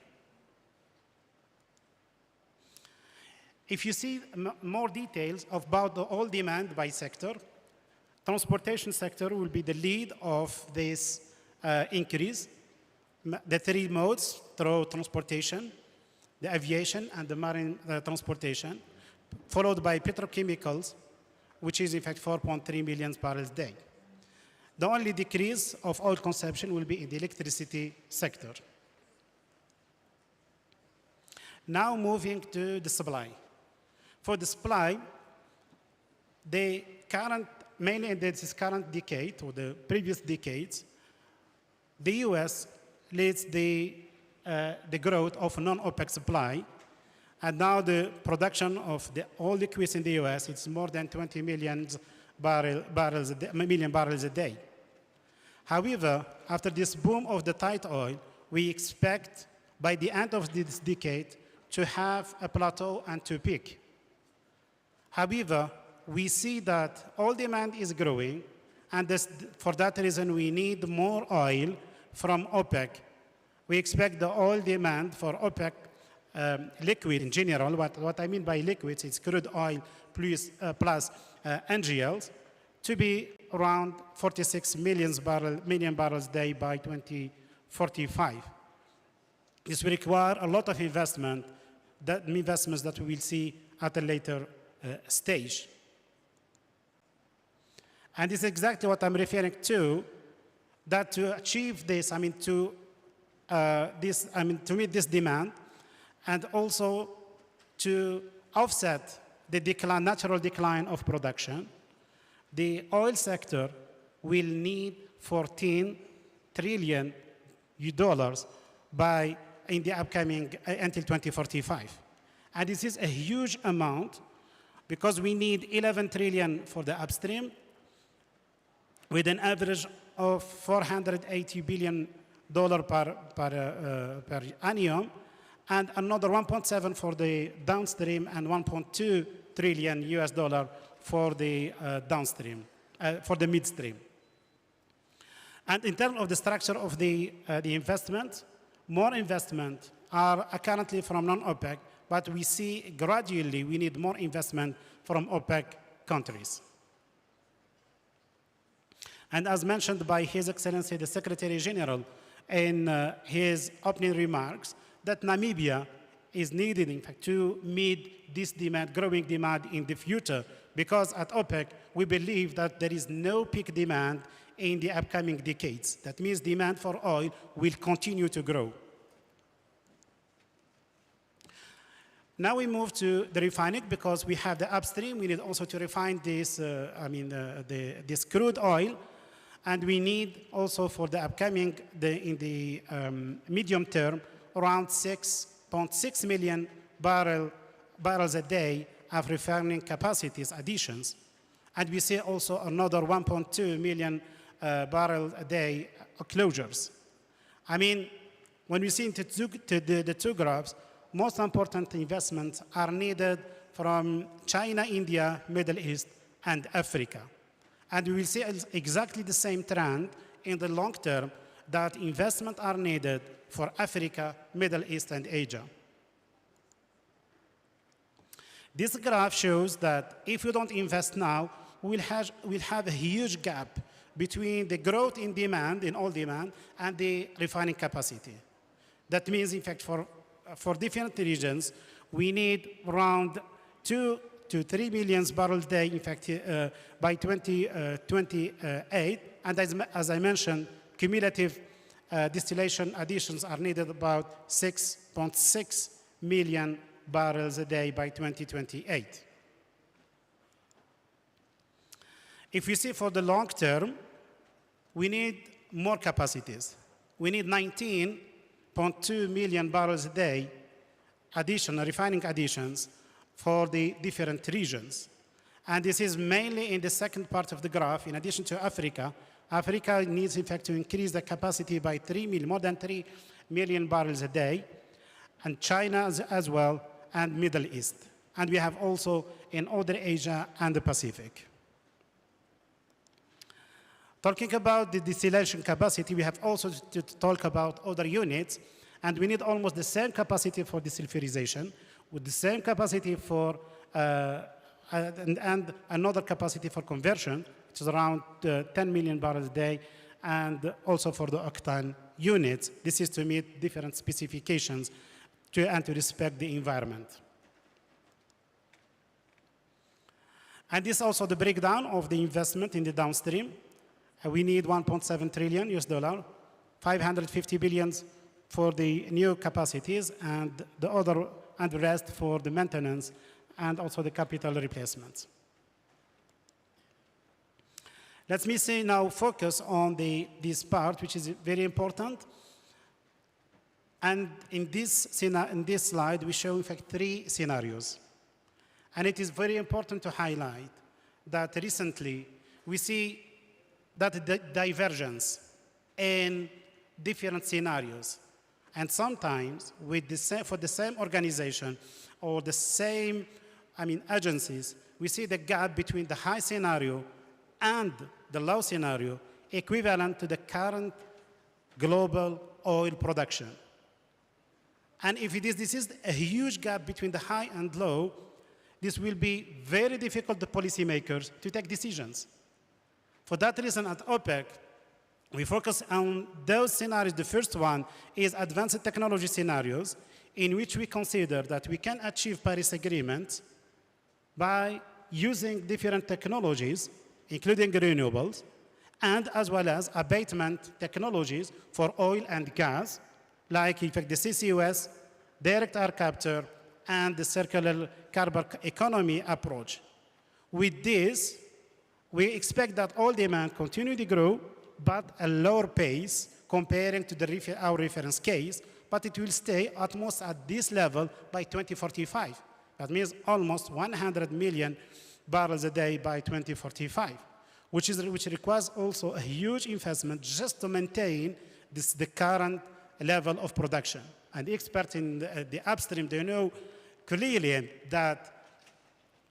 If you see more details about the oil demand by sector, transportation sector will be the lead of this increase. The 3 modes through transportation, the aviation and the marine transportation, followed by petrochemicals, which is in fact 4.3 million barrels a day. The only decrease of oil consumption will be in the electricity sector. Now moving to the supply. For the supply, the current, mainly in this current decade or the previous decades, the US leads the growth of non-OPEC supply, and now the production of the oil liquids in the US is more than 20 million barrels a day. However, after this boom of the tight oil, we expect by the end of this decade to have a plateau and to peak. However, we see that oil demand is growing, and for that reason we need more oil from OPEC. We expect the oil demand for OPEC liquid in general, what I mean by liquids is crude oil plus NGLs, to be around 46 million barrels a day by 2045. This will require a lot of investments that we will see at a later stage. And this is exactly what I'm referring to, that to achieve this, to meet this demand, and also to offset the natural decline of production, the oil sector will need $14 trillion in the upcoming, until 2045. And this is a huge amount because we need 11 trillion for the upstream with an average of $480 billion per annum, and another 1.7 for the downstream and 1.2 trillion US dollar for the downstream, for the midstream. And in terms of the structure of the investment, more investment are currently from non-OPEC, but we see gradually we need more investment from OPEC countries. And as mentioned by His Excellency the Secretary General in his opening remarks, that Namibia is needed, in fact, to meet this demand, growing demand in the future. Because at OPEC, we believe that there is no peak demand in the upcoming decades. That means demand for oil will continue to grow. Now we move to the refining, because we have the upstream. We need also to refine this, this crude oil. And we need also for the upcoming, in the medium term, around 6.6 million barrels a day of refining capacities additions. And we see also another 1.2 million barrels a day closures. I mean, when we see into the two graphs, most important investments are needed from China, India, Middle East, and Africa. And we will see exactly the same trend in the long term, that investment are needed for Africa, Middle East, and Asia. This graph shows that if we don't invest now, we'll have a huge gap between the growth in demand, in oil demand, and the refining capacity. That means, in fact, for different regions, we need around 2 to 3 million barrels a day, in fact, by 2028. And as I mentioned, cumulative distillation additions are needed about 6.6 million barrels a day by 2028. If we see for the long term, we need more capacities. We need 19.2 million barrels a day additional refining additions for the different regions. And this is mainly in the second part of the graph. In addition to Africa, Africa needs, in fact, to increase the capacity by more than 3 million barrels a day, and China as well, and Middle East. And we have also in other Asia and the Pacific. Talking about the distillation capacity, we have also to talk about other units, and we need almost the same capacity for desulfurization, with the same capacity for, and another capacity for conversion, which is around 10 million barrels a day, and also for the octane units. This is to meet different specifications and to respect the environment. And this is also the breakdown of the investment in the downstream. We need 1.7 trillion US dollar, 550 billions for the new capacities, and the rest for the maintenance and also the capital replacements. Let me say now focus on this part, which is very important. And in this slide, we show, in fact, 3 scenarios. And it is very important to highlight that recently we see that the divergence in different scenarios. And sometimes for the same organization or the same agencies, we see the gap between the high scenario and the low scenario equivalent to the current global oil production. And if this is a huge gap between the high and low, this will be very difficult for policymakers to take decisions. For that reason, at OPEC, we focus on those scenarios. The first one is advanced technology scenarios, in which we consider that we can achieve Paris Agreement by using different technologies, including renewables, and as well as abatement technologies for oil and gas, like, in fact, the CCUS, direct air capture, and the circular carbon economy approach. With this, we expect that oil demand continue to grow, but at a lower pace comparing to our reference case, but it will stay at most at this level by 2045. That means almost 100 million barrels a day by 2045, which requires also a huge investment just to maintain the current level of production. And experts in the upstream, they know clearly that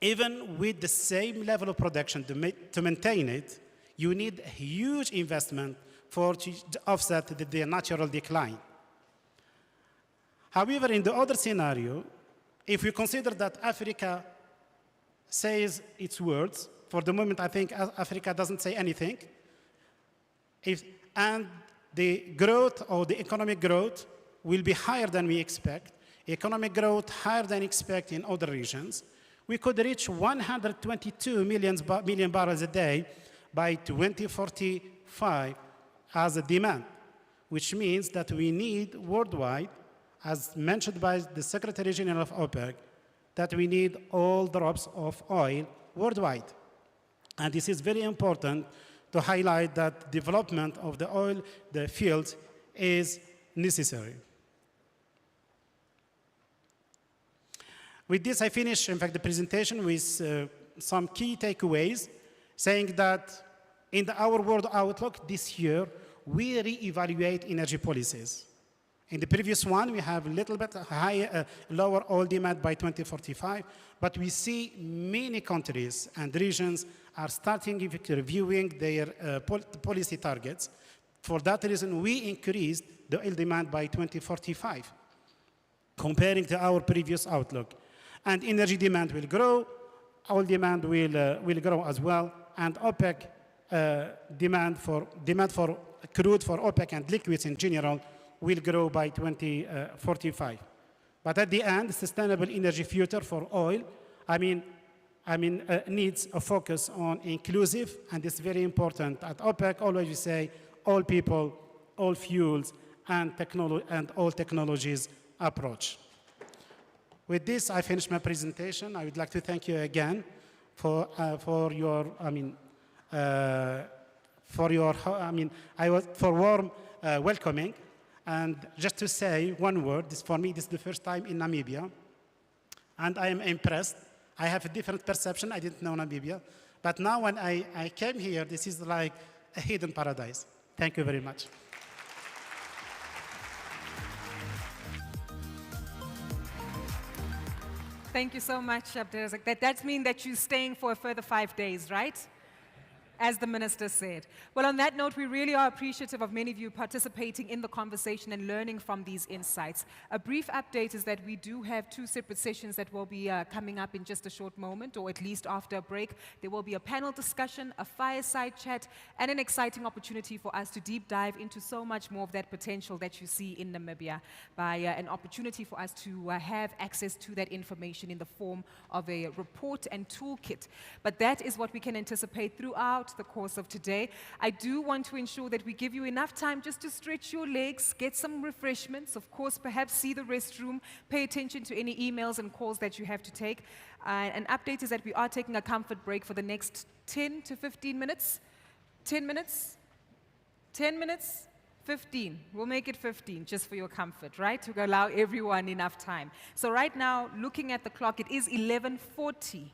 even with the same level of production to maintain it, you need a huge investment to offset the natural decline. However, in the other scenario, if we consider that Africa says its words, for the moment I think Africa doesn't say anything, and the growth or the economic growth will be higher than we expect, economic growth higher than expected in other regions, we could reach 122 million barrels a day by 2045 as a demand, which means that we need worldwide, as mentioned by the Secretary General of OPEC, that we need all drops of oil worldwide. And this is very important to highlight that development of the oil, the fields, is necessary. With this, I finish, in fact, the presentation with some key takeaways, saying that in our world outlook this year, we reevaluate energy policies. In the previous one, we have a little bit higher, lower oil demand by 2045, but we see many countries and regions are starting reviewing their policy targets. For that reason, we increased the oil demand by 2045, comparing to our previous outlook. And energy demand will grow, oil demand will grow as well, and OPEC demand for crude for OPEC and liquids in general will grow by 2045. But at the end, sustainable energy future for oil, needs a focus on inclusive, and it's very important. At OPEC, always we say all people, all fuels, and all technologies approach. With this, I finish my presentation. I would like to thank you again for warm welcoming. And just to say one word, for me, this is the first time in Namibia, and I am impressed. I have a different perception. I didn't know Namibia, but now when I came here, this is like a hidden paradise. Thank you very much. Thank you so much, Abdelrazak. That means that you're staying for a further 5 days, right? As the minister said. Well, on that note, we really are appreciative of many of you participating in the conversation and learning from these insights. A brief update is that we do have 2 separate sessions that will be coming up in just a short moment, or at least after a break. There will be a panel discussion, a fireside chat, and an exciting opportunity for us to deep dive into so much more of that potential that you see in Namibia, by an opportunity for us to have access to that information in the form of a report and toolkit. But that is what we can anticipate throughout the course of today. I do want to ensure that we give you enough time just to stretch your legs, get some refreshments, of course, perhaps see the restroom, pay attention to any emails and calls that you have to take. An update is that we are taking a comfort break for the next 10 to 15 minutes. 10 minutes? 10 minutes? 15. We'll make it 15 just for your comfort, right? To allow everyone enough time. So right now, looking at the clock, it is 11:40.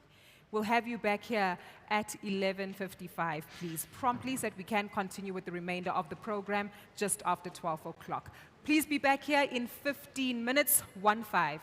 We'll have you back here at 11:55, please, promptly, so that we can continue with the remainder of the program just after 12 o'clock. Please be back here in 15 minutes, 1-5.